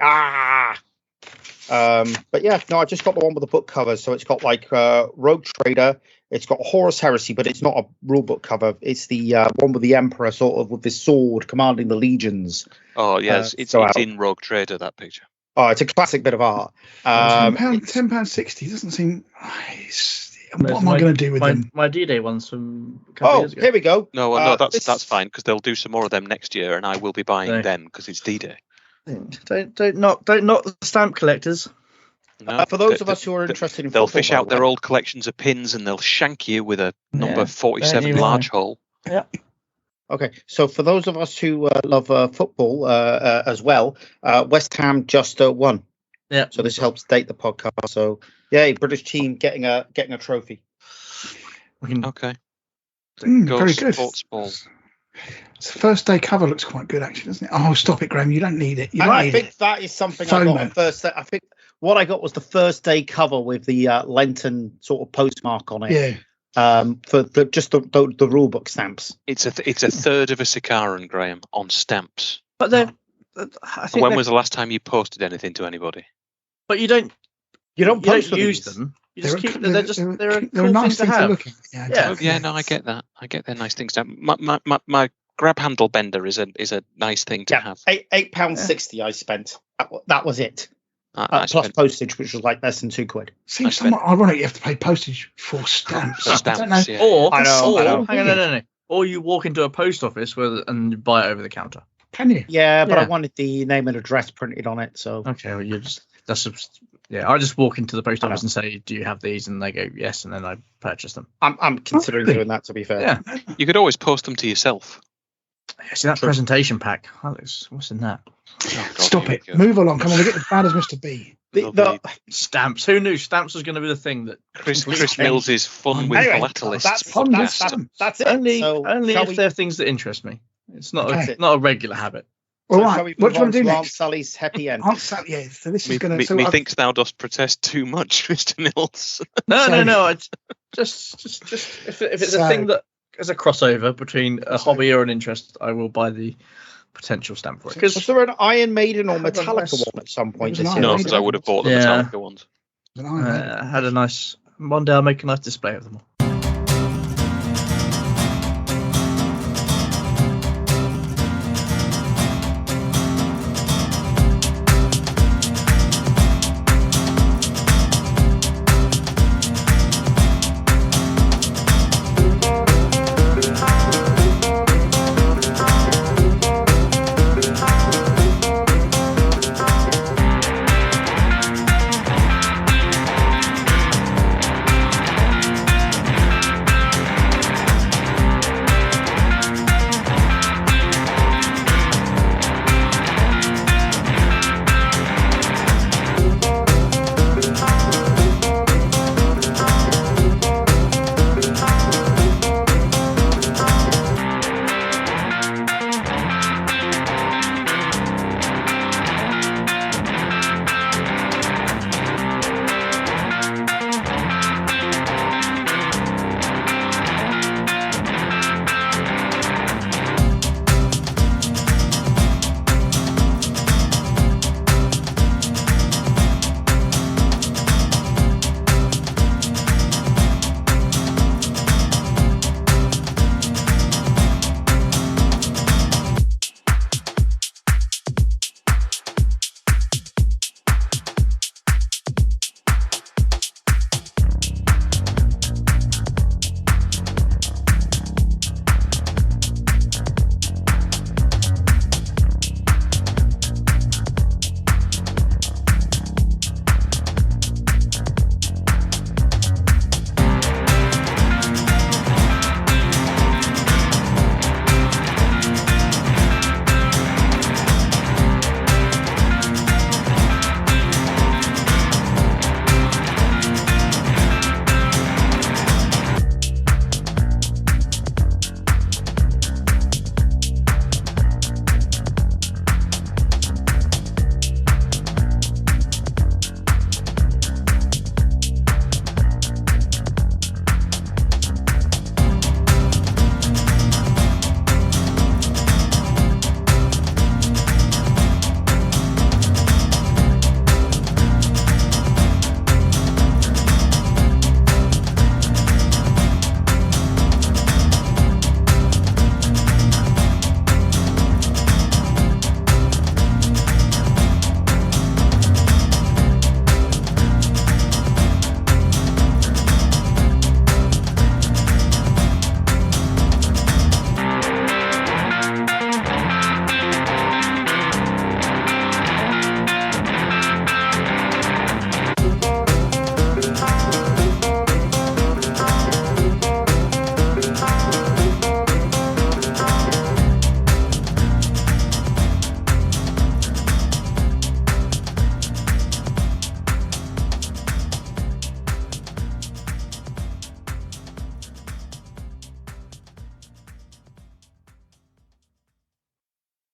but yeah, no, I just got the one with the book cover, so it's got like Rogue Trader. It's got Horus Heresy, but it's not a rule book cover. It's the one with the Emperor sort of with this sword commanding the legions. Oh, yes. It's in Rogue Trader, that picture. Oh, it's a classic bit of art. £10.60 doesn't seem... What am I going to do with them? My D-Day ones from a couple of years ago. Here we go. No, that's fine, because they'll do some more of them next year, and I will be buying them, because it's D-Day. Don't knock the stamp collectors. No, for those of us who are interested in they'll football, fish out their old collections of pins and they'll shank you with a number 47 large hole. Yeah. Okay, so for those of us who love football as well, West Ham just won. Yeah. So this helps date the podcast. So yay, British team getting a trophy. Okay. Very good. Sports ball. The first day cover looks quite good, actually, doesn't it? Oh, stop it, Graham! You don't need it. I think that is something I got on first day. I think what I got was the first day cover with the Lenten sort of postmark on it. Yeah. For the rule book stamps. It's a third of a Sicaran, Graham, on stamps. But they're. When was the last time you posted anything to anybody? But you don't use them. You just keep them. They're a cool nice thing to have. Look at. Yeah, no, I get that. I get they're nice things to have. My grab handle bender is a nice thing to have. £8.60 I spent. That was it. Plus postage, which was like less than £2. Seems somewhat ironic. You have to pay postage for stamps. Yeah. Or you walk into a post office and you buy it over the counter. Can you? Yeah, but I wanted the name and address printed on it. So okay, well I just walk into the post office and say, "Do you have these?" And they go, "Yes," and then I purchase them. I'm considering doing that. To be fair, yeah, you could always post them to yourself. See that presentation pack? What's in that? Oh, God, stop it! Move along. Come on, we get as bad as Mr. B. The stamps. Who knew stamps was going to be the thing that Chris Mills is fun with philatelists. That's it. Only if they're things that interest me. It's not a regular habit. All right. What do you want to do next? Aunt Sally's happy end. Aunt Sally, yeah. So this is going to. Methinks thou dost protest too much, Mr. Mills. No. I just if it's a thing that is a crossover between a hobby or an interest, I will buy the potential stamp for it. Was there an Iron Maiden or Metallica one at some point this year? No, because I would have bought the Metallica ones. I had a nice. One day I'll make a nice display of them all.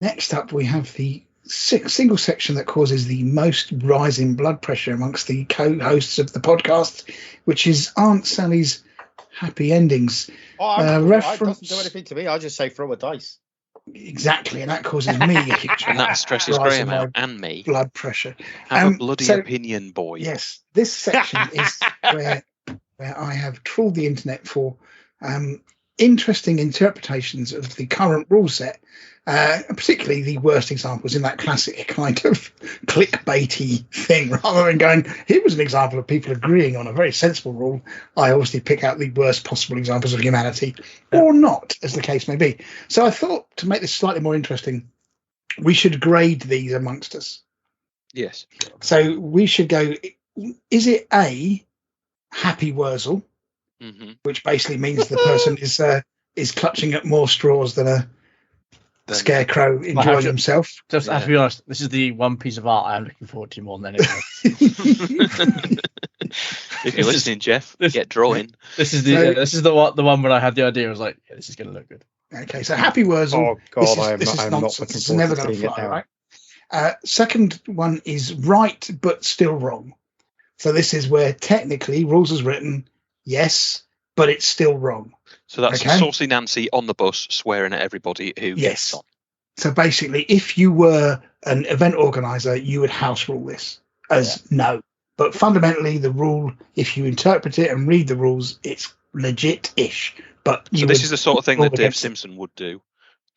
Next up, we have the single section that causes the most rise in blood pressure amongst the co-hosts of the podcast, which is Aunt Sally's happy endings. It doesn't do anything to me. I just say throw a dice. Exactly, and that causes me a huge and that stresses Graham out and me. Blood pressure. Have a bloody opinion, boy. Yes, this section is where I have trawled the internet for interesting interpretations of the current rule set, particularly the worst examples in that classic kind of clickbaity thing. Rather than going, here was an example of people agreeing on a very sensible rule, I obviously pick out the worst possible examples of humanity, or not, as the case may be. So I thought, to make this slightly more interesting, we should grade these amongst us. Yes. So we should go, is it A, happy Wurzel, which basically means the person is clutching at more straws than a scarecrow enjoying himself. Just to be honest, this is the one piece of art I am looking forward to more than anything. If you're listening, Jeff, get drawing. This is the one where I had the idea. I was like, this is going to look good. Okay, so happy Wurzel. Oh God, I'm not nonsense. looking It's forward never to going to seeing it fly, now. right? Second one is right but still wrong. So this is where technically rules as written, yes, but it's still wrong. So that's Saucy Nancy on the bus swearing at everybody who gets on. So basically, if you were an event organizer, you would house rule this as no. But fundamentally, the rule, if you interpret it and read the rules, it's legit-ish. But so this is the sort of thing that Dave Simpson would do.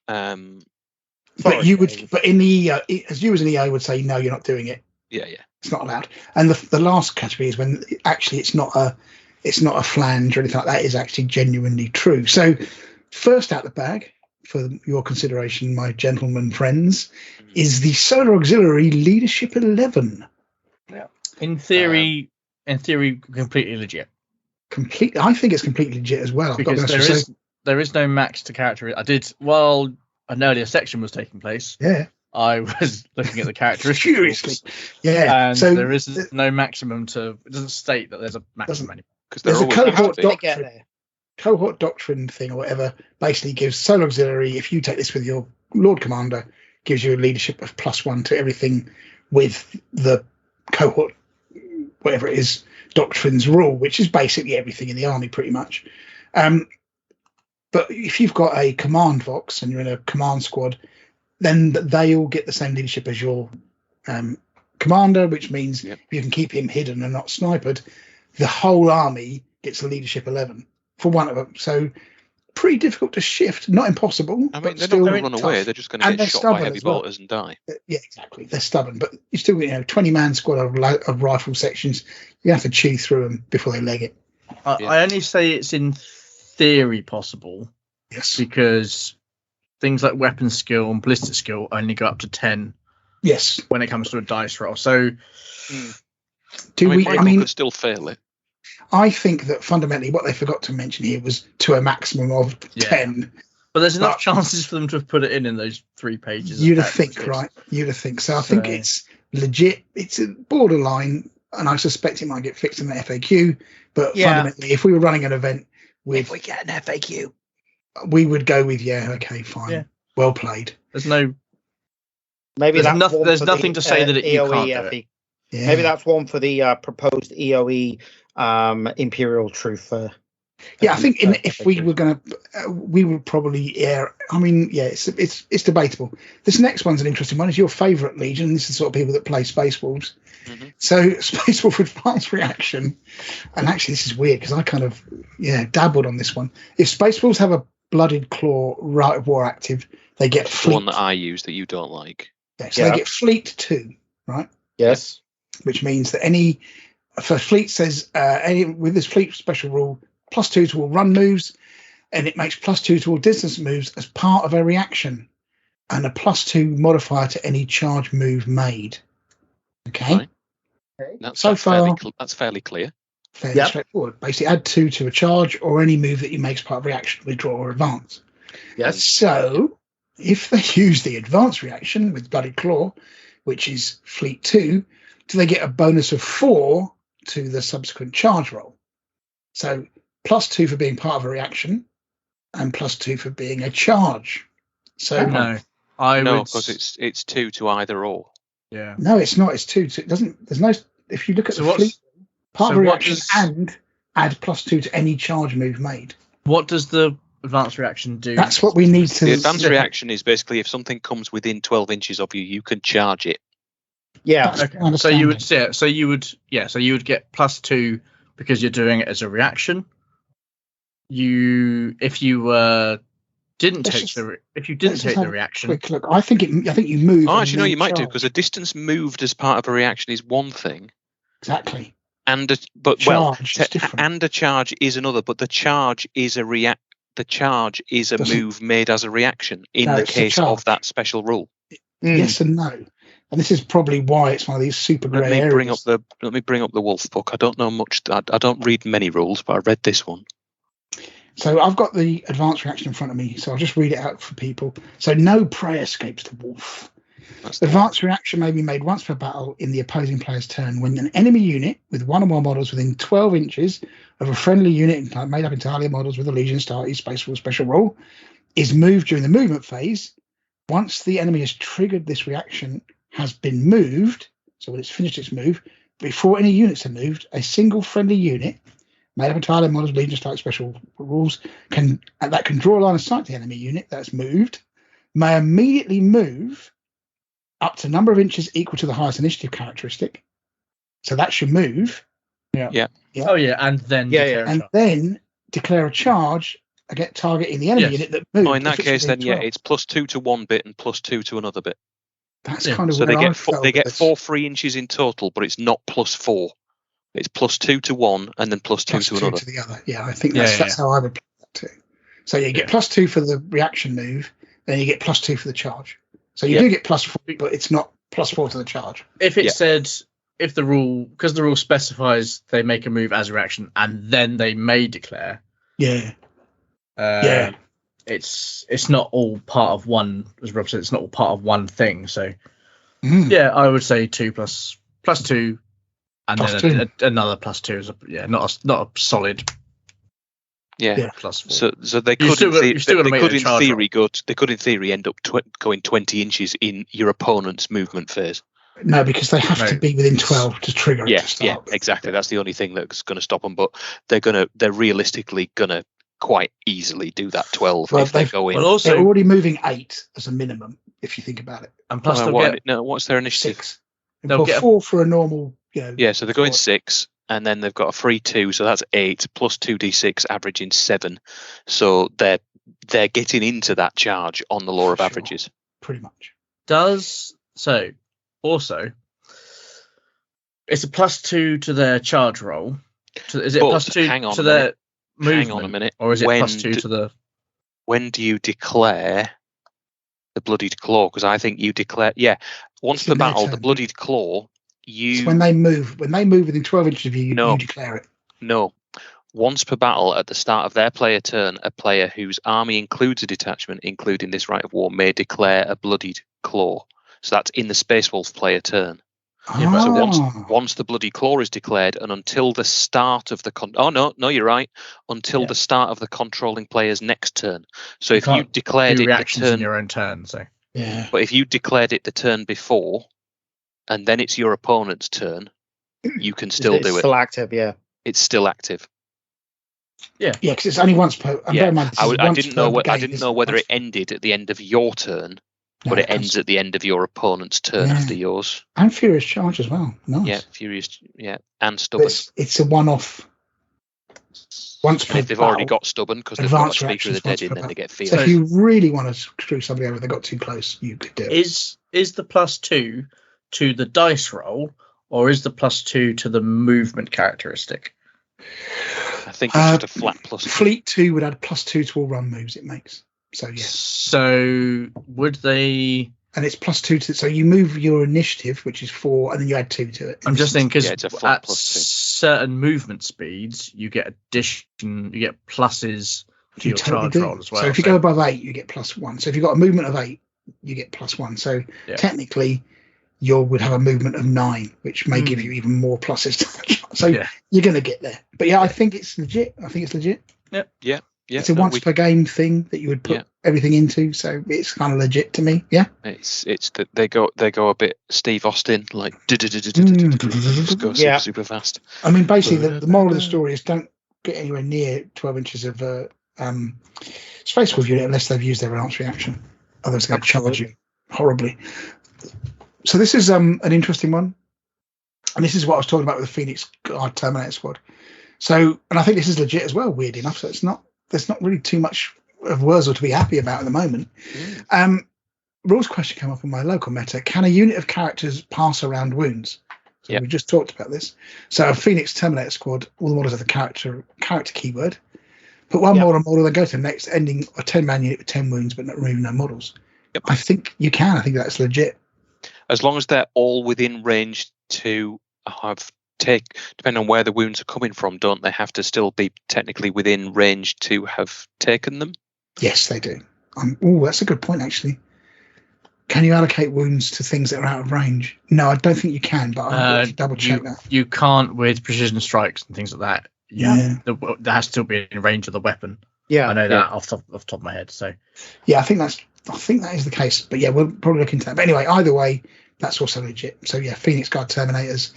But you would, but in the as you as an EO would say, no, you're not doing it. Yeah. It's not allowed. And the last category is when actually it's not a flange or anything like that. Is actually genuinely true. So first out the bag for your consideration, my gentlemen friends, is the Solar Auxiliary Leadership 11. Yeah. In theory, completely legit. I think it's completely legit as well. Because there is no max to character. While an earlier section was taking place. Yeah. I was looking at the characteristics. Furiously. Yeah. And so there is no maximum to. It doesn't state that there's a maximum anymore. Because there's a cohort doctrine thing or whatever. Basically, gives Solar Auxiliary. If you take this with your Lord Commander, gives you a leadership of +1 to everything with the cohort, whatever it is, doctrine's rule, which is basically everything in the army, pretty much. But if you've got a command vox and you're in a command squad, then they all get the same leadership as your commander, which means if you can keep him hidden and not sniped, the whole army gets a leadership 11 for one of them. So pretty difficult to shift, not impossible. I mean, but they're still not going to run away. They're just going to get shot by heavy bolters and die. Yeah, exactly. They're stubborn, but you still, 20-man squad of rifle sections. You have to chew through them before they leg it. I only say it's in theory possible. Yes. Because things like weapon skill and ballistic skill only go up to 10. Yes. When it comes to a dice roll. So, Michael could still fail it. I think that fundamentally what they forgot to mention here was to a maximum of 10. But there's enough chances for them to have put it in those 3 pages. You'd have think, right? You'd have think. So I think it's legit. It's a borderline, and I suspect it might get fixed in the FAQ. But fundamentally, if we were running an event with... If we get an FAQ... we would go with okay, fine, well played. There's no, maybe there's nothing to say that you can't do it. Yeah. Maybe that's one for the proposed EOE Imperial Truth. I think if we were going to, we would probably I mean, it's debatable. This next one's an interesting one. Is your favourite Legion? This is the sort of people that play Space Wolves. Mm-hmm. So Space Wolf advanced reaction, and actually this is weird because I kind of dabbled on this one. If Space Wolves have a Blooded Claw right of war active, they get fleet. The one that I use that you don't like. Yeah, so they get fleet 2, right? Yes. Which means that for fleet says with this fleet special rule, +2 to all run moves, and it makes +2 to all distance moves as part of a reaction, and a +2 modifier to any charge move made. Okay. Right. That's fairly clear. Fairly straightforward. Basically, add 2 to a charge or any move that you make as part of reaction, withdraw or advance. Yes. So if they use the advance reaction with Blooded Claw, which is fleet 2, do they get a bonus of 4 to the subsequent charge roll? So +2 for being part of a reaction and +2 for being a charge. So no, because it's 2 to either or. Yeah. No, it's not. It's 2. So it doesn't. There's no. If you look at the fleet, part of a reaction and add +2 to any charge move made. What does the advanced reaction do? That's what we need to. The advanced reaction is basically if something comes within 12 inches of you, you can charge it. Yeah. Okay. So you would get +2 because you're doing it as a reaction. If you didn't take the reaction. Quick look. I think you move. Oh, actually, no, you might do because a distance moved as part of a reaction is one thing. Exactly. And a charge is another, but the charge is a move made as a reaction in the case of that special rule. Yes and no. And this is probably why it's one of these super grey areas. Let me bring up the Wolf book. I don't know much. I don't read many rules, but I read this one. So I've got the advanced reaction in front of me, so I'll just read it out for people. So no prey escapes the wolf. The advanced reaction may be made once per battle in the opposing player's turn when an enemy unit with one or more models within 12 inches of a friendly unit made up entirely of models with a Legion Astartes special rule is moved during the movement phase. Once the enemy has triggered this reaction has been moved, so when it's finished its move, before any units are moved, a single friendly unit made up entirely of models, Legion Strike special rules, that can draw a line of sight to the enemy unit that's moved, may immediately move up to number of inches equal to the highest initiative characteristic. So that's your move. Yeah. Oh yeah, and then then declare a charge against targeting the enemy unit that moves. Oh, in that case, then 12. It's +2 to one bit and +2 to another bit. That's kind of so where they get 4 free inches in total, but it's not +4. It's +2 to one and then +2 to another. To the other. Yeah, I think that's how I would play that too. So you get +2 for the reaction move, then you get +2 for the charge. So you do get +4, but it's not +4 to the charge. If it said, because the rule specifies they make a move as a reaction and then they may declare. It's not all part of one, as Rob said, it's not all part of one thing. So I would say 2 plus 2, and then another +2 is not a solid. +4. So they could in theory end up going 20 inches in your opponent's movement phase. No, because they have to be within 12 to trigger it. Exactly. That's the only thing that's going to stop them. But they're realistically gonna quite easily do that 12 if they go in. Well, also, they're already moving 8 as a minimum, if you think about it. And plus, what's their initiative? 6. They'll get 4 for a normal. So they're going 6. And then they've got a free 2, so that's 8 plus 2d6, averaging 7. So they're getting into that charge on the law of averages. Pretty much. Also, it's a +2 to their charge roll. Is it +2 to their movement? Hang on a minute. Or is it +2 to the? When do you declare the bloodied claw? Because I think you declare. Yeah, once per battle, the bloodied claw. So when they move within 12 inches of you, you declare it. No. Once per battle, at the start of their player turn, a player whose army includes a detachment, including this right of war, may declare a bloodied claw. So that's in the Space Wolf player turn. So once the bloody claw is declared, and until the start of the you're right. Until the start of the controlling player's next turn. So if you declared it the turn in your own turn, but if you declared it the turn before, and then it's your opponent's turn, you can still do it. It's still active, yeah. It's still active. Yeah, because it's only once per. I didn't know whether it ended at the end of your turn, but it ends at the end of your opponent's turn after yours. And Furious Charge as well. Nice. Yeah, Furious. Yeah, and Stubborn. It's a one-off. Once per if they've already got Stubborn because they've got a Speaker of the Dead in, then they get Fear. So if you really want to screw somebody over, they got too close, you could do it. Is the +2 to the dice roll, or is the +2 to the movement characteristic? I think it's just a flat +2. Fleet 2 would add +2 to all run moves it makes. So yeah. So would they? And it's +2 to. So you move your initiative, which is 4, and then you add 2 to it. I'm just thinking because it's a flat at certain movement speeds, you get pluses to your charge roll as well. So if you go above 8, you get +1. So if you've got a movement of 8, you get +1. So technically, you would have a movement of 9, which may give you even more pluses to the charge. So you're going to get there. But I think it's legit. Yeah. it's a once per game thing that you would put everything into, so it's kind of legit to me. Yeah, it's that they go a bit Steve Austin, like just go super fast. I mean, basically, the moral of the story is don't get anywhere near 12 inches of Space Wolf unit unless they've used their enhanced reaction. Otherwise, they're going to charge you horribly. So this is an interesting one, and this is what I was talking about with the Phoenix Guard Terminator Squad. So, and I think this is legit as well. Weird enough, so there's not really too much of Wurzel to be happy about at the moment. Rules question came up in my local meta. Can a unit of characters pass around wounds? So we just talked about this. So a Phoenix Terminator Squad, all the models have the character keyword. Put one model, then go to the next, ending a 10-man unit with 10 wounds, but removing no models. Yep. I think you can. I think that's legit. As long as they're all within range to depending on where the wounds are coming from, don't they have to still be technically within range to have taken them? Yes, they do. That's a good point, actually. Can you allocate wounds to things that are out of range? No, I don't think you can, but I'll double check that. You can't with precision strikes and things like that. That has to still be in range of the weapon. Yeah, I know that off the top of my head. So yeah, I think that is the case. But yeah, we'll probably look into that. But anyway, either way, that's also legit. So yeah, Phoenix Guard Terminators,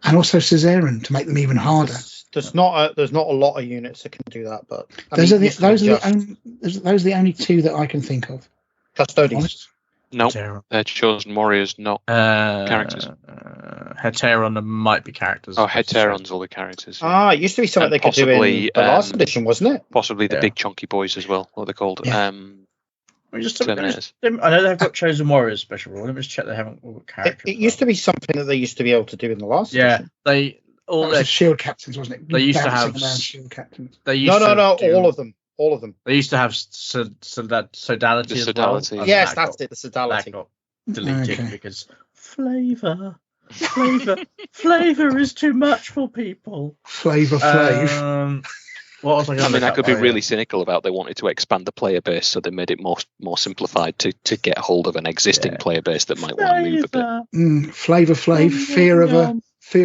and also Caesarean to make them even harder. There's not a lot of units that can do that, but those are the only two that I can think of. Custodians. No, they're chosen warriors, not characters. Heteron might be characters. Oh, Heteron's all the characters. Yeah. It used to be something they could do in the last edition, wasn't it? Possibly the big chunky boys as well, what they're called. Yeah. Terminators. I know they've got chosen warriors special rule. Let me just check they haven't got characters. It used to be something that they used to be able to do in the last edition. All their shield captains, wasn't it? They used to have shield captains. All of them. They used to have sodality as well. Yes, that's it. The sodality. That got deleted because flavor is too much for people. Flavor. What was I going to mean, I could be really cynical about they wanted to expand the player base, so they made it more simplified to get hold of an existing player base that might want to move a bit. Flavor, fear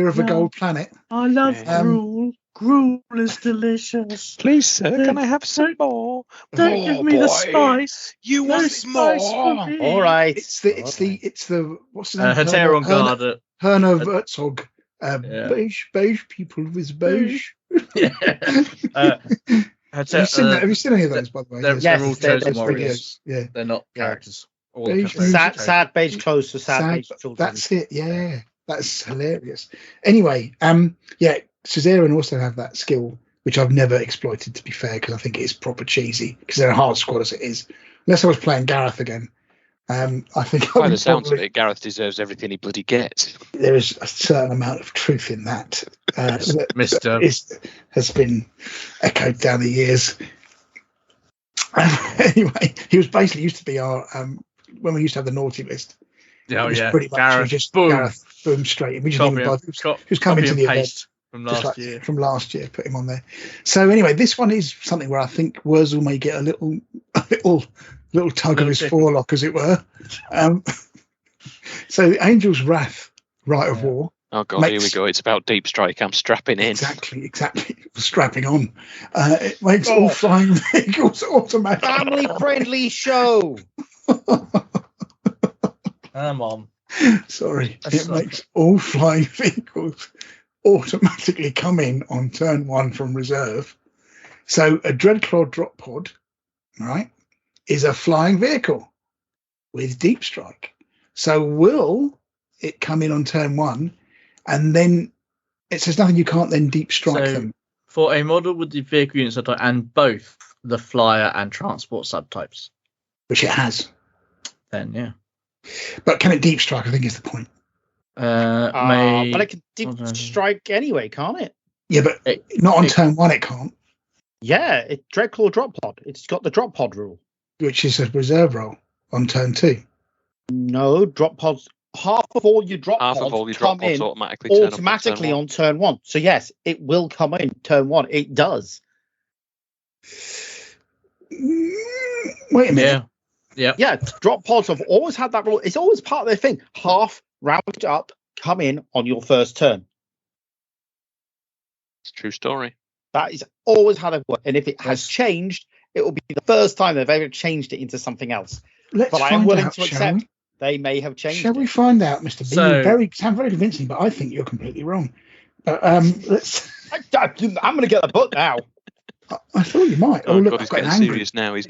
of a gold planet. I love Gruel. Gruel is delicious. Please, sir, can I have some more? Don't give me the spice. You want more? All right. It's the what's the name? Heteron Guard. Herner Herzog. Beige people with beige. Have you seen any of those, by the way? They're all chosen warriors. Yeah, they're not characters. Sad beige clothes for sad beige children. That's it. Yeah, that's hilarious. Anyway, Caesarean also have that skill, which I've never exploited, to be fair, because I think it's proper cheesy, because they're a hard squad as it is. Unless I was playing Gareth again. I think by the sounds of it, Gareth deserves everything he bloody gets. There is a certain amount of truth in that. Mr. Has been echoed down the years. Anyway, he was basically used to be our when we used to have the naughty list. Pretty much Gareth, boom, straight in. We just who's coming to the event from last year, put him on there. So anyway, this one is something where I think Wurzel may get a little tug of his forelock, as it were. So the Angel's Wrath, Rite of War. Oh God, here we go. It's about deep strike. I'm strapping in. Exactly. Strapping on. It makes all flying vehicles automatic. Family-friendly show. Come on. Sorry. Makes all flying vehicles automatically come in on turn 1 from reserve. So a Dreadclaw drop pod, right, is a flying vehicle with deep strike. So will it come in on turn 1, and then it says nothing, you can't then deep strike them. For a model with the vehicle unit subtype and both the flyer and transport subtypes, which it has, then yeah. But can it deep strike? I think is the point. But it can deep strike anyway, can't it? Yeah, but not on turn 1. It can't. Yeah, Dreadclaw drop pod. It's got the drop pod rule, which is a reserve roll on turn 2. No, drop pods. Half of all your drop pods come in automatically on turn 1. So yes, it will come in turn 1. It does. Wait a minute. Yeah. Drop pods have always had that rule. It's always part of their thing. Half rounded up, come in on your first turn. It's a true story. That is always how they've worked. And if it has Yes. changed, it will be the first time they've ever changed it into something else. Let's But I am find willing out, to shall accept we? they may have changed Shall we it. find out, Mr. B? So- You sound very convincing, but I think you're completely wrong. Let's. I'm going to get the book now. I thought you might. Oh, look, God, I've he's got getting angry. serious now. He's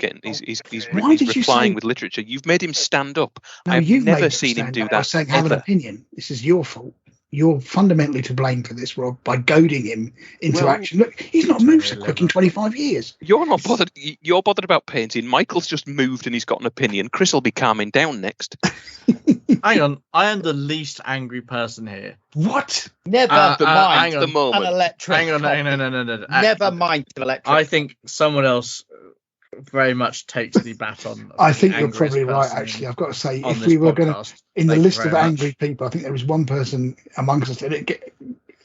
Why did you replying say- with literature. You've made him stand up. No, I've you've never made seen him stand do up by that saying have an ever. opinion. This is your fault. You're fundamentally to blame for this, Rob, by goading him into Well, action. Look, he's not moved so quick in 25 years. You're not bothered. You're bothered about painting. Michael's just moved and he's got an opinion. Chris will be calming down next. Hang on, I am the least angry person here. What? Never At mind the an moment. electric. Hang on, copy. no. Never mind an electric. I think someone else very much takes the baton. of I the think you're angriest probably right, person actually. I've got to say, on if this we were going to, podcast. in the Thank you list of very much. angry people, I think there was one person amongst us that,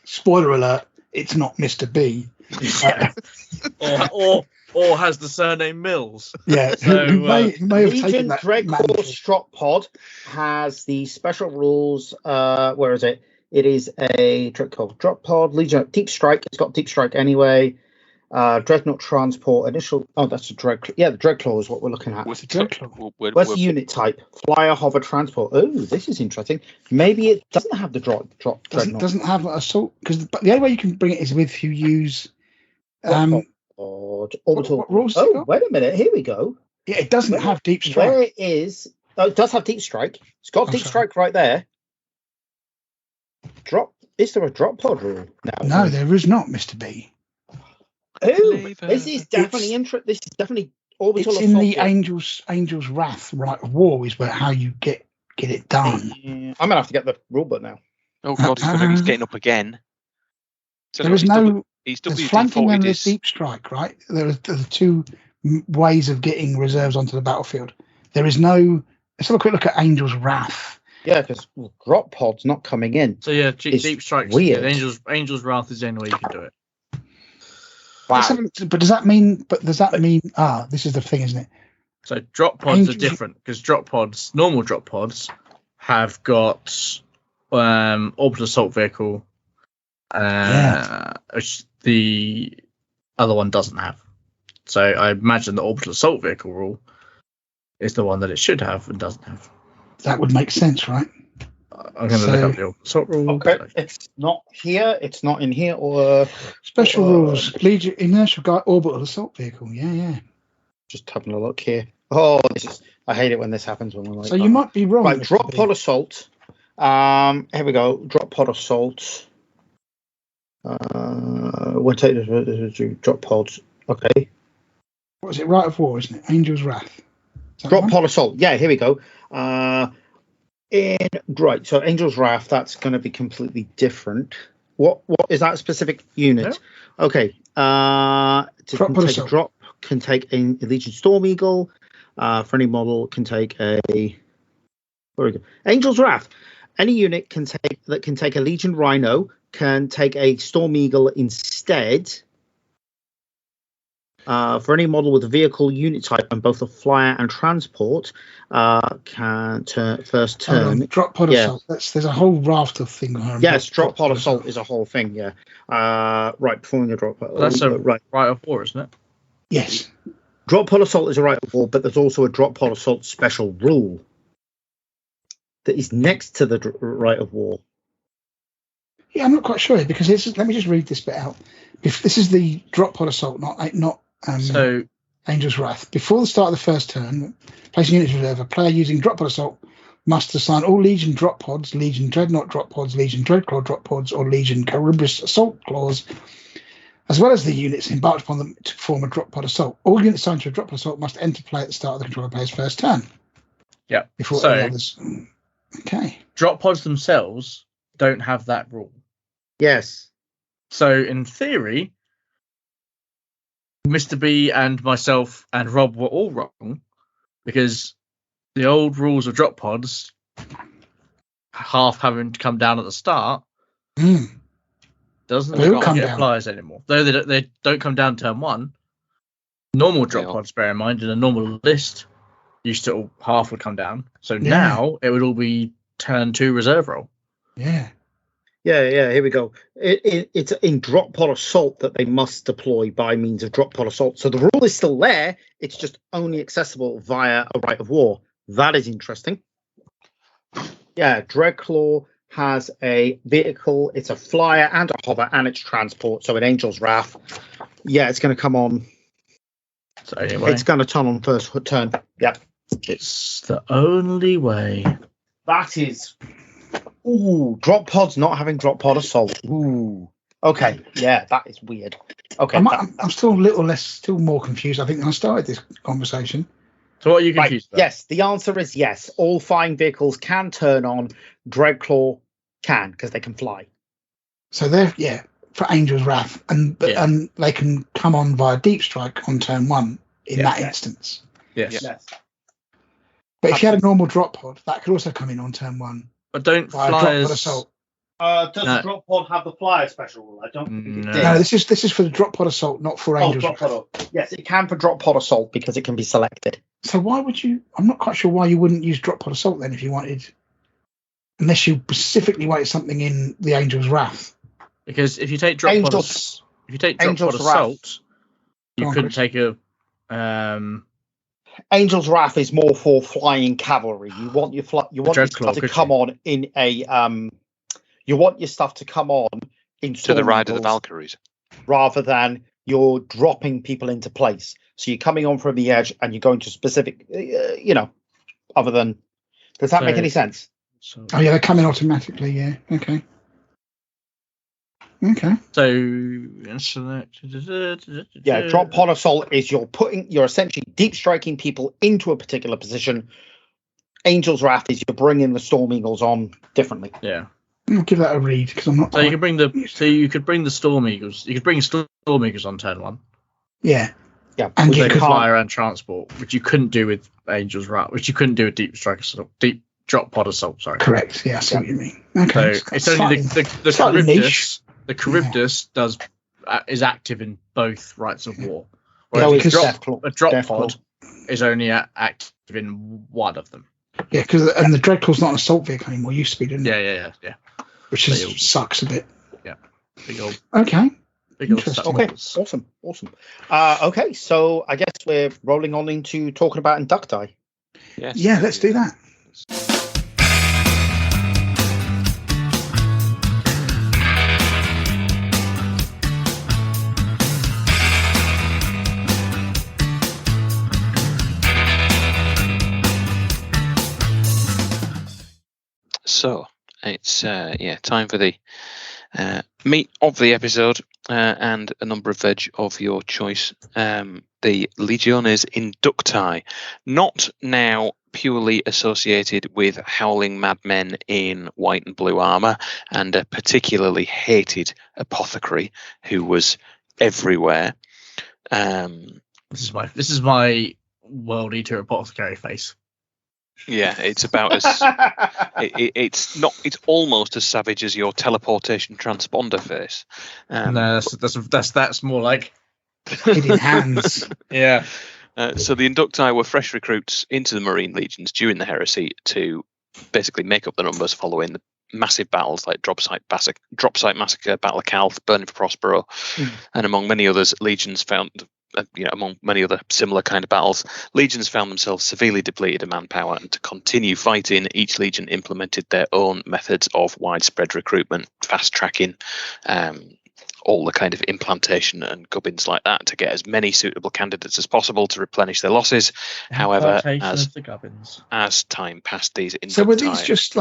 spoiler alert, it's not Mr. B. or has the surname Mills. Yeah, So, who may have taken Legion that Dreadcore mantle. Strop Pod has the special rules. Where is it? It is a Dreadcore Drop Pod. Legion Deep Strike. It's got Deep Strike anyway. Dreadnought Transport. Initial. Oh, that's a Dreadclaw. Yeah, the Dreadclaw is what we're looking at. What's the Dreadclaw? Where's the unit type? Flyer, hover, transport. Oh, this is interesting. Maybe it doesn't have the drop Dreadnought. Doesn't have assault, because the only way you can bring it is if you use. Orbital. what rules has it Oh, got? wait a minute. Here we go. Yeah, it doesn't have deep strike. Where it is? Oh, it does have Deep Strike. It's got I'm Deep sorry. Strike right there. Drop. Is there a drop pod rule? No, there is not, Mr. B. Ooh, this is definitely This is definitely orbital. It's in the assault. Angel's Wrath right of war is where how you get it done. Yeah, I'm gonna have to get the rule book now. Oh, God, he's getting up again. So There is He's there's WD-40 flanking and there's is- deep strike, right? There are two ways of getting reserves onto the battlefield. There is no. Let's have a quick look at Angel's Wrath. Yeah, because drop pod's not coming in. So yeah, It's Deep Strike's weird. Yeah, Angel's Wrath is the only way you can do it. Wow. But does that mean? This is the thing, isn't it? So drop pods are Angels- different because normal drop pods, have got orbital assault vehicle, which the other one doesn't have. So I imagine the orbital assault vehicle rule is the one that it should have and doesn't have. That would make sense, right? I'm going to look up the orbital assault rule. Okay, it's not here. It's not in here. Or Special rules: Legion inertial guide orbital assault vehicle. Yeah. just having a look here. Oh, this is. I hate it when this happens when we're like. So you might be wrong. Right, Mr. drop B. pod assault. Here we go. Drop pod assault. We'll take this drop pods. Okay. What is it? Right of war, isn't it? Angel's Wrath. Is that Drop one? pod assault. Yeah, here we go. Right. So Angel's Wrath. That's going to be completely different. What is that specific unit? Yeah. Okay. To Drop pod take a assault. drop can take a Legion Storm Eagle. For any model can take a. Where we go? Angel's Wrath. Any unit can take a Legion Rhino, can take a Storm Eagle instead. For any model with a vehicle unit type and both a flyer and transport, can first turn. Drop pod Yeah. assault. There's a whole raft of things. Yes, drop pod assault is a whole thing. Yeah. Right, performing a drop pod. That's a right. right of war, isn't it? Yes. Drop pod assault is a right of war, but there's also a drop pod assault special rule that is next to the right of war. Yeah, I'm not quite sure because let me just read this bit out. If this is the drop pod assault, not So Angel's Wrath. Before the start of the first turn, placing units in reserve, a player using drop pod assault must assign all Legion drop pods, Legion Dreadnought drop pods, Legion Dreadclaw drop pods, or Legion Charybdis assault claws, as well as the units embarked upon them to form a drop pod assault. All units assigned to a drop pod assault must enter play at the start of the controller player's first turn. yeah, Before So- any others. Okay. drop pods themselves don't have that rule. Yes. So in theory, Mr. B and myself and Rob were all wrong because the old rules of drop pods, half having to come down at the start, doesn't They will come get down. applies anymore. Though they don't come down turn one. Normal drop Yeah. pods, bear in mind, in a normal list, used to all half would come down. So Yeah. now it would all be turn two reserve roll. Yeah. Yeah, here we go. It's in drop pod assault that they must deploy by means of drop pod assault. So the rule is still there. It's just only accessible via a right of war. That is interesting. Yeah, Dreadclaw has a vehicle. It's a flyer and a hover, and it's transport. So in Angel's Wrath, yeah, it's going to come on. So anyway, it's going to turn on first turn. Yeah, it's the only way. That is. Ooh, drop pod's not having drop pod assault. Ooh. Okay, yeah, that is weird. Okay, I'm still still more confused. I think when I started this conversation. So what are you confused about? Yes, the answer is yes. All flying vehicles can turn on. Dreadclaw can, because they can fly. So they're, for Angel's Wrath, and they can come on via Deep Strike on turn 1 in that instance. Yes. But if you had a normal drop pod, that could also come in on turn 1. But don't via flyers... drop pod assault. Does the drop pod have the flyer special rule? I don't think it did. No, this is for the drop pod assault, not for Angel's Wrath. Yes, it can for drop pod assault because it can be selected. So why would you? I'm not quite sure why you wouldn't use drop pod assault then if you wanted, unless you specifically wanted something in the Angel's Wrath. Because if you take drop pod assault, you couldn't take a. Angel's Wrath is more for flying cavalry. You want your stuff to come on in a You want your stuff to come on in to the Ride of the Valkyries, rather than you're dropping people into place. So you're coming on from the edge and you're going to specific, other than. Does that make any sense? Oh yeah, they're coming automatically. Yeah. Okay. So drop pod assault is you're essentially deep striking people into a particular position. Angel's Wrath is you're bringing the Storm Eagles on differently. Yeah. I'll give that a read because I'm not. So you could bring the Storm Eagles. You could bring Storm Eagles on turn 1. Yeah. Yeah. And you could flyer and transport, which you couldn't do with Angel's Wrath, which you couldn't do with deep drop pod assault. Sorry. Correct. Yeah, I see what you mean. Okay. So it's only the Charybdis. The Charybdis is active in both rights of war, whereas a drop pod is only active in one of them. Yeah, because the Dreadclaw's not an assault vehicle anymore. It used to be, didn't it? Yeah. Which sucks a bit. Yeah. Big old. Okay. Okay. Awesome. Okay, so I guess we're rolling on into talking about Inductii. Yes. Yeah, let's do that. So it's time for the meat of the episode and a number of veg of your choice. The Legiones Inductii, not now purely associated with howling madmen in white and blue armor and a particularly hated apothecary who was everywhere. This is my World Eater apothecary face. Yeah, it's about as it's almost as savage as your teleportation transponder face. No, that's more like hidden hands. Yeah. So the Inductii were fresh recruits into the Marine Legions during the Heresy to basically make up the numbers following the massive battles like Dropsite Massacre, Battle of Calth, Burning for Prospero, and among many others, Legions found. Among many other similar kind of battles, legions found themselves severely depleted of manpower, and to continue fighting, each legion implemented their own methods of widespread recruitment, fast tracking, all the kind of implantation and gubbins like that to get as many suitable candidates as possible to replenish their losses. However, as time passed, these Inductii... So were these just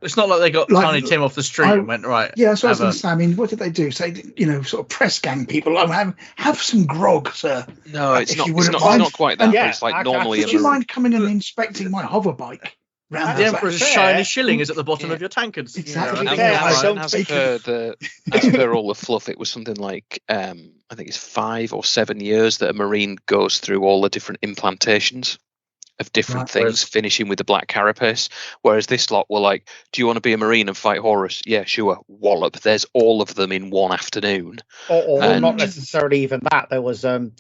it's not like they got Tiny Tim off the street and went, right. Yeah, that's what I was going to say. I mean, what did they do? Say, sort of press gang people. Have some grog, sir. No, it's not quite that. Yeah, it's like normally. Would you mind coming and inspecting my hover bike? The Emperor's shiny shilling is at the bottom of your tankards. Exactly. As per all the fluff, it was something like I think it's 5 or 7 years that a Marine goes through all the different implantations of different things, finishing with the black carapace, whereas this lot were like, do you want to be a Marine and fight Horus? Yeah, sure. Wallop. There's all of them in one afternoon. Or not necessarily even that. There was I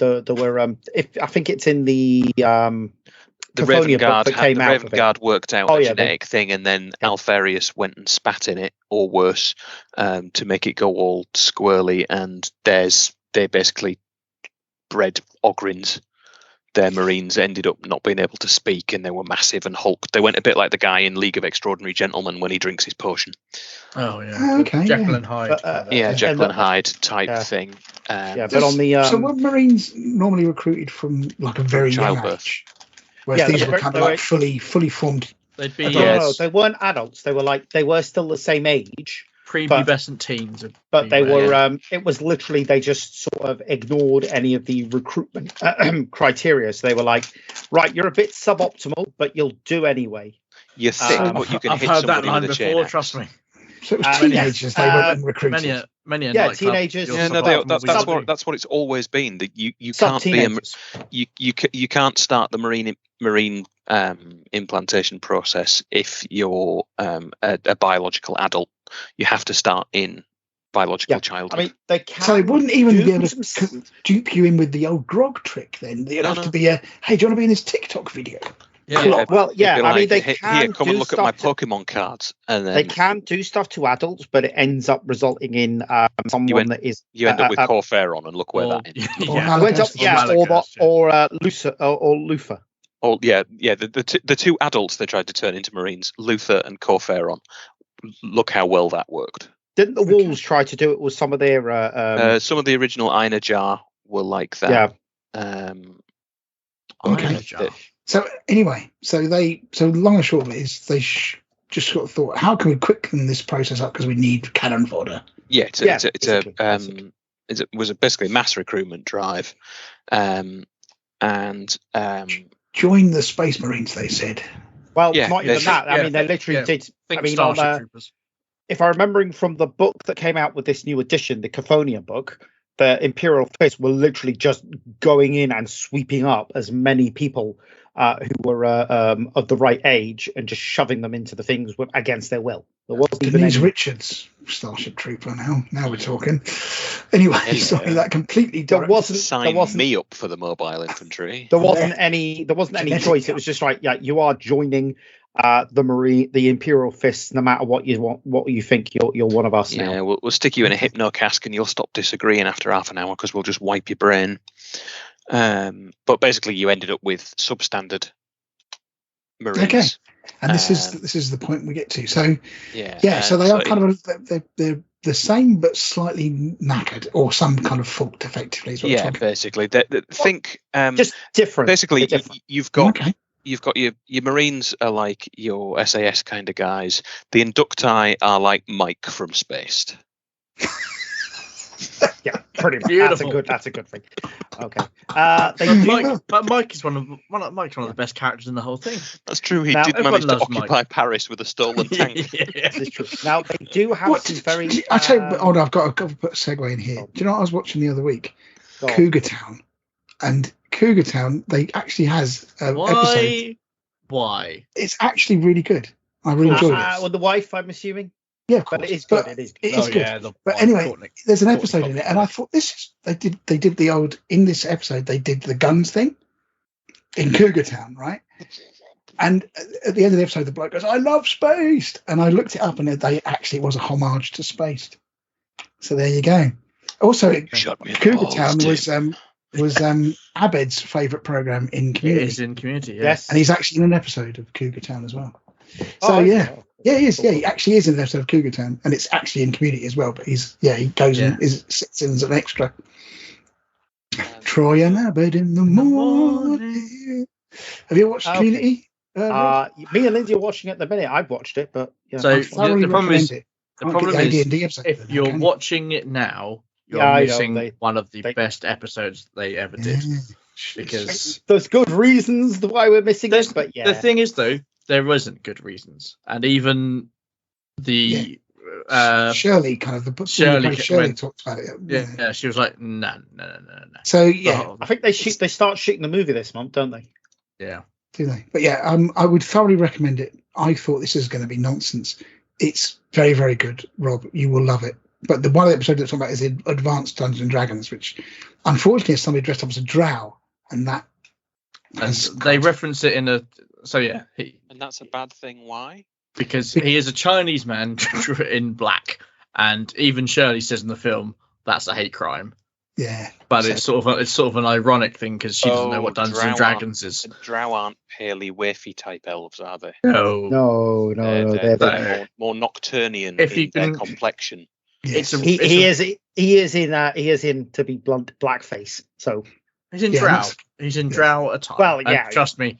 think it's in the Cophonia book that came out. The Raven Guard worked out a genetic thing, and then Alfarius went and spat in it, or worse, to make it go all squirrely. And they basically bred Ogrins. Their Marines ended up not being able to speak, and they were massive and hulked. They went a bit like the guy in League of Extraordinary Gentlemen when he drinks his potion. Oh yeah, okay, Jekyll and Hyde. Jekyll and Hyde type thing. But on the so were Marines normally recruited from like a very young age? Whereas these were kind of like fully formed. They'd be no, they weren't adults. They were still the same age. Prepubescent teens, but they were. It was literally they just sort of ignored any of the recruitment criteria. So they were like, right, you're a bit suboptimal, but you'll do anyway. You think, but you can I've hit heard that somebody line with a before. chain Trust me. So it was teenagers they went and recruited. Many teenagers. Yeah, no, that's what it's always been. That you can't be you can't start the marine implantation process if you're a biological adult. You have to start in biological childhood. I mean, they can. So they wouldn't even be able to dupe you in with the old grog trick. Then they'd have to be hey, do you want to be in this TikTok video? Yeah. Well, yeah. I mean, they can here, come and look at my Pokemon cards, and then they can do stuff to adults, but it ends up resulting in someone that is. You end up with Corpharon, and look where that ends. Or Lufa. Oh yeah. The two adults they tried to turn into Marines, Luther and Corpharon. Look how well that worked. Didn't the Wolves try to do it with some of their? Some of the original Einerjar were like that. Yeah. Okay. So anyway, so long and short of it is they just sort of thought, how can we quicken this process up because we need cannon fodder. Yeah, it was basically a mass recruitment drive, and join the Space Marines, they said. Well, not even that. I mean, they literally did. I mean, if I'm remembering from the book that came out with this new edition, the Cophonia book, the Imperial Fists were literally just going in and sweeping up as many people who were of the right age and just shoving them into the things against their will. There wasn't Denise Richards, Starship Trooper. Now we're talking. Anyway, sorry, that completely. There wasn't me up for the mobile infantry. There wasn't any choice. It was just like, yeah, you are joining the Imperial Fists, no matter what you want, what you think. You're one of us now. Yeah, we'll stick you in a hypno cask and you'll stop disagreeing after half an hour because we'll just wipe your brain. But basically, you ended up with substandard Marines. Okay, and this is the point we get to. So so they are kind of they're the same but slightly knackered, or some kind of fault, effectively. Is what basically, think just different. Basically, different. You've got your Marines are like your SAS kind of guys. The Inductii are like Mike from Spaced. Yeah, pretty much. Beautiful. That's a good thing. Okay. Mike is one of the best characters in the whole thing. That's true. He did manage to occupy Paris with a stolen tank. This is true. Now they do have some very. I tell you, hold on, I've got to put a segue in here. Do you know what I was watching the other week? Cougar Town, and Cougar Town. They actually has an episode. Why? It's actually really good. I really enjoyed it. With the wife, I'm assuming. Yeah, of course. But it is good. It is good. Yeah, but anyway, there's an episode in it, and I thought they did the old, in this episode they did the guns thing in Cougar Town, right? And at the end of the episode, the bloke goes, "I love Spaced," and I looked it up, and it actually was a homage to Spaced. So there you go. Also, Cougar Town was Abed's favourite program in Community. It is in Community, yes. And he's actually in an episode of Cougar Town as well. So he is. Yeah, he actually is in an episode of Cougar Town, and it's actually in Community as well. But he goes and sits in as an extra. Troy and Abed in the morning. Have you watched Community? Me and Lindsay are watching it at the minute. I've watched it, but so the problem is, if you're watching it now, you're missing one of the best episodes they ever did. Because there's good reasons why we're missing it. But the thing is, though, there isn't good reasons, and even the Shirley kind of the book. Shirley talked about it. Yeah, she was like, no. So I think they start shooting the movie this month, don't they? Yeah, do they? But I would thoroughly recommend it. I thought this is going to be nonsense. It's very, very good, Rob. You will love it. But the one episode that's talking about is in Advanced Dungeons and Dragons, which unfortunately is somebody dressed up as a drow, and that And they reference it in a. So yeah, and that's a bad thing. Why? Because he is a Chinese man in black, and even Shirley says in the film that's a hate crime. Yeah, but it's sort of an ironic thing because she doesn't know what Dungeons and Dragons is. Drow aren't paley, waify type elves, are they? No. They're more nocturnian in their complexion. Yes. He is in, to be blunt, blackface. So he's in Drow. He's in Drow attire. Well, yeah. Trust me,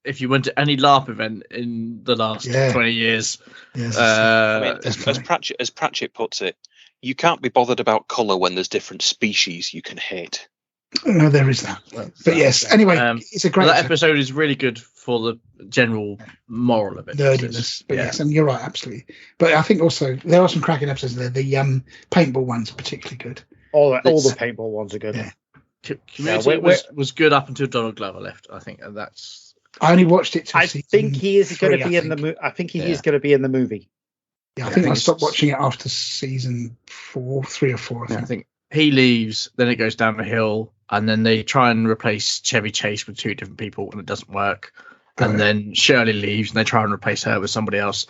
if you went to any LARP event in the last 20 years, I mean, as Pratchett puts it, you can't be bothered about colour when there's different species you can hate. No, there is that. But yes, anyway, it's a great episode is really good for the general moral of it. Nerdiness. But yes, and you're right, absolutely. But I think also there are some cracking episodes there. The paintball ones are particularly good. All the paintball ones are good. Yeah. Community was good up until Donald Glover left, I think, and that's. I only watched it. I think he is going to be in the movie. I think he is going to be in the movie. Yeah, I think I stopped watching it after season 3 or 4. I think he leaves, then it goes down the hill, and then they try and replace Chevy Chase with 2 different people, and it doesn't work. And then Shirley leaves, and they try and replace her with somebody else,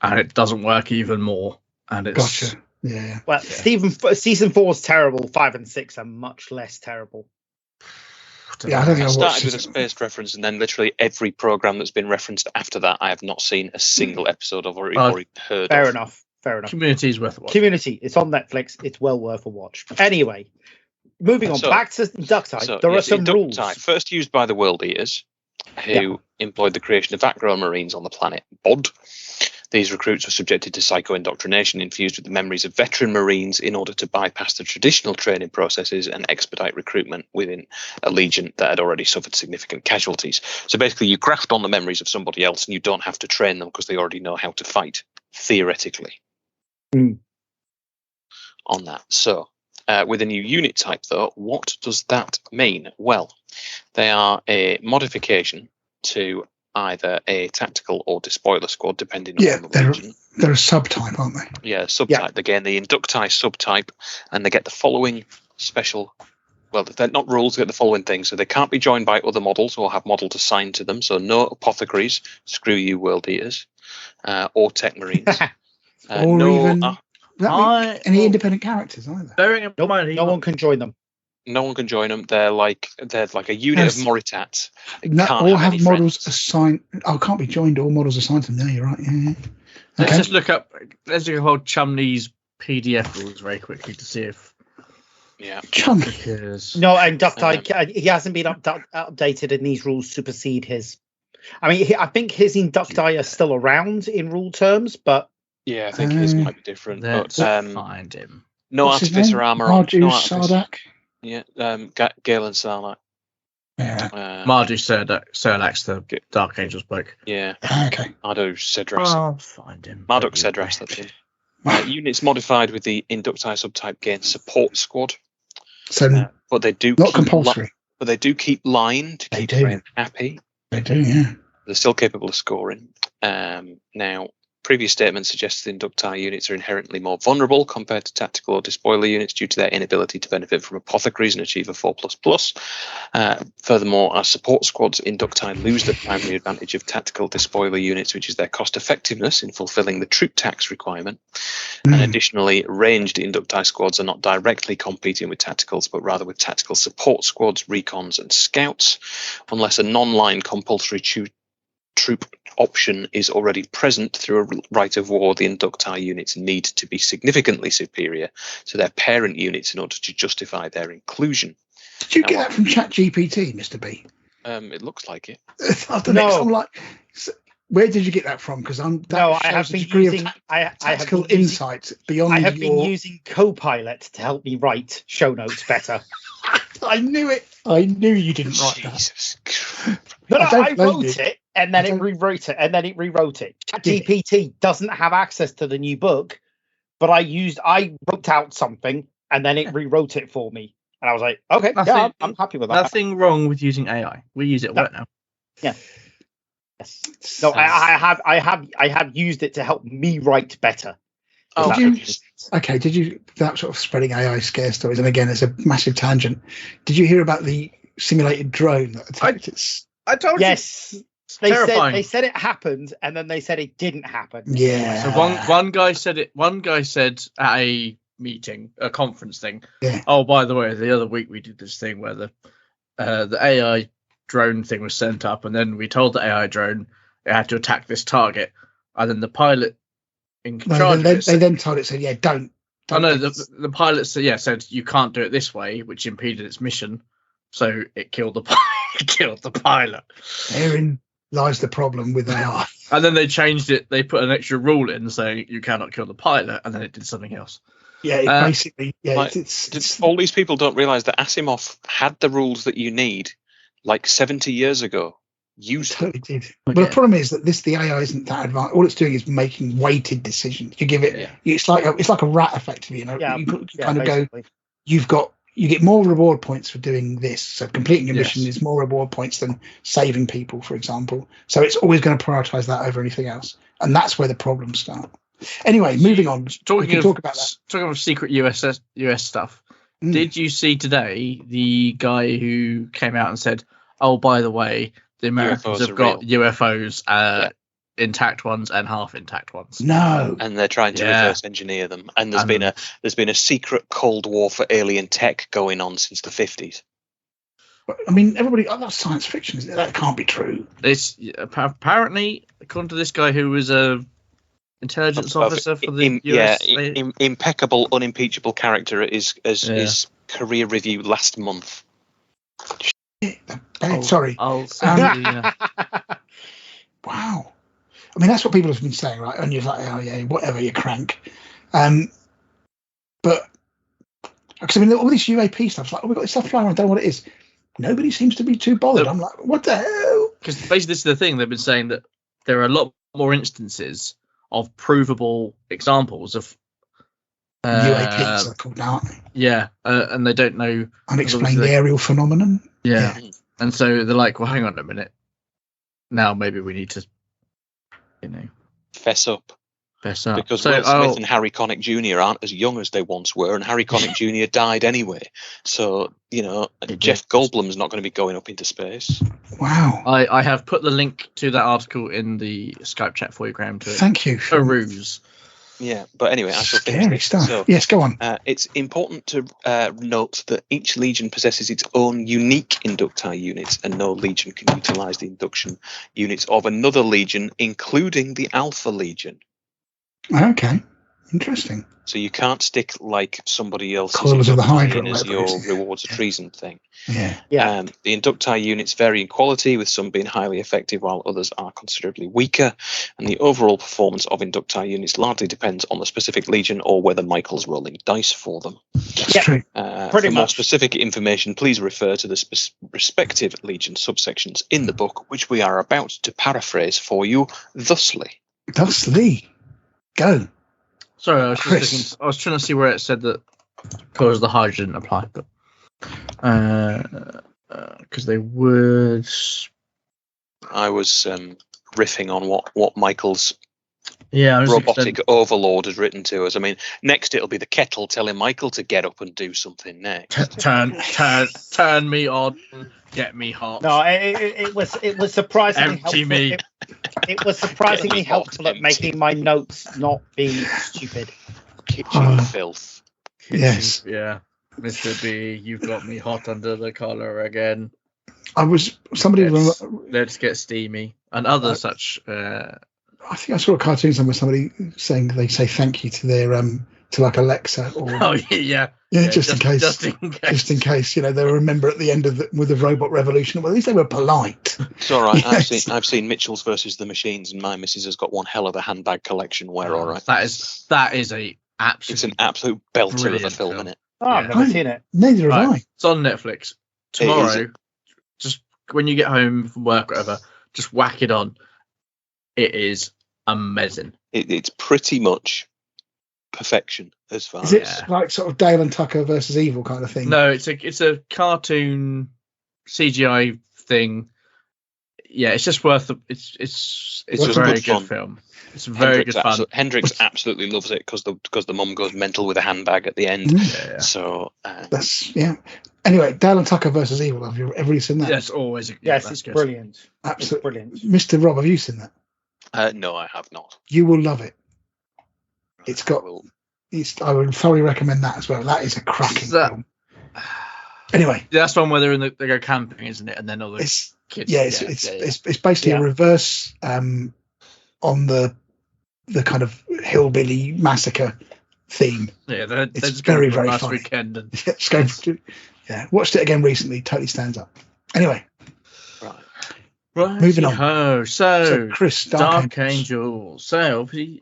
and it doesn't work even more. And it's gotcha. Yeah. Well, season 4 is terrible. 5 and 6 are much less terrible. Yeah, I don't think I started with a spaced reference, and then literally every program that's been referenced after that, I have not seen a single episode of or even heard Fair of. enough. Community is worth a watch. Community. It's on Netflix. It's well worth a watch. Anyway, moving on. Back to Inductii. There are some rules. First used by the World Eaters, who employed the creation of vat-grown Marines on the planet Bod. These recruits were subjected to psycho-indoctrination infused with the memories of veteran Marines in order to bypass the traditional training processes and expedite recruitment within a legion that had already suffered significant casualties. So basically, you graft on the memories of somebody else and you don't have to train them because they already know how to fight, theoretically. On that. So, with a new unit type, though, what does that mean? Well, they are a modification to either a tactical or despoiler squad, depending on the region. They're a subtype, aren't they? Yeah, subtype. Again, the Inductii subtype, and they get the following special. Well, they're not rules. They get the following things. So they can't be joined by other models or have models assigned to them. So no apothecaries. Screw you, World Eaters, or Tech Marines. Or even any independent characters either. Bearing in mind, no one can join them. No one can join them. They're like a unit of Moritats. All have models assigned. Oh, can't be joined. All models assigned to them. No, you're right. Yeah. Let's just look up. Let's look at Chumley's PDF rules very quickly to see if. Yeah. Chumley. No, Inductii. He hasn't been updated, and these rules supersede his. I mean, I think his Inductii are still around in rule terms, but. Yeah, I think his might be different. Let's find him. No artificer armor. Mardu Sardak. Yeah, Galen Sarlacc. Yeah. Mardu Sarlacc's the Dark Angels bloke. Yeah. Okay. Marduk Cedras. I'll find him. Marduk Cedras, that's him. Units modified with the Inductii subtype gain support squad. So, but they do not compulsory. But they do keep line to keep them happy. They do, yeah. They're still capable of scoring. Now, previous statements suggest the Inductii units are inherently more vulnerable compared to tactical or despoiler units due to their inability to benefit from apothecaries and achieve a 4++. Furthermore, as support squads, Inductii lose the primary advantage of tactical despoiler units, which is their cost effectiveness in fulfilling the troop tax requirement. And additionally, ranged Inductii squads are not directly competing with tacticals, but rather with tactical support squads, recons, and scouts, unless a non-line compulsory troop option is already present through a right of war. The Inductii units need to be significantly superior to their parent units in order to justify their inclusion. Did you get that from ChatGPT, Mr. B? It looks like it. I don't know. I'm like, where did you get that from? Because I have been using tactical insights beyond. I have been using Copilot to help me write show notes better. I knew it. I knew you didn't write Jesus that. But I wrote it, and then it rewrote it, and then it rewrote it. GPT doesn't have access to the new book, but I wrote out something, and then it rewrote it for me. And I was like, okay, I'm happy with that. Nothing wrong with using AI. We use it right now. Yeah. Yes. No, I have used it to help me write better. Did you that sort of spreading AI scare stories? And again, it's a massive tangent. Did you hear about the simulated drone that attacked its. I told Yes. you. They said it happened, and then they said it didn't happen. Yeah. So one guy said it. One guy said at a meeting, a conference thing. Yeah. Oh, by the way, the other week we did this thing where the AI drone thing was sent up, and then we told the AI drone it had to attack this target, and then the pilot in charge. They then told it, said, "Yeah, don't." Oh no, the pilot said you can't do it this way, which impeded its mission. So it killed the pilot. Therein lies the problem with AI. And then they changed it. They put an extra rule in saying you cannot kill the pilot, and then it did something else. Yeah, basically, it's all these people don't realize that Asimov had the rules that you need like 70 years ago. Totally did. But the problem is that the AI isn't that advanced. All it's doing is making weighted decisions. You give it, it's like a rat, effectively. You know, you kind of go. You get more reward points for doing this. So completing a mission is more reward points than saving people, for example. So it's always going to prioritize that over anything else, and that's where the problems start. Anyway, moving on. Talking of secret US stuff. Did you see today the guy who came out and said, "Oh, by the way, the Americans have got UFOs, intact ones and half intact ones." No, and they're trying to reverse engineer them. And there's been a secret Cold War for alien tech going on since the 50s. I mean, that's science fiction, isn't it? That can't be true. This apparently, according to this guy who was a intelligence officer for the US. Impeccable, unimpeachable character is his career review last month. Sorry. Wow. I mean, that's what people have been saying, right? And you're like, oh yeah, whatever, you crank. But because I mean, all this UAP stuff, like, oh, we've got this stuff flying around, I don't know what it is. Nobody seems to be too bothered. I'm like, what the hell? Because basically, this is the thing. They've been saying that there are a lot more instances of provable examples of UAPs are called now, aren't they? Yeah, and they don't know unexplained aerial phenomenon. Yeah, and so they're like, well, hang on a minute. Now maybe we need to, fess up. Because so, Will Smith and Harry Connick Jr. aren't as young as they once were, and Harry Connick Jr. died anyway. So, Jeff Goldblum's not going to be going up into space. Wow. I have put the link to that article in the Skype chat for you, Graham, to Thank you. peruse. Yeah, but anyway, I shall finish this. Stuff. So, yes, go on. It's important to note that each legion possesses its own unique inductii units, and no legion can utilise the induction units of another legion, including the Alpha Legion. Okay, interesting. So you can't stick like somebody else's Hydra as your rewards of treason thing. Yeah. The inductii units vary in quality, with some being highly effective while others are considerably weaker. And the overall performance of inductii units largely depends on the specific legion or whether Michael's rolling dice for them. That's true. For more specific information, please refer to the respective legion subsections in the book, which we are about to paraphrase for you thusly. Go. Sorry, I was just looking. I was trying to see where it said that colours of the Hydra didn't apply, but because they would. I was riffing on what Michael's Yeah, robotic overlord has written to us. I mean, next it'll be the kettle telling Michael to get up and do something next. Turn me on, get me hot. No, it was surprisingly Empty helpful. me. It was surprisingly helpful at making my notes not be stupid. Kitchen filth. Yes. Yeah. Mr. B, you've got me hot under the collar again. Let's get steamy. And other such... I think I saw a cartoon somewhere, somebody saying they say thank you to their to like Alexa or just in case just in case they'll remember at the end of with the robot revolution. Well, at least they were polite. It's all right. Yes. I've seen Mitchell's versus the Machines, and my missus has got one hell of a handbag collection. We're all right. That is an absolute belter of a film, isn't it? Oh, I've never seen it. Neither have I. It's on Netflix tomorrow. Just when you get home from work or whatever, just whack it on. It is amazing. It's pretty much perfection as far as... Is it like sort of Dale and Tucker versus Evil kind of thing? No, it's a cartoon CGI thing. Yeah, it's just worth it's a very good film. It's very good fun. Hendrix absolutely loves it because the mum goes mental with a handbag at the end. Mm. So that's Anyway, Dale and Tucker versus Evil. Have you ever seen that? Yes, always. Yes, it's brilliant. Absolutely Brilliant. Mr. Rob, have you seen that? No, I have not. You will love it. It's got. I would thoroughly recommend that as well. That is a cracking film. Anyway, that's one where they go camping, isn't it? And then all the kids. Yeah, it's basically a reverse on the kind of hillbilly massacre theme. Yeah, they're it's very last funny. Weekend and watched it again recently. Totally stands up. Anyway, right. Moving on. So Chris, Dark Angels. So we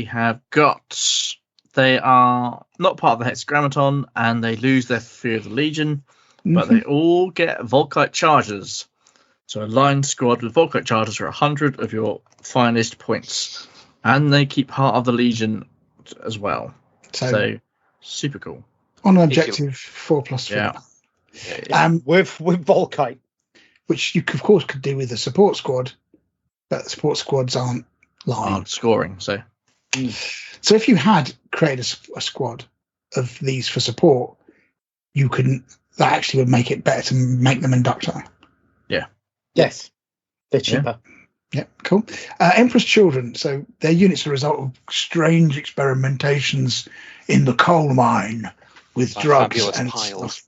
have got. They are not part of the Hexagrammaton, and they lose their Fear of the Legion, but they all get Volkite charges. So a line squad with Volkite charges for 100 of your finest points, and they keep Heart of the Legion as well. So super cool. On an objective 4+4. Yeah. With Volkite, which you of course could do with a support squad, but the support squads aren't scoring. So if you had created a squad of these for support, that actually would make it better to make them Inductii. Yeah. Yes. They're cheaper. Yeah, cool. Emperor's Children. So their units are a result of strange experimentations in the coal mine with drugs and stuff.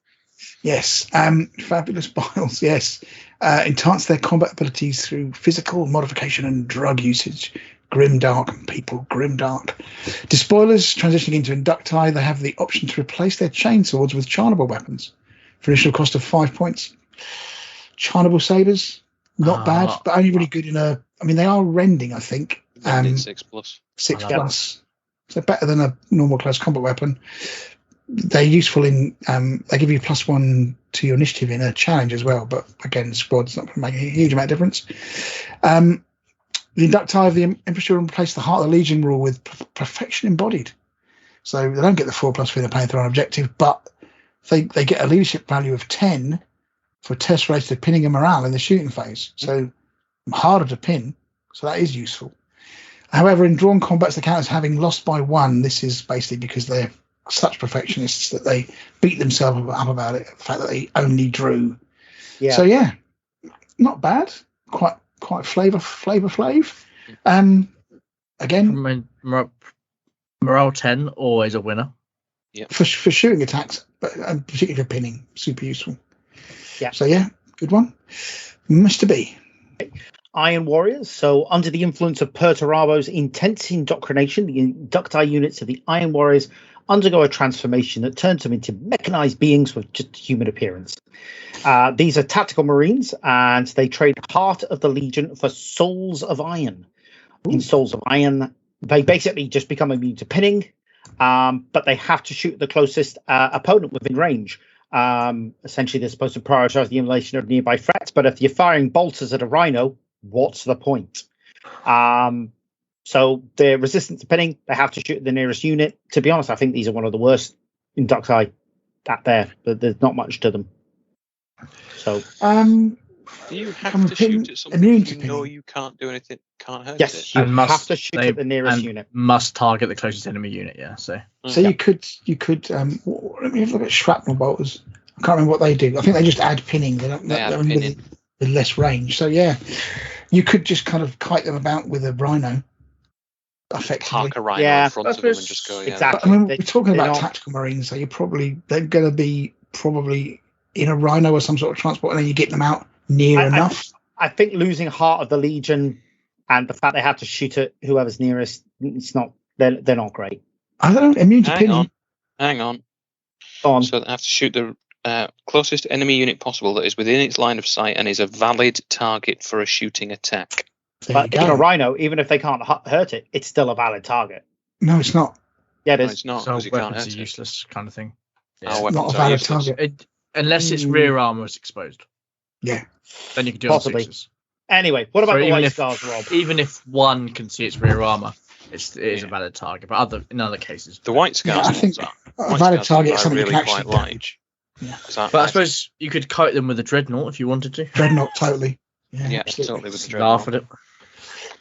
Yes. Fabulous Biles, yes. Enhance their combat abilities through physical modification and drug usage. Grimdark people, Grimdark. Despoilers transitioning into Inductii, they have the option to replace their chainswords with charnable weapons for initial cost of 5 points. Charnable sabers, not bad, but only really good they are rending, I think. 6+. 6+. So better than a normal close combat weapon. They're useful in, they give you +1 to your initiative in a challenge as well, but again, squad's not going to make a huge amount of difference. The Inductii of the Emperor's Children replace the Heart of the Legion rule with Perfection Embodied. So they don't get the 4+ for the Panther on objective, but they get a leadership value of 10 for tests related to pinning and morale in the shooting phase. So harder to pin, so that is useful. However, in drawn combats, the count as having lost by 1. This is basically because they're such perfectionists that they beat themselves up about it, the fact that they only drew. Yeah. So yeah, not bad. Quite flavor flav. Again, morale 10, always a winner. Yeah. For shooting attacks, but particularly for pinning, super useful. Yeah. So yeah, good one, Mr. B. Iron Warriors. So under the influence of Perturabo's intense indoctrination, the Inductii units of the Iron Warriors undergo a transformation that turns them into mechanized beings with just human appearance. These are tactical marines, and they trade Heart of the Legion for Souls of Iron. In Souls of Iron, they basically just become immune to pinning, but they have to shoot the closest opponent within range. Essentially, they're supposed to prioritize the elimination of nearby threats, but if you're firing bolters at a rhino, what's the point? So they're resistant to pinning. They have to shoot the nearest unit. To be honest, I think these are one of the worst Inductii out there. There's not much to them. So, do you have to shoot at something you know you can't do anything, can't hurt it? Yes, you have to shoot at the nearest unit. Must target the closest enemy unit. Yeah. So you could. Let me have a look at shrapnel bolters. I can't remember what they do. I think they just add pinning. They're pinning with less range. So yeah, you could just kind of kite them about with a rhino. Effectively. Park a rhino in front of them and just go. Yeah. Exactly. I mean, we're talking about tactical marines, so they're going to be in a rhino or some sort of transport, and then you get them out near enough. I think losing Heart of the Legion and the fact they have to shoot at whoever's nearest, it's not. They're not great. I don't know. Immune to pinning. Hang on. So they have to shoot the closest enemy unit possible that is within its line of sight and is a valid target for a shooting attack. But even a rhino, even if they can't hurt it, it's still a valid target. No, it's not. Yeah, it is. No, it's not. So because you can't hurt weapons are it. useless kind of thing. Yeah. It's not a valid target. Unless its rear armor is exposed. Yeah. Then you can do possibly. Anyway, what about the White Scars, Rob? Even if one can see its rear armor, it is a valid target. But in other cases, the White Scars, I think a valid target is something you can actually like. Yeah. But I suppose you could kite them with a dreadnought if you wanted to. Dreadnought, totally. Yeah, totally with the Laugh at it.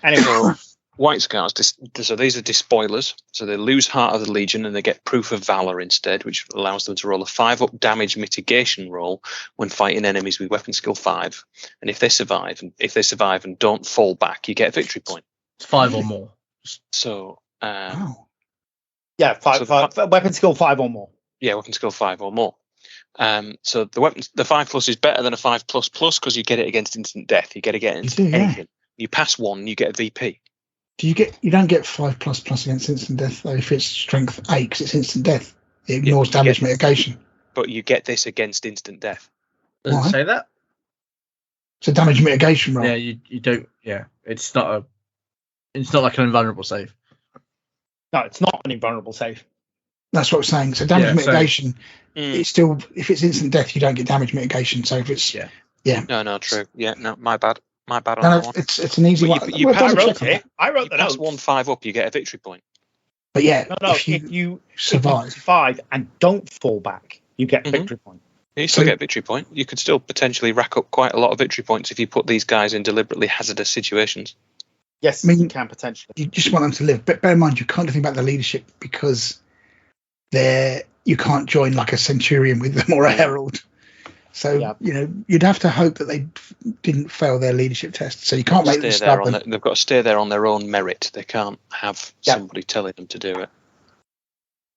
Anyway, White Scars, so these are despoilers. So they lose Heart of the Legion and they get Proof of Valor instead, which allows them to roll a 5-up damage mitigation roll when fighting enemies with weapon skill 5. And if they survive and don't fall back, you get a victory point. It's 5 or more. So Wow. Yeah, weapon skill 5 or more. Yeah, weapon skill 5 or more. So the 5+ is better than a 5++ because you get it against instant death. You get it against anything. You pass 1, you get a VP. You don't get 5++ against instant death though if it's strength 8 because it's instant death. It ignores damage mitigation. But you get this against instant death. Does it say that? It's a damage mitigation roll. Yeah, you don't. Yeah, it's not like an invulnerable save. No, it's not an invulnerable save. That's what I'm saying. So damage mitigation, it's still, if it's instant death, you don't get damage mitigation. So if it's No, true. Yeah, no, my bad. On no, that one. it's an easy one. I wrote that pass out. 1 5-up, you get a victory point. But yeah, No, if you survive survive, 5 and don't fall back, you get a victory point. You still get a victory point. You could still potentially rack up quite a lot of victory points if you put these guys in deliberately hazardous situations. Yes, you can potentially. You just want them to live. But bear in mind, you can't do anything about the leadership because you can't join like a centurion with them or a herald. So you'd have to hope that they didn't fail their leadership test. So you can't make them stubborn. They've got to stay there on their own merit. They can't have somebody telling them to do it.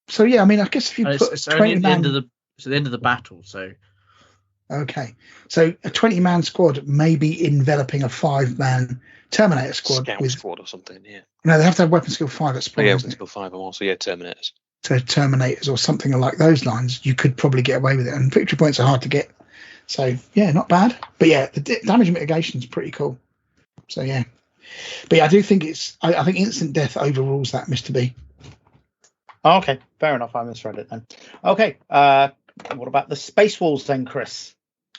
So I mean, I guess if you put it's only at the end of the battle. So okay, so a 20-man squad may be enveloping a 5-man Terminator squad squad or something. Yeah. No, they have to have weapon skill 5 at spawn. Yeah, weapon skill 5 or more. So Terminators. So Terminators or something along those lines, you could probably get away with it. And victory points are hard to get. So, not bad. But, the damage mitigation is pretty cool. So, But, I do think I think instant death overrules that, Mr. B. Okay, fair enough. I misread it then. Okay, what about the Space Wolves then, Chris?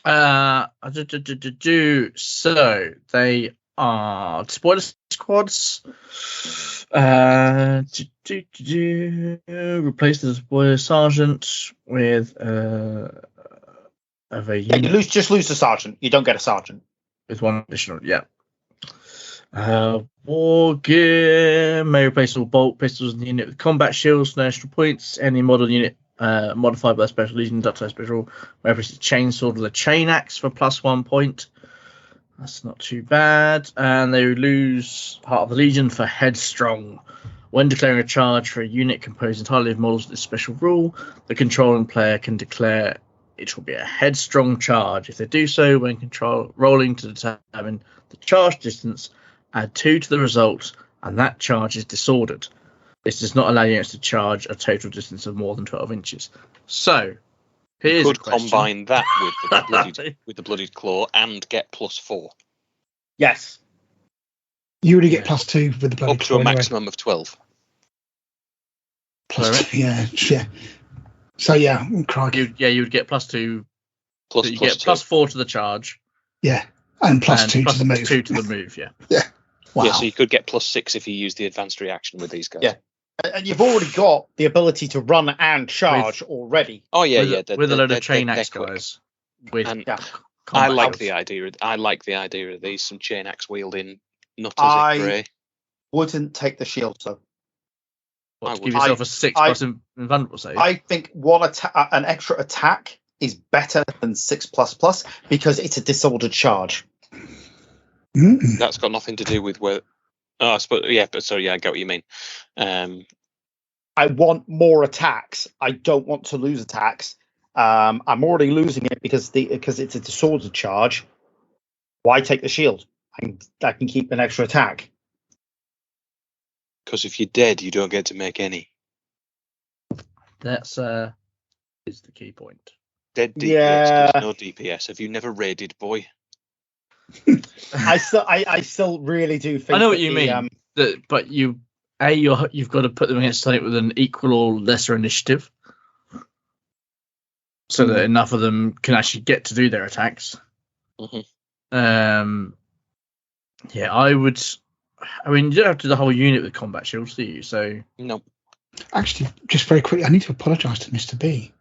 So, they are spoiler squads. Replace the spoiler sergeant with of a unit. You lose the sergeant. You don't get a sergeant. With one additional, war gear may replace all bolt pistols in the unit with combat shields for national points. Any model unit modified by special legion inductii special may replace a chainsword with a chain axe for +1 point. That's not too bad. And they lose Heart of the Legion for headstrong. When declaring a charge for a unit composed entirely of models with this special rule, the controlling player can declare it will be a headstrong charge. If they do so, when rolling to determine the charge distance, add 2 to the result, and that charge is disordered. This does not allow units to charge a total distance of more than 12 inches. So, here's you a could question. combine that with the bloodied claw and get +4. Yes. You already get +2 with the bloodied claw. Up to a maximum of 12. +2, So crikey. You would get +2. You get +2. +4 to the charge. Yeah, and +2 to the move. 2 to the move. Yeah. Wow. Yeah, so you could get +6 if you use the advanced reaction with these guys. Yeah. And you've already got the ability to run and charge already. Oh yeah, with a load of chain axe guys. I like the idea. I like the idea of these some chain axe wielding nutters in grey. Wouldn't take the shield though. Give yourself a 6+ invulnerable save. I think an extra attack is better than 6++ because it's a disordered charge. That's got nothing to do with where. Oh, I get what you mean. I want more attacks. I don't want to lose attacks. I'm already losing it because it's a disordered charge. Why take the shield? I can keep an extra attack. Because if you're dead, you don't get to make any. That's is the key point. Dead DPS, there's no DPS. Have you never raided, boy? I still really do think. I know what you mean. But you've got to put them against something with an equal or lesser initiative, so that enough of them can actually get to do their attacks. I would. I mean, you don't have to do the whole unit with combat shields, do you? So no. Actually, just very quickly, I need to apologise to Mr. B.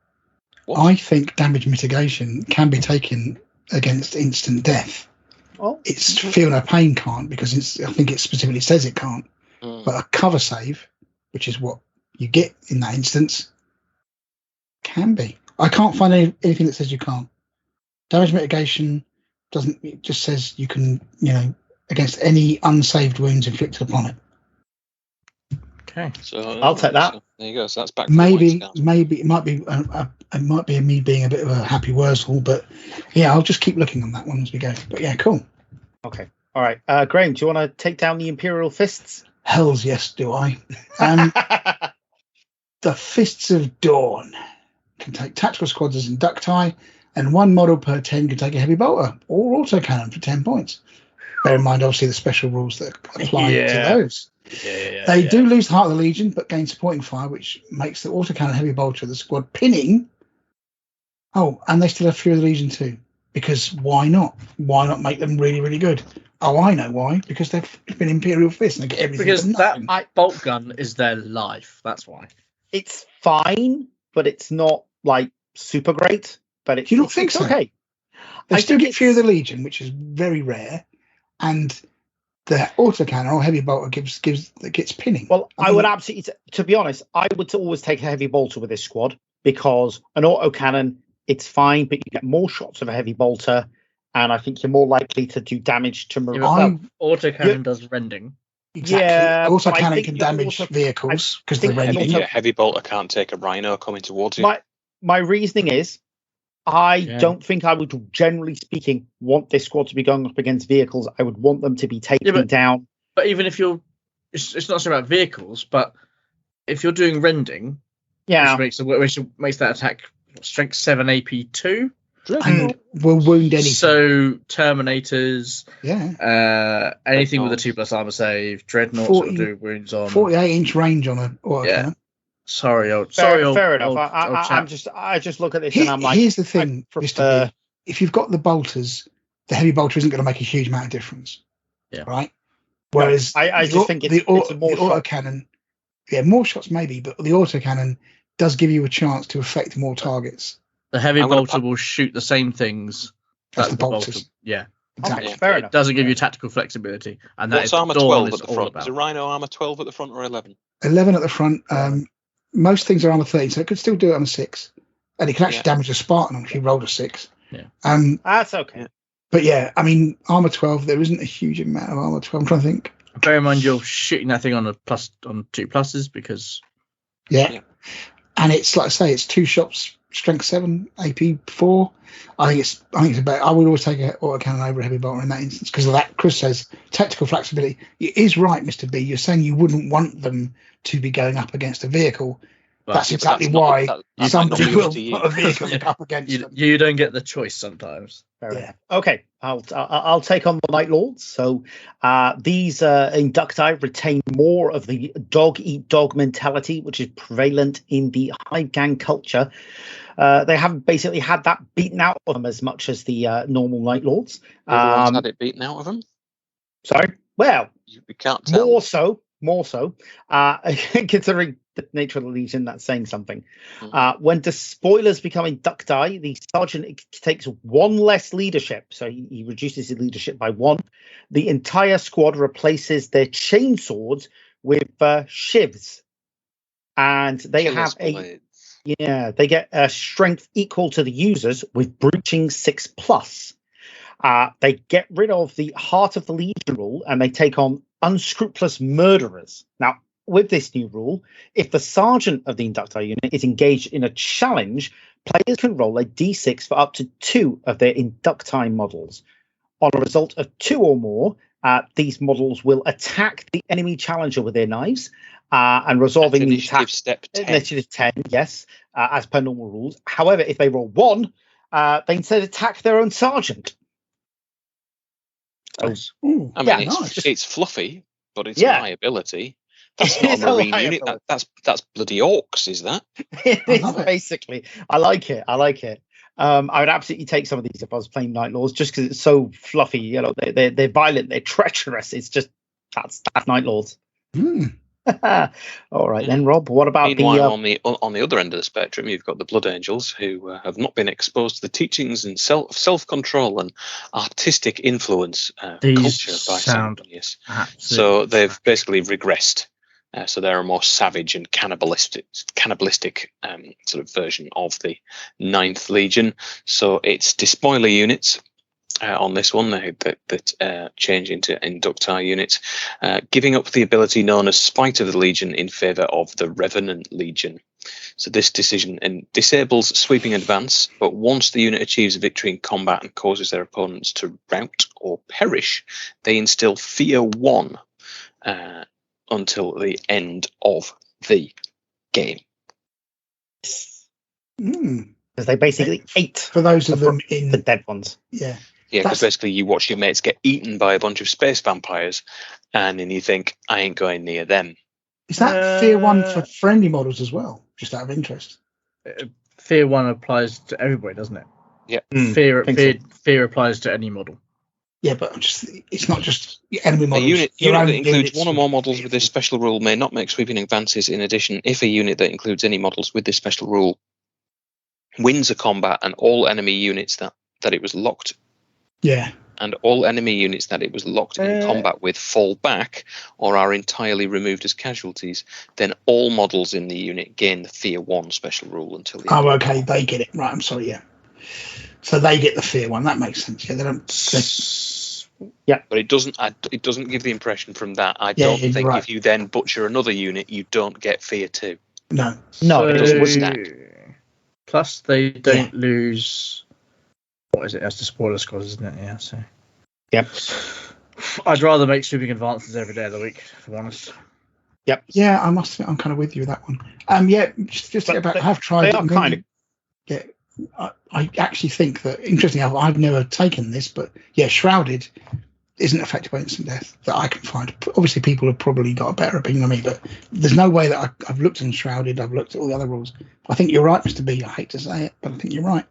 What? I think damage mitigation can be taken against instant death. Oh. It's feel no pain can't because I think it specifically says it can't. But a cover save, which is what you get in that instance, can be. I can't find anything that says you can't. Damage mitigation doesn't. It just says you can, against any unsaved wounds inflicted upon it. Okay. So I'll take that. So there you go. So that's back. Maybe it might be me being a bit of a happy Wurzel, but yeah, I'll just keep looking on that one as we go. But yeah, cool. Okay. All right. Graham, do you want to take down the Imperial Fists? Hells yes, do I. The Fists of Dawn can take tactical squads as Inductii, and one model per 10 can take a heavy bolter or autocannon for 10 points. Bear in mind, obviously, the special rules that apply to those. They do lose Heart of the Legion, but gain supporting fire, which makes the autocannon heavy bolter of the squad pinning. Oh, and they still have Fear of the Legion too. Because why not? Why not make them really, really good? Oh, I know why. Because they've been Imperial Fists and they get everything. Because that bolt gun is their life. That's why. It's fine, but it's not like super great. But do you not think so? Okay. They still get Fear of the Legion, which is very rare, and the autocannon or heavy bolter gets pinning. Well, I would absolutely, to be honest, I would always take a heavy bolter with this squad because an autocannon, it's fine, but you get more shots of a heavy bolter, and I think you're more likely to do damage to marine. Autocannon does rending. Exactly. Yeah, autocannon can damage vehicles because they're rending. Heavy bolter can't take a rhino coming towards you. My reasoning is, I don't think I would, generally speaking, want this squad to be going up against vehicles. I would want them to be taken down. But even if it's not so about vehicles, but if you're doing rending, which makes that attack strength 7 AP 2, and will wound anything. So Terminators, anything Dreadnought. with a 2+ armor save, Dreadnoughts will do wounds on 48-inch range on an autocannon. Fair enough. I just look at this and I'm like, here's the thing, Mr. B. If you've got the bolters, the heavy bolter isn't going to make a huge amount of difference. Yeah. Right. Whereas I just think it's more autocannon. Yeah, more shots maybe, but the autocannon does give you a chance to affect more targets. The heavy bolter will shoot the same things as the bolters. Yeah. Exactly. Okay, fair enough. It doesn't give you tactical flexibility. And what's armor 12 at the front? Is a rhino armor 12 at the front or 11? 11 at the front. Most things are armor 13, so it could still do it on a 6. And it can actually damage a Spartan if you rolled a 6. Yeah. That's okay. But yeah, I mean, armor 12, there isn't a huge amount of armor 12. I'm trying to think. Bear in mind, you're shooting that thing on 2 pluses because. Yeah. And it's like I say, it's 2 shots, strength 7, AP 4. I think it's about. I would always take an autocannon over a heavy bolter in that instance because of that. Chris says tactical flexibility. It is right, Mr. B. You're saying you wouldn't want them to be going up against a vehicle. Well, that's exactly why somebody will put a vehicle up against them. You don't get the choice sometimes. Okay, I'll take on the Night Lords. So these Inductii retain more of the dog-eat-dog mentality, which is prevalent in the hive gang culture. They haven't basically had that beaten out of them as much as the normal Night Lords. Everyone's had it beaten out of them? Sorry? Well, you can't tell. More so, considering the nature of the Legion, that's saying something. When despoilers become Inductii, the sergeant takes 1 less leadership, so he reduces his leadership by 1. The entire squad replaces their chainswords with shivs, and they they get a strength equal to the users with breaching 6+. They get rid of the Heart of the Legion rule, and they take on unscrupulous murderers. Now, with this new rule, if the sergeant of the Inductii unit is engaged in a challenge, players can roll a d6 for up to 2 of their Inductii models. On a result of 2 or more, these models will attack the enemy challenger with their knives and resolving the attack. Initiative 10, yes, as per normal rules. However, if they roll 1, they instead attack their own sergeant. Nice. It's fluffy, but it's a liability. That's not a marine unit. That's bloody orcs, is that? It is basically. I like it. I would absolutely take some of these if I was playing Night Lords, just because it's so fluffy. You know, they're violent, they're treacherous. It's just that's Night Lords. All right, then, Rob. What about on the other end of the spectrum? You've got the Blood Angels, who have not been exposed to the teachings and self-control and artistic influence culture by some years. So they've basically regressed. So they're a more savage and cannibalistic sort of version of the 9th Legion. So it's despoiler units on this one that change into Inductii units, giving up the ability known as Spite of the Legion in favour of the Revenant Legion. So this decision disables sweeping advance, but once the unit achieves a victory in combat and causes their opponents to rout or perish, they instill Fear 1 until the end of the game. Because they basically ate for those of them in the dead ones. Yeah. Yeah, because basically you watch your mates get eaten by a bunch of space vampires, and then you think, I ain't going near them. Is that Fear 1 for friendly models as well? Just out of interest. Fear 1 applies to everybody, doesn't it? Yeah. Fear applies to any model. Yeah, but it's not just enemy models. A unit that includes one or more models with this special rule may not make sweeping advances. In addition, if a unit that includes any models with this special rule wins a combat and all enemy units that it was locked in combat with fall back or are entirely removed as casualties, then all models in the unit gain the Fear 1 special rule until the end. Okay, they get it. Right, I'm sorry, yeah. So they get the Fear 1. That makes sense. Yeah, they don't... Yeah, but it doesn't give the impression from that. I don't think if you then butcher another unit, you don't get Fear 2. No, it doesn't stack. Plus, they don't lose. What is it? That's the spoiler squad, isn't it? Yeah. So. Yep. I'd rather make sweeping advances every day of the week, if I'm honest. Yep. Yeah, I must admit, I'm kind of with you with that one. Yeah, just to get back, I have tried. They are kind of. Yeah, I actually think that interesting. I've never taken this, but yeah, Shrouded isn't affected by instant death that I can find. Obviously, people have probably got a better opinion of me, but there's no way that I've looked in Shrouded. I've looked at all the other rules. I think you're right, Mr. B. I hate to say it, but I think you're right.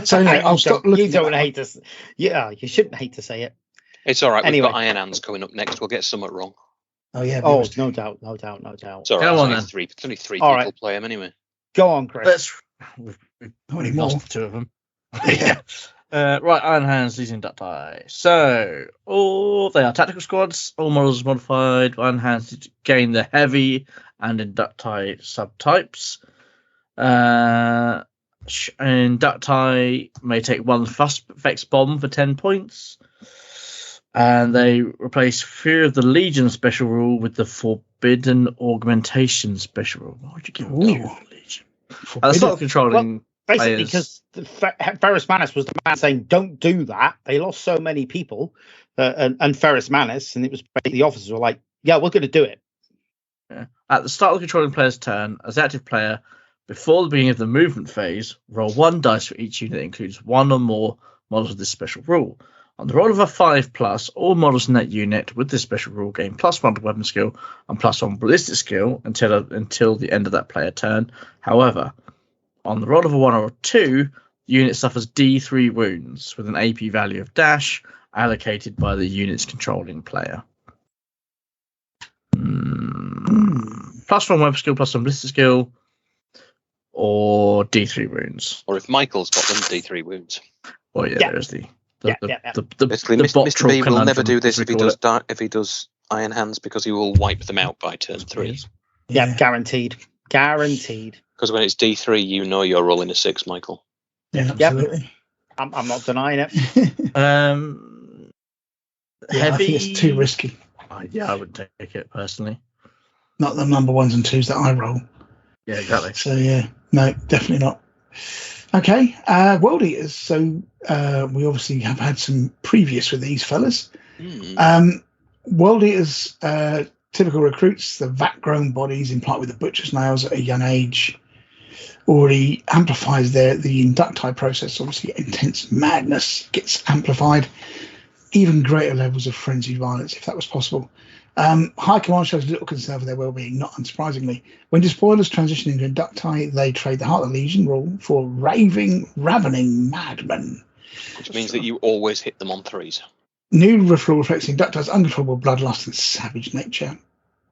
So anyway, I'll stop looking. You don't hate to. Yeah, you shouldn't hate to say it. It's all right. Anyway. We've got Iron Hands coming up next. We'll get somewhat wrong. Oh yeah. Oh, no doubt. It's all right. Go on, it's only three people play them anyway. Go on, Chris. We've lost the two of them. Yeah. Right, Iron Hands using Inductii. So, they are tactical squads. All models modified. Iron Hands to gain the heavy and Inductii subtypes. Inductii may take one Frost Effects Bomb for 10 points. And they replace Fear of the Legion special rule with the Forbidden Augmentation special rule. Why would you give Fear of the Legion? That's not controlling. Basically, because Ferrus Manus was the man saying, "Don't do that." They lost so many people, and Ferrus Manus, and it was the officers were like, "Yeah, we're going to do it." Yeah. At the start of the controlling player's turn, as active player, before the beginning of the movement phase, roll 1 dice for each unit that includes one or more models with this special rule. On the roll of a 5+, all models in that unit with this special rule gain +1 to weapon skill and +1 ballistic skill until the end of that player turn. However, on the roll of a 1 or a 2, the unit suffers D3 wounds with an AP value of dash allocated by the unit's controlling player. +1 weapon skill, +1 ballistic skill, or D3 wounds. Or if Michael's got them, D3 wounds. Well, yeah. There's the basically, Mr. B will never do this if he does Iron Hands, because he will wipe them out by turn 3. Yeah, guaranteed. Because when it's D3, you know you're rolling a 6, Michael. Yeah, absolutely. I'm not denying it. Heavy. I think it's too risky. I wouldn't take it personally. Not the number 1s and 2s that I roll. Yeah, exactly. So yeah, no, definitely not. Okay, World Eaters. So we obviously have had some previous with these fellas. World Eaters, typical recruits, the vat-grown bodies implied with the butcher's nails at a young age, already amplifies the Inductii process. Obviously, intense madness gets amplified, even greater levels of frenzied violence if that was possible. High Command shows little concern for their well-being, not unsurprisingly. When despoilers transition into Inductii, they trade the Heart of the Legion rule for ravening madmen. Which means that you always hit them on 3s. New rule reflects Inductii's uncontrollable bloodlust and savage nature.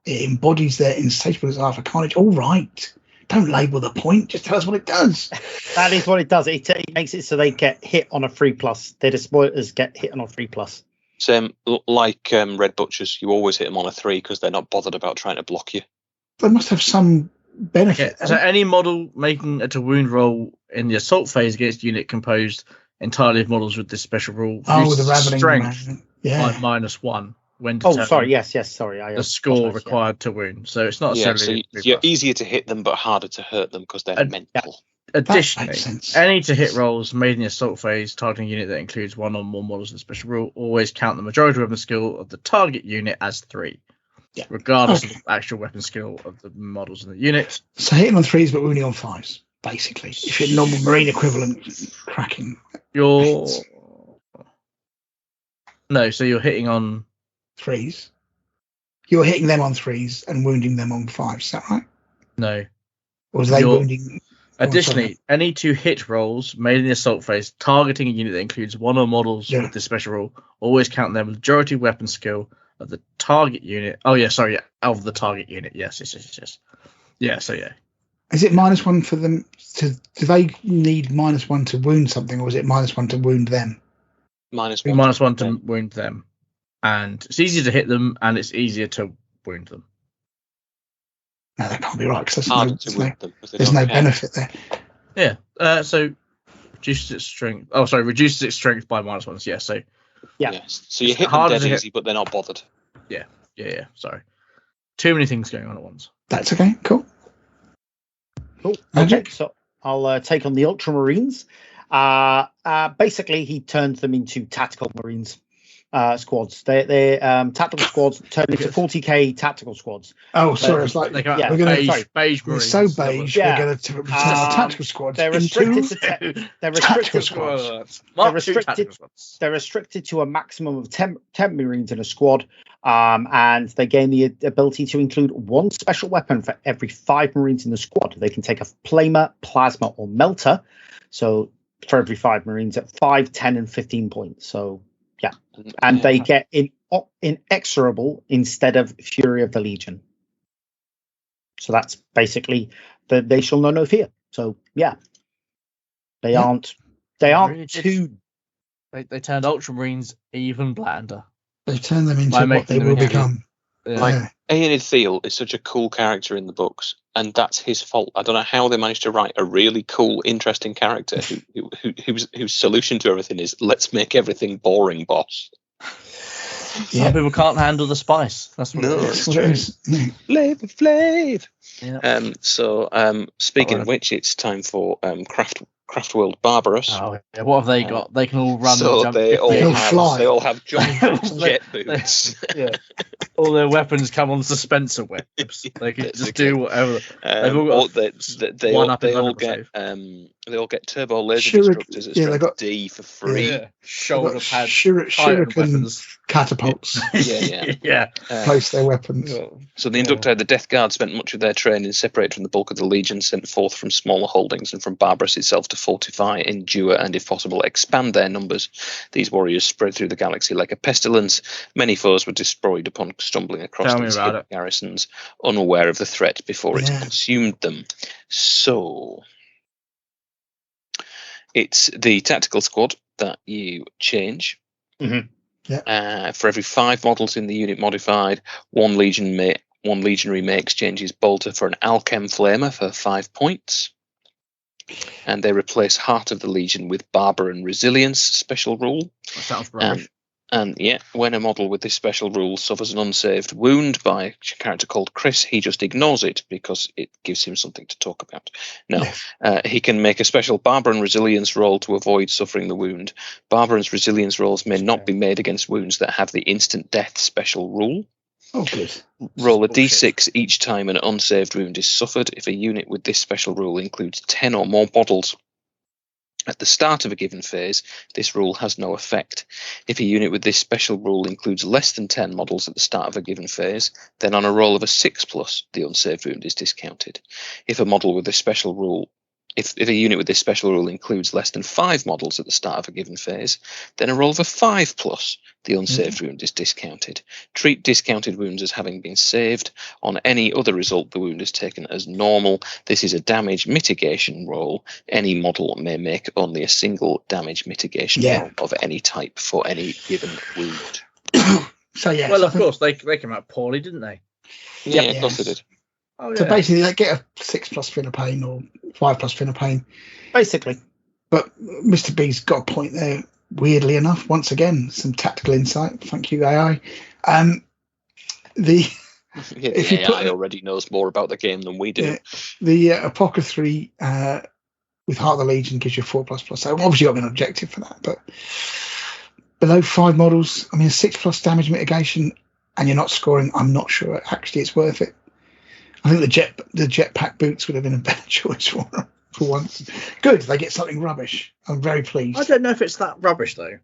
It embodies their insatiable desire for carnage. All right. Don't label the point. Just tell us what it does. That is what it does. It makes it so they get hit on a 3+. Their despoilers get hit on a 3+. Same, like Red Butchers, you always hit them on a 3 because they're not bothered about trying to block you. They must have some benefit. So any model making a to wound roll in the assault phase against a unit composed entirely of models with this special rule the ravening strength man. by -1 when Oh, determining sorry. Yes. Sorry. the score required to wound. So it's not necessarily. So you're easier to hit them, but harder to hurt them because they're mental. Additionally, any to hit rolls made in the assault phase targeting a unit that includes one or more models in the special rule always count the majority weapon skill of the target unit as 3. Yeah. Regardless of the actual weapon skill of the models in the unit. So hitting on 3s but wounding on 5s, basically. If you're normal marine equivalent cracking. No, so you're hitting on 3s. You're hitting them on 3s and wounding them on 5s, is that right? No. Or was they wounding? Additionally, any 2 hit rolls made in the assault phase targeting a unit that includes one or models with this special rule always count their majority weapon skill of the target unit. Of the target unit. Yes. Yeah, so yeah. Is it -1 for them do they need -1 to wound something, or is it -1 to wound them? -1 to wound them. And it's easier to hit them and it's easier to wound them. No, that can't be right because there's no benefit there. Yeah. So reduces its strength. Reduces its strength by -1. Yeah. So So you hit them dead easy, but they're not bothered. Yeah. Sorry. Too many things going on at once. That's okay. Cool. Okay, so I'll take on the Ultramarines. Basically, he turns them into tactical Marines squads. They tactical squads turn into 40k tactical squads. Oh, sorry, it's like we're going beige Marines. So beige, we're going to return our tactical squads. They're restricted to They're restricted to a maximum of 10 Marines in a squad. And they gain the ability to include 1 special weapon for every 5 Marines in the squad. They can take a flamer, plasma, or melter. So for every 5 Marines at 5, 10, and 15 points. So yeah, and they get inexorable instead of Fury of the Legion. So that's basically they shall know no fear. So yeah, they aren't really too. They turned Ultramarines even blander. They turn them into what they will become. Like Aenid Thiel is such a cool character in the books, and that's his fault. I don't know how they managed to write a really cool, interesting character whose solution to everything is let's make everything boring, boss. Some people can't handle the spice. That's what it is. Flav. Yeah. Speaking of which, it's time for Craft World Barbarous. Oh, yeah. What have they got? They can all run. So and jump. they all have jump jet They- boots. Yeah. All their weapons come on suspensor webs. They can just do whatever. They've all got they all get turbo laser destructors at strength D for free. Yeah. Shoulder pads, shuriken weapons, catapults. Yeah. Place their weapons. So the Inductii, the Death Guard, spent much of their training separated from the bulk of the Legion, sent forth from smaller holdings and from Barbarous itself to fortify, endure, and if possible, expand their numbers. These warriors spread through the galaxy like a pestilence. Many foes were destroyed upon stumbling across these hidden garrisons, unaware of the threat before it consumed them. So it's the tactical squad that you change. Mm-hmm. For every 5 models in the unit modified, one legionary may exchange his bolter for an Alchem Flamer for 5 points. And they replace Heart of the Legion with Barber and Resilience special rule. That sounds rubbish. And when a model with this special rule suffers an unsaved wound by a character called Chris, he just ignores it because it gives him something to talk about. Now, he can make a special Barber and Resilience roll to avoid suffering the wound. Barber and Resilience rolls may not be made against wounds that have the instant death special rule. Oh, good. Roll a d6 each time an unsaved wound is suffered. If a unit with this special rule includes 10 or more models at the start of a given phase, this rule has no effect. If a unit with this special rule includes less than 10 models at the start of a given phase, then on a roll of a 6+, the unsaved wound is discounted. If a model with this special rule If a unit with this special rule includes less than 5 models at the start of a given phase, then a roll of a 5+, the unsaved wound is discounted. Treat discounted wounds as having been saved. On any other result, the wound is taken as normal. This is a damage mitigation roll. Any model may make only a single damage mitigation roll of any type for any given wound. So yeah. Well, so of course they came out poorly, didn't they? Yeah, of course they did. Oh, So yeah. basically, they get a 6+ fin of pain or 5+ fin of pain. Basically. But Mr. B's got a point there. Weirdly enough, once again, some tactical insight. Thank you, AI. The AI already knows more about the game than we do. The Apothecary with Heart of the Legion gives you 4++. So obviously, I've got an objective for that. But below 5 models, I mean, a 6+ damage mitigation, and you're not scoring. I'm not sure actually it's worth it. I think the jetpack boots would have been a better choice for them. For once. Good, they get something rubbish. I'm very pleased. I don't know if it's that rubbish though.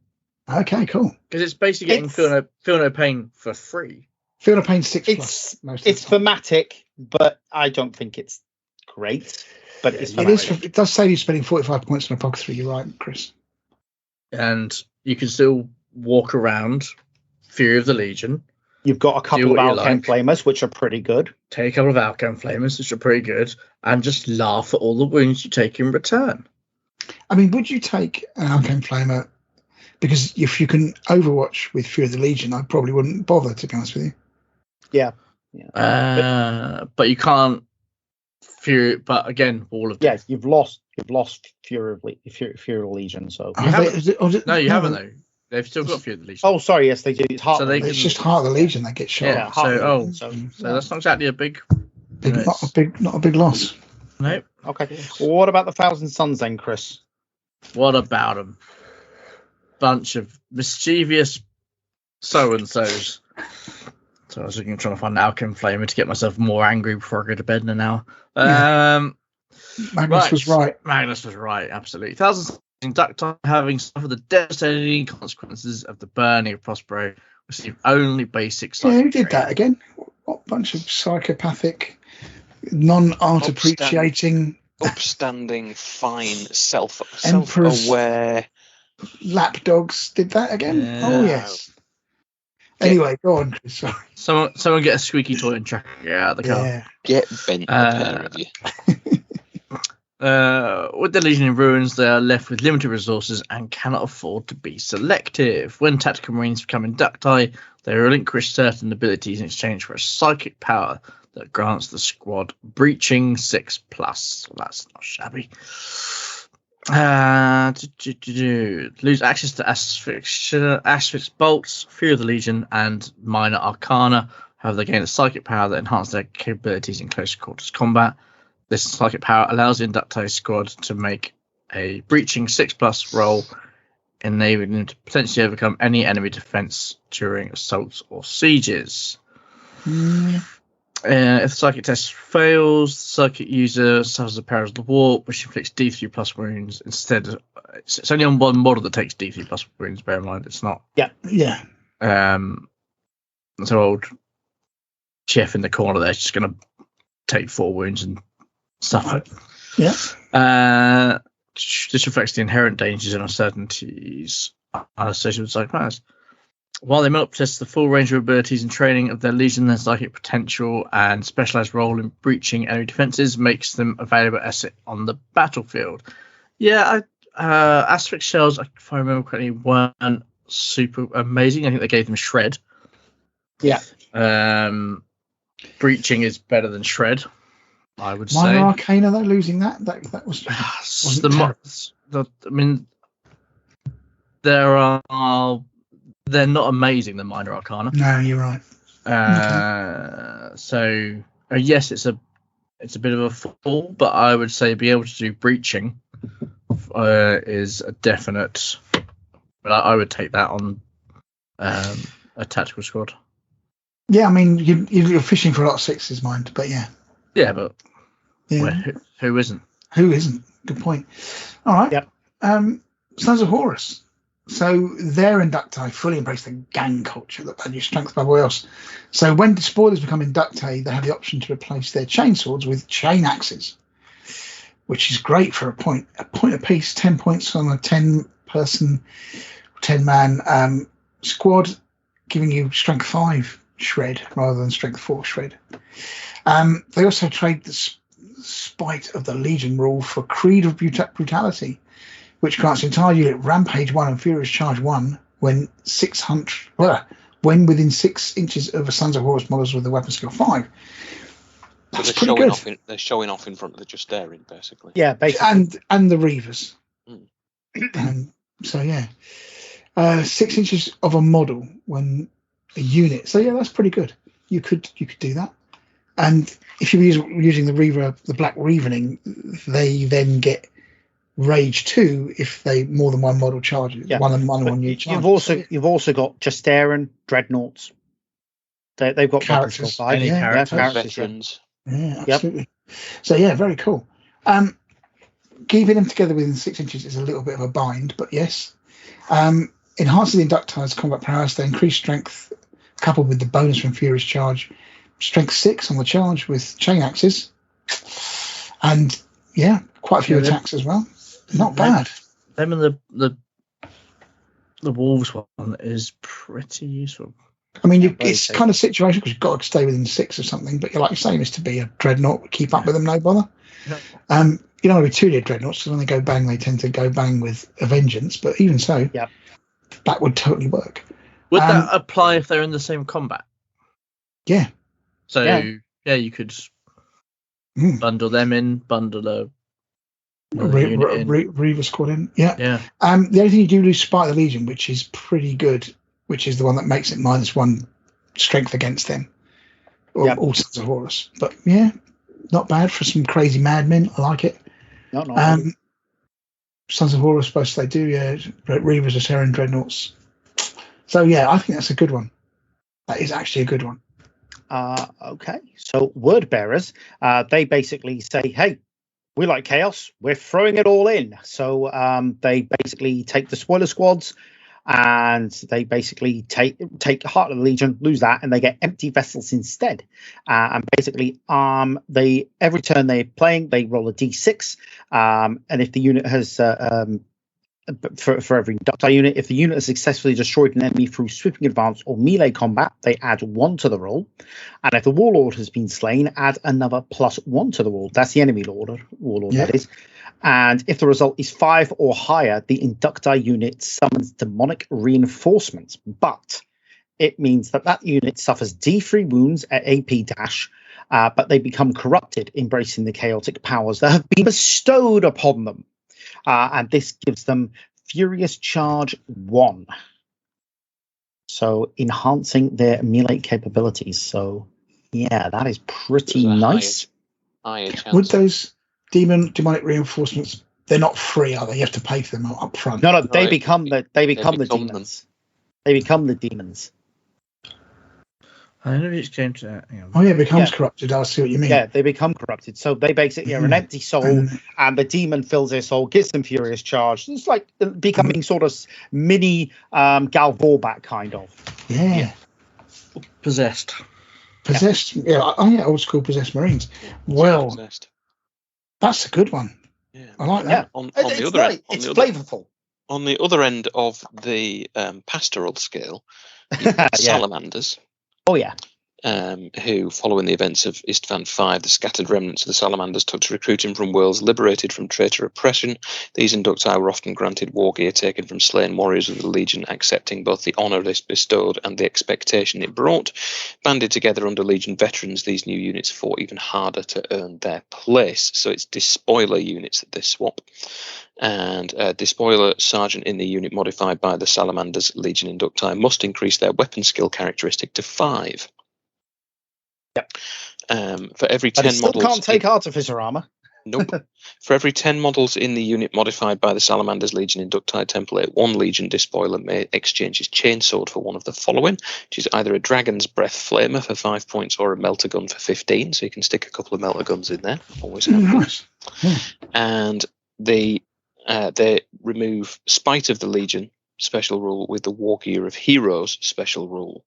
Okay, cool. Because it's basically getting Feel No Pain for free. Feel No Pain 6+. It's thematic, but I don't think it's great. But it's thematic. It does save you spending 45 points on Apothecary. You're right, Chris. And you can still walk around Fury of the Legion. You've got a couple of Alchemy Flamers, which are pretty good. Take a couple of Alchemy Flamers, which are pretty good, and just laugh at all the wounds you take in return. I mean, would you take an Alchemy Flamer? Because if you can Overwatch with Fury of the Legion, I probably wouldn't bother, to be honest with you. Yeah. But you can't Fury. But again, all of them. Yeah, you've lost Fury of Legion. So no, you haven't though. They've still got Fury of the Legion. Oh, sorry, yes, they do. It's Heart. It's just Heart of the Legion that gets shot. Yeah. So that's not exactly a big. Not a big loss. No. Okay. Well, what about the Thousand Suns then, Chris? What about them? Bunch of mischievous so-and-sos. So I was trying to find an Alchemy Flamer to get myself more angry before I go to bed in an hour. Magnus was right. Magnus was right, absolutely. Thousands Inductii, having suffered the devastating consequences of the burning of Prospero, receive only basic psychic who did training. that again? What bunch of psychopathic, non-art appreciating, upstanding, fine, Emperors, self-aware lapdogs did that again? Yeah. Oh yes. Anyway, go on, Chris. Sorry. Someone get a squeaky toy and chuck it out of the car. Yeah. Get bent, a pair of you. With the Legion in ruins, they are left with limited resources and cannot afford to be selective. When tactical marines become inductii, they relinquish certain abilities in exchange for a psychic power that grants the squad breaching 6+. Well, that's not shabby. Lose access to Asphyx bolts, Fury of the Legion, and minor arcana. However, they gain a psychic power that enhances their capabilities in close quarters combat. This psychic power allows the Inductii squad to make a breaching 6+ roll, enabling them to potentially overcome any enemy defense during assaults or sieges. If the psychic test fails, the psychic user suffers the perils of the warp, which inflicts D3+ wounds instead. It's only on one model that takes D3+ wounds, bear in mind. It's not. Yeah. So old Chef in the corner there is just going to take 4 wounds and suffer. Yeah. This reflects the inherent dangers and uncertainties associated with psychic powers. While they may not possess the full range of abilities and training of their Legion, their psychic potential and specialized role in breaching enemy defenses makes them a valuable asset on the battlefield. Yeah, Asphyx shells, if I remember correctly, weren't super amazing. I think they gave them shred. Yeah. Breaching is better than shred, I would say. Minor Arcana, though, losing that was I mean, they're not amazing, the minor arcana. No, you're right. So yes, it's a bit of a fall, but I would say be able to do breaching is a definite. But I would take that on a tactical squad. Yeah, I mean you're fishing for a lot of sixes, mind, but yeah. Yeah, but who isn't? Who isn't? Good point. All right. Yep. Sons of Horus. So their inductii fully embrace the gang culture that values strength above all else. So when spoilers become inductii, they have the option to replace their chainswords with chain axes, which is great for a point apiece, 10 points on a 10-person, 10-man squad, giving you strength 5 shred rather than strength 4 shred. They also trade the spite of the Legion rule for Creed of Brutality, which grants the entire unit Rampage 1 and Furious Charge 1 when when within 6 inches of a Sons of Horus models with a weapon skill 5. That's pretty good. They're showing off in front of the just staring, basically. Yeah, basically. And the Reavers. So yeah, 6 inches of a model when a unit. So yeah, that's pretty good. You could do that. And if you're using the Reaver, the Black Reavening, they then get Rage 2 if they more than one model charges. Yeah. One unit charge. You've also got Justaran, Dreadnoughts. They've got characters. 5. Characters. Veterans. Yeah, absolutely. Yep. So yeah, very cool. Keeping them together within 6 inches is a little bit of a bind, but yes. Enhancing the Inducti's combat prowess, they increase strength coupled with the bonus from Furious Charge. Strength 6 on the charge with chain axes. And yeah, quite a few attacks as well. Not bad. Them and the Wolves one is pretty useful. I mean, it's kind of situational because you've got to stay within 6 or something, but you're like saying is to be a Dreadnought, keep up with them, no bother. Yeah. You don't want to be 2D Dreadnoughts, because when they go bang, they tend to go bang with a vengeance, but even so, that would totally work. Would that apply if they're in the same combat? Yeah. So, you could bundle them in, bundle a Reaver squad in. Yeah. Yeah. The only thing you do lose Spite of the Legion, which is pretty good, which is the one that makes it -1 strength against them. All Sons of Horus. But yeah, not bad for some crazy madmen. I like it. Not Sons of Horus, both they do, Reavers, Justaran, Dreadnoughts. So yeah, I think that's a good one. That is actually a good one. Okay. So Word Bearers, they basically say, hey, we like chaos. We're throwing it all in. So they basically take the spoiler squads, and they basically take Heart of the Legion, lose that, and they get empty vessels instead. And basically, they every turn they're playing, they roll a d6, and if the unit has for every Inductii unit, if the unit has successfully destroyed an enemy through sweeping advance or melee combat, they add 1 to the roll. And if the Warlord has been slain, add another +1 to the roll. That's the enemy warlord, that is. And if the result is 5 or higher, the Inductii unit summons demonic reinforcements. But it means that unit suffers D3 wounds at AP dash, but they become corrupted, embracing the chaotic powers that have been bestowed upon them. And this gives them Furious Charge 1. So enhancing their melee capabilities. So yeah, that is pretty nice. Would those demonic reinforcements, they're not free, are they? You have to pay for them up front. No, they become the demons. They become the demons. I don't know if it's came to that. Oh yeah, it becomes corrupted. I see what you mean. Yeah, they become corrupted. So they basically are an empty soul, and the demon fills their soul, gives them Furious Charge. It's like becoming sort of mini Gal Vorback kind of. Yeah. Possessed. Yeah. Old school possessed Marines. Well, that's a good one. Yeah. I like that. On the other end, it's flavorful. On the other end of the pastoral scale, you've got salamanders. Oh yeah. Who, following the events of Istvan V, the scattered remnants of the salamanders took to recruiting from worlds liberated from traitor oppression. These Inductii were often granted war gear taken from slain warriors of the Legion, accepting both the honour this bestowed and the expectation it brought. Banded together under Legion veterans, these new units fought even harder to earn their place. So it's despoiler units that they swap. And despoiler sergeant in the unit modified by the salamanders Legion Inductii must increase their weapon skill characteristic to 5. Yep. For every 10 models, can't take artificer armor. Nope. For every 10 models in the unit modified by the Salamanders Legion Inductii template, 1 Legion despoiler may exchange his chainsword for one of the following, which is either a Dragon's Breath Flamer for 5 points or a Melter Gun for 15. So you can stick a couple of Melter Guns in there. Always helpful. Nice. Yeah. And they remove Spite of the Legion special rule with the War Gear of Heroes special rule,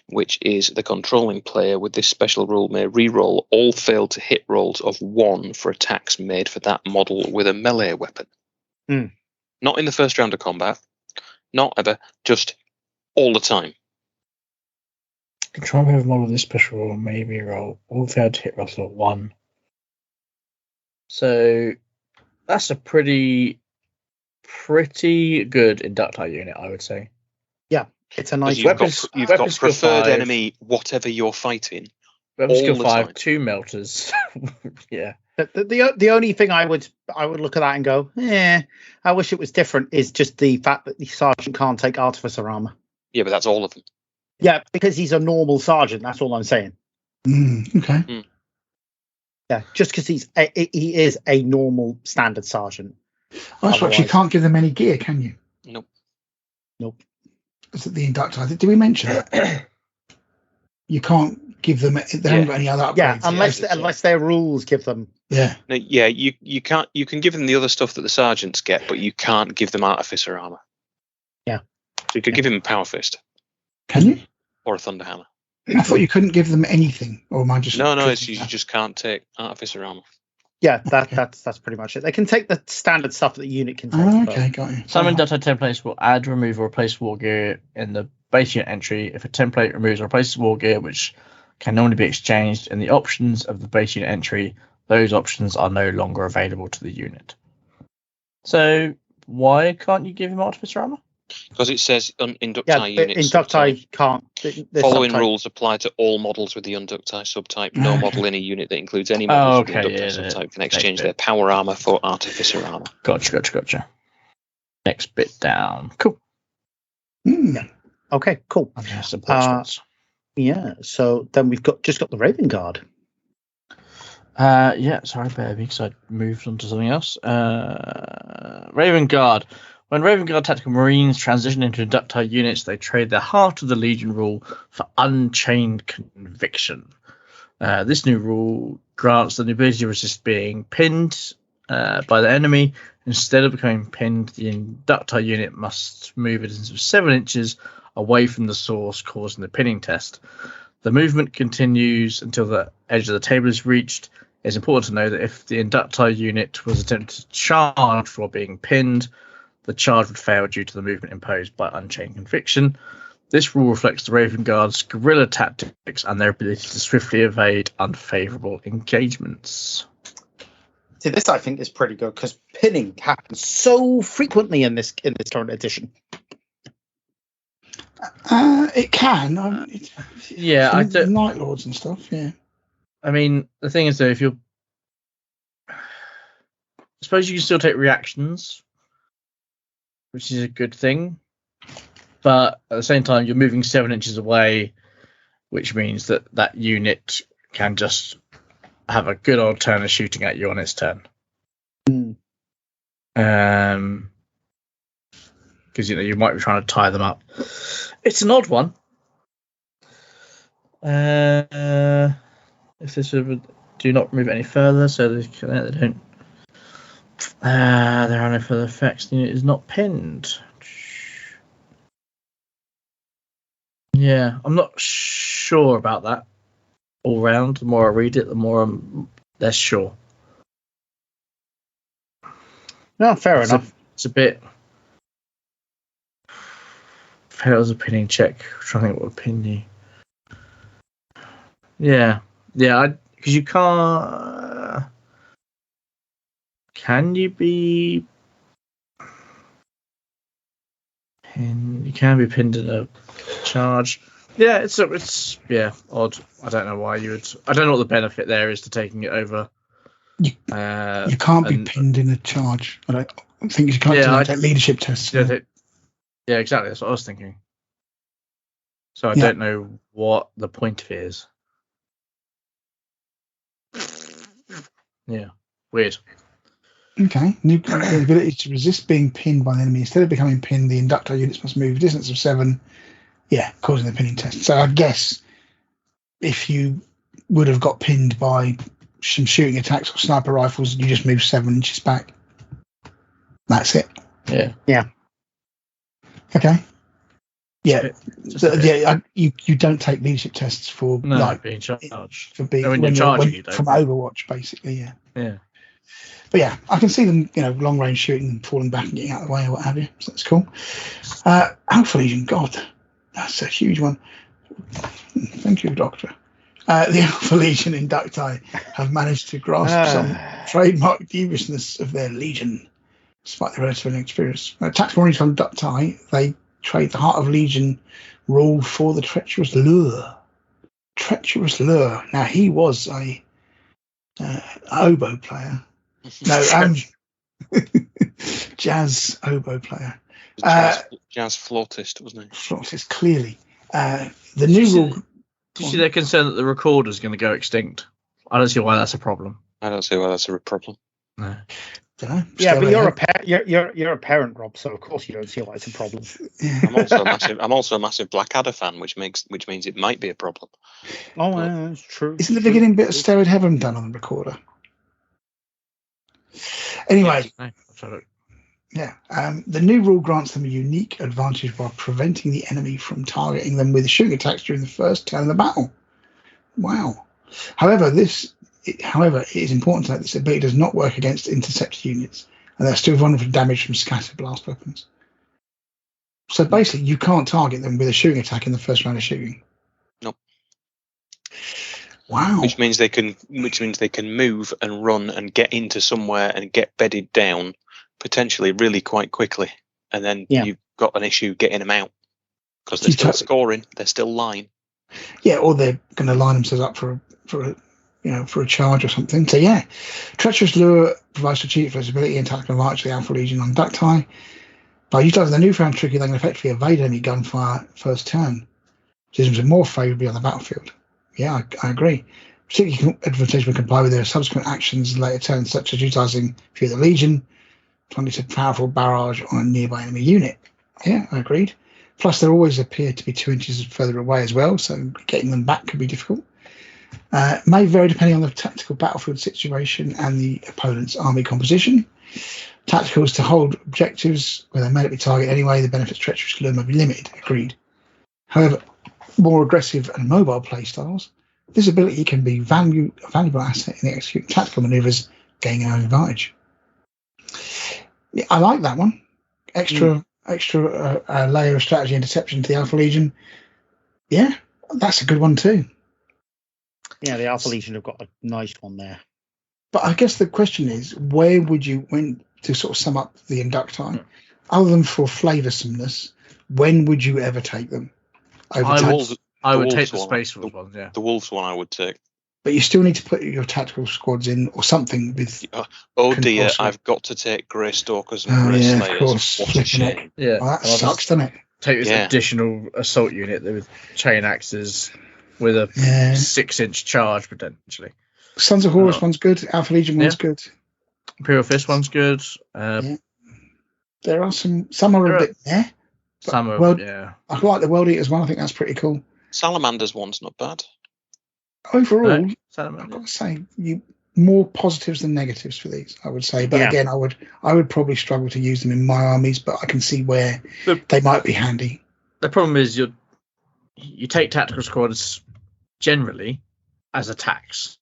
which is the controlling player with this special rule may re-roll all failed to hit rolls of 1 for attacks made for that model with a melee weapon. Not in the first round of combat, not ever, just all the time. Control player model with this special rule may re-roll all failed to hit rolls of 1. So that's a pretty good Inductii unit, I would say. Yeah, It's a nice You've got weapons skill preferred 5. enemy, whatever you're fighting. Weapons skill all the 5, time. 2 melters. Yeah. The only thing I would look at that and go, I wish it was different, is just the fact that the sergeant can't take artificer armor. Yeah, but that's all of them. Yeah, because he's a normal sergeant. That's all I'm saying. Okay. Yeah, just because he is a normal standard sergeant. That's right. You can't give them any gear, can you? Nope. Is it the Inductii? Did we mention that? You can't give them. They haven't got any other upgrades. Yeah, unless their rules give them. Yeah. No, yeah, you can't. You can give them the other stuff that the sergeants get, but you can't give them artificer armor. Yeah. So you could give him a power fist. Can you? Or a thunder hammer. I thought you couldn't give them anything. Or am I just? No, you just can't take artificer armor. Yeah, that's pretty much it. They can take the standard stuff that the unit can take. Okay, got you. Some Inductii templates will add, remove, or replace war gear in the base unit entry. If a template removes or replaces war gear, which can normally be exchanged in the options of the base unit entry, those options are no longer available to the unit. So why can't you give him artificer armor? Because it says Inductii units. Inductii can't. Following rules apply to all models with the Inductii subtype. No model in a unit that includes any models with the Inductii subtype can exchange their power armor for artificer armor. Gotcha. Next bit down. Cool. Yeah. Okay, cool. Yeah, so then we've just got the Raven Guard. Sorry, bear because I moved on to something else. Raven Guard. When Raven Guard Tactical Marines transition into Inductii units, they trade their Heart of the Legion rule for Unchained Conviction. This new rule grants them the ability to resist being pinned by the enemy. Instead of becoming pinned, the Inductii unit must move a distance of 7 inches away from the source, causing the pinning test. The movement continues until the edge of the table is reached. It's important to know that if the Inductii unit was attempted to charge while being pinned, the charge would fail due to the movement imposed by Unchained Conviction. This rule reflects the Raven Guard's guerrilla tactics and their ability to swiftly evade unfavourable engagements. See, this I think is pretty good because pinning happens so frequently in this current edition. It can. I don't. Night Lords and stuff. Yeah. I mean, the thing is, though, if you're, I suppose you can still take reactions, which is a good thing, but at the same time, you're moving 7 inches away, which means that unit can just have a good old turn of shooting at you on its turn. Because you might be trying to tie them up. It's an odd one. If this would do not move any further, so they don't. There are no further effects. The unit is not pinned. Yeah, I'm not sure about that. All round, the more I read it, the more I'm less sure. No, fair enough. It's a bit. Fails a pinning check. I'm trying to think what would pin you. Yeah, because you can't. Can you be pinned? You can be pinned in a charge. Yeah, it's odd. I don't know why you would. I don't know what the benefit there is to taking it over. You can't be pinned in a charge. I don't think you can't take leadership tests. Yeah, exactly. That's what I was thinking. So I don't know what the point of it is. Yeah, weird. Okay. The ability to resist being pinned by the enemy. Instead of becoming pinned, the Inductii units must move a distance of 7. Yeah, causing the pinning test. So I guess if you would have got pinned by some shooting attacks or sniper rifles, you just move 7 inches back. That's it. Yeah. Okay. Yeah. You don't take leadership tests for being charged. For being when you're charging, you don't. From Overwatch, basically. Yeah. Yeah. But yeah, I can see them, long range shooting, falling back and getting out of the way or what have you. So that's cool. Alpha Legion, God, that's a huge one. Thank you, Doctor. The Alpha Legion Inductii have managed to grasp some trademark deviousness of their Legion, despite their relatively inexperienced. Tactical Marines from Inductii, they trade the Heart of Legion rule for the Treacherous Lure. Treacherous Lure. Now, he was a oboe player. No, jazz oboe player. Jazz flautist, wasn't he? Flautist, clearly. The new rule. Do you see their concern that the recorder's going to go extinct? I don't see why that's a problem. I don't see why that's a problem. No. Dunno, Yeah, stay but away. you're a parent, Rob. So of course you don't see why it's a problem. Yeah. I'm also a massive Blackadder fan, which means it might be a problem. Oh, yeah, that's true. Isn't the beginning bit of Steroid Heaven done on the recorder? Anyway, No, absolutely. yeah. The new rule grants them a unique advantage while preventing the enemy from targeting them with shooting attacks during the first turn of the battle. Wow. However, it is important to note this ability does not work against intercepted units, and they're still vulnerable to damage from scatter blast weapons. So basically, you can't target them with a shooting attack in the first round of shooting. Nope. Wow. Which means they can move and run and get into somewhere and get bedded down potentially really quite quickly, and then you've got an issue getting them out because they're still scoring, they're still lying. Yeah, or they're going to line themselves up for a charge or something. So yeah, Treacherous Lure provides strategic flexibility and tactical advantage to the Alpha Legion on Inductii. By utilising the newfound tricky, they can effectively evade enemy gunfire first turn. Systems are more favourably on the battlefield. Yeah, I agree. Particularly advantageous when combined with their subsequent actions in later turns, such as utilising Fear the Legion, planting a powerful barrage on a nearby enemy unit. Yeah, I agreed. Plus, they always appear to be 2 inches further away as well, so getting them back could be difficult. May vary depending on the tactical battlefield situation and the opponent's army composition. Tactical is to hold objectives where they may not be targeted anyway. The benefits of Treacherous Lure may be limited. Agreed. However, more aggressive and mobile playstyles, this ability can be a valuable asset in executing tactical manoeuvres, gaining an advantage. Yeah, I like that one. Extra layer of strategy and deception to the Alpha Legion. Yeah, that's a good one too. Yeah, the Alpha Legion have got a nice one there. But I guess the question is, where would you, when to sort of sum up the Inductii, other than for flavoursomness, when would you ever take them? I would take the Space Wolves one, yeah. The Wolves one I would take. But you still need to put your tactical squads in or something with... Oh dear, I've got to take Grey Stalkers and Grey Slayers. Of course. What a shame. Yeah. Well, that sucks, doesn't it? Take this additional assault unit with chain axes with a 6-inch charge, potentially. Sons of Horus one's good. Alpha Legion one's good. Imperial Fist one's good. There are some are a bit there. Some are, I like the World Eaters one. I think that's pretty cool. Salamanders one's not bad. Overall, I've got to say, more positives than negatives for these, I would say. But again, I would probably struggle to use them in my armies, but I can see where they might be handy. The problem is you take tactical squads generally as attacks.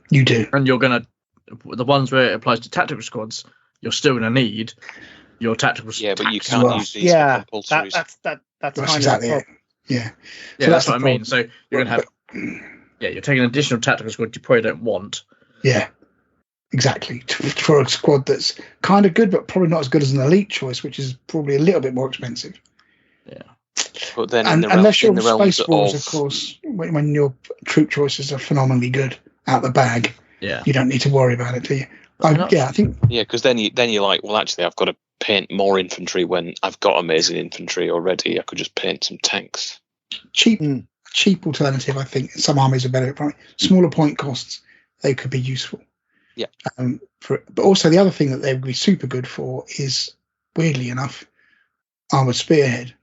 You do. And you're going to, the ones where it applies to tactical squads, you're still going to need your tactical squads. Yeah, but you can't use these for compulsories. That's exactly it. Yeah. So that's what I mean. So you're going to have... you're taking an additional tactical squad you probably don't want. Yeah, exactly. For a squad that's kind of good, but probably not as good as an elite choice, which is probably a little bit more expensive. Yeah. But then, unless you're Space Wars, of course, when your troop choices are phenomenally good out the bag, you don't need to worry about it, do you? I think. Yeah, because then you're like, well, actually, I've got to paint more infantry when I've got amazing infantry already. I could just paint some tanks. Cheap alternative, I think. Some armies are better at smaller point costs. They could be useful. Yeah. But also the other thing that they would be super good for is, weirdly enough, armored spearhead.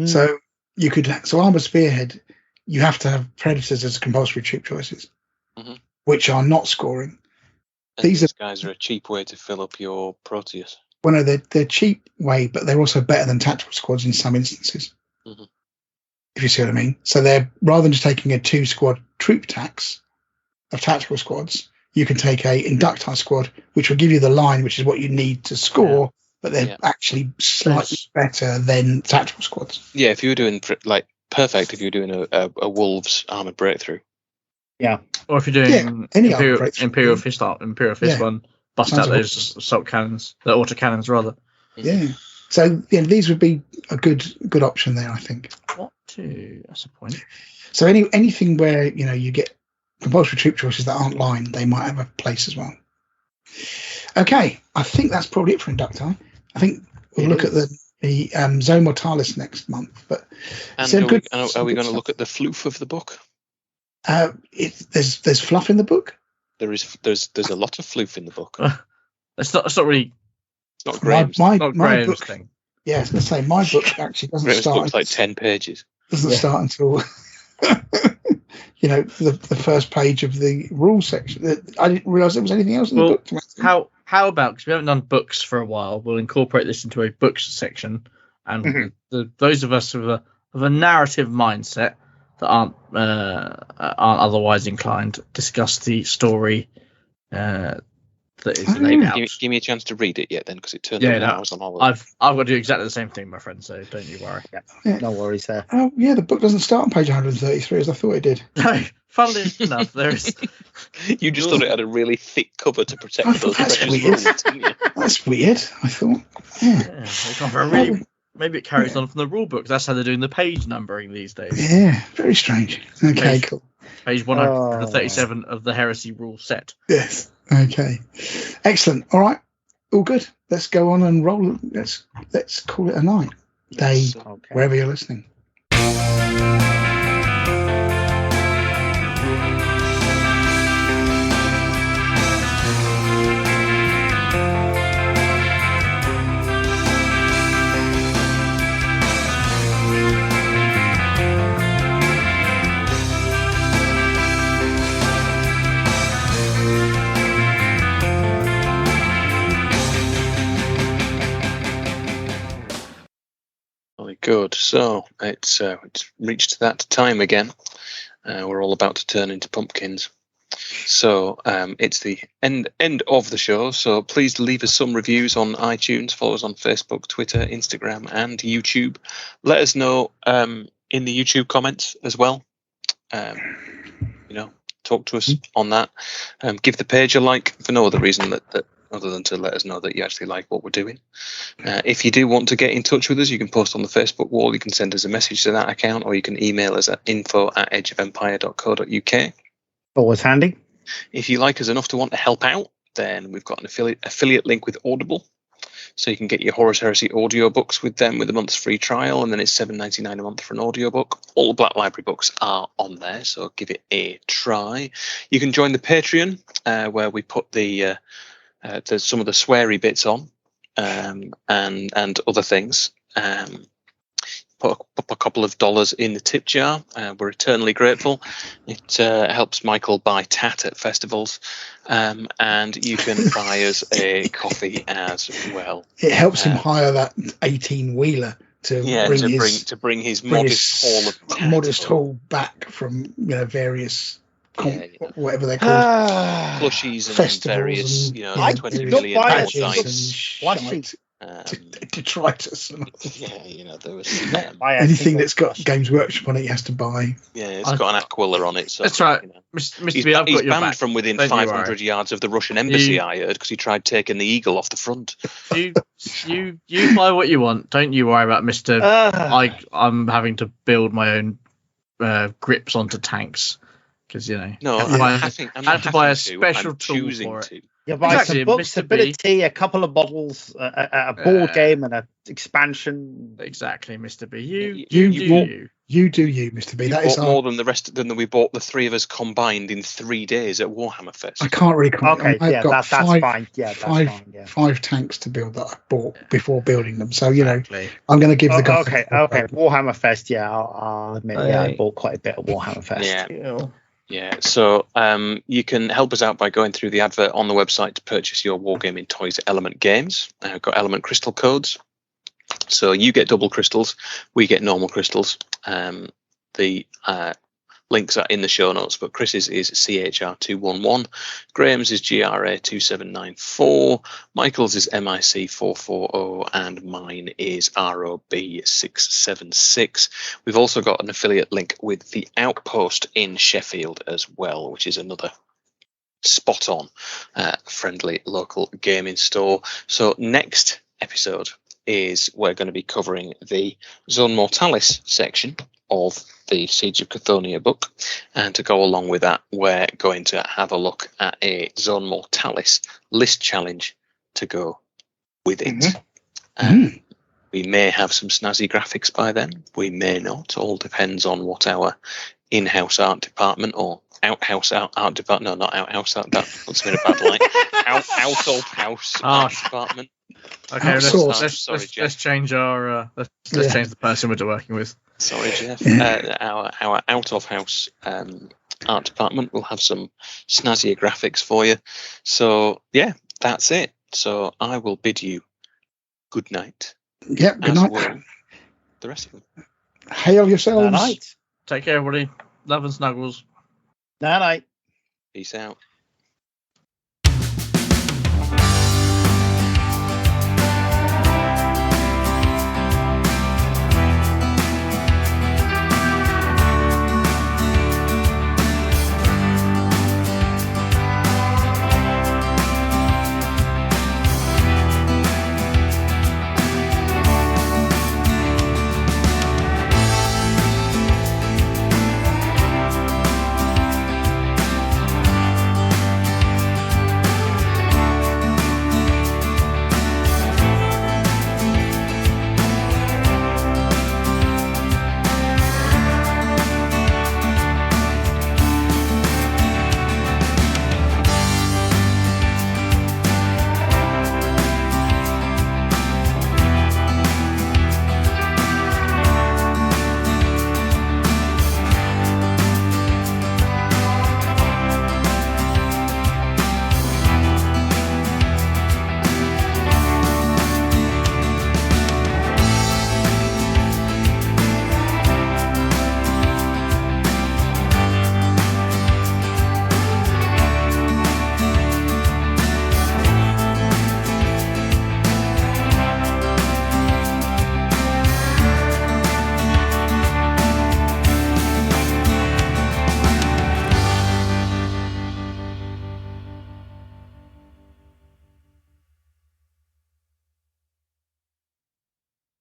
So armored spearhead, you have to have predators as compulsory troop choices, which are not scoring. And these guys are a cheap way to fill up your Proteus. Well, no, they're cheap way, but they're also better than tactical squads in some instances. If you see what I mean. So they're, rather than just taking a 2-squad troop tax of tactical squads, you can take a Inductii squad, which will give you the line, which is what you need to score, but they're actually slightly better than tactical squads. Yeah, if you were doing perfect, if you're doing a Wolves armored breakthrough. Yeah. Or if you're doing Imperial Fist one, bust out those assault cannons, the autocannons rather. Yeah. So these would be a good option there, I think. That's a point. So anything where you get compulsory troop choices that aren't lined, they might have a place as well. Okay, I think that's probably it for Inductii. I think we'll look at the Zone Mortalis next month. But and are we going to look at the floof of the book? There's fluff in the book. There's a lot of floof in the book. It's not really. It's not Graham's. My Graham's book thing. Yeah, I was going to say my book actually doesn't Graham's start. book's like 10 pages. Doesn't start until the first page of the rules section. I didn't realise there was anything else in the book. How about, because we haven't done books for a while, we'll incorporate this into a books section, and those of us with a narrative mindset that aren't otherwise inclined discuss the story that is laid out. Give me a chance to read it yet, then, because it turned out I was on holiday. I've got to do exactly the same thing, my friend. So don't you worry. Yeah. No worries there. Oh yeah, the book doesn't start on page 133 as I thought it did. No, funnily enough, there is. You just thought it had a really thick cover to protect those precious rules, didn't you? That's weird. I thought. Yeah. Maybe it carries on from the rule book. That's how they're doing the page numbering these days. Yeah, very strange. Okay, cool. Page 137 of the Heresy rule set. Yes. Okay. Excellent. All right. All good. Let's go on and roll. Let's call it a night. Day, wherever you're listening. Good. So it's reached that time again. We're all about to turn into pumpkins. So it's the end of the show. So please leave us some reviews on iTunes. Follow us on Facebook, Twitter, Instagram, and YouTube. Let us know in the YouTube comments as well. Talk to us on that. Give the page a like for no other reason that other than to let us know that you actually like what we're doing. If you do want to get in touch with us, you can post on the Facebook wall. You can send us a message to that account, or you can email us at info@edgeofempire.co.uk. Always handy. If you like us enough to want to help out, then we've got an affiliate link with Audible. So you can get your Horus Heresy audiobooks with them with a month's free trial, and then it's $7.99 a month for an audiobook. All the Black Library books are on there, so give it a try. You can join the Patreon, where we put there's some of the sweary bits on, and other things. Put a couple of dollars in the tip jar. We're eternally grateful. It helps Michael buy tat at festivals, and you can buy us a coffee as well. It helps him hire that 18-wheeler to bring his modest haul of tat. Modest haul back from various whatever they're called, plushies and festivals various, and 20 million dice. Detritus. There was anything that's got Games Workshop on it, you has to buy. Yeah, it's got an Aquila on it. So that's right. Mr. B, I've got your back. From within 500 yards of the Russian embassy, I heard, because he tried taking the eagle off the front. You buy what you want. Don't you worry about Mr. I'm having to build my own grips onto tanks. Because I have to buy a special tool for it. You buy some books, ability, a couple of bottles, a board game, and an expansion. Exactly, Mr. B. You do you, Mr. B. That is more than the rest than we bought the three of us combined in 3 days at Warhammer Fest. I can't really. Okay, that's fine. Yeah, five tanks to build that I bought before building them. So I'm going to give the guy. Okay. Warhammer Fest. Yeah, I'll admit. I bought quite a bit of Warhammer Fest. Yeah, so you can help us out by going through the advert on the website to purchase your Wargaming Toys Element games. We've got Element crystal codes. So you get double crystals, we get normal crystals. The links are in the show notes, but Chris's is CHR211, Graham's is GRA2794, Michael's is MIC440, and mine is ROB676. We've also got an affiliate link with The Outpost in Sheffield as well, which is another spot on friendly local gaming store. So next episode, is we're going to be covering the Zone Mortalis section of the Siege of Chthoniya book, and to go along with that, we're going to have a look at a Zone Mortalis list challenge to go with it. We may have some snazzy graphics by then, we may not, all depends on what our in-house art department or outhouse art department, no, not outhouse art, that puts me in a bad light, out of house art department. Okay, Outsourced. let's change our let's change the person we're working with. Sorry, Jeff. Our out of house art department will have some snazzier graphics for you. So yeah, that's it. So I will bid you good night. Yep, good night. Will the rest of them. Hail yourselves. Night. Take care, everybody. Love and snuggles. Night. Peace out.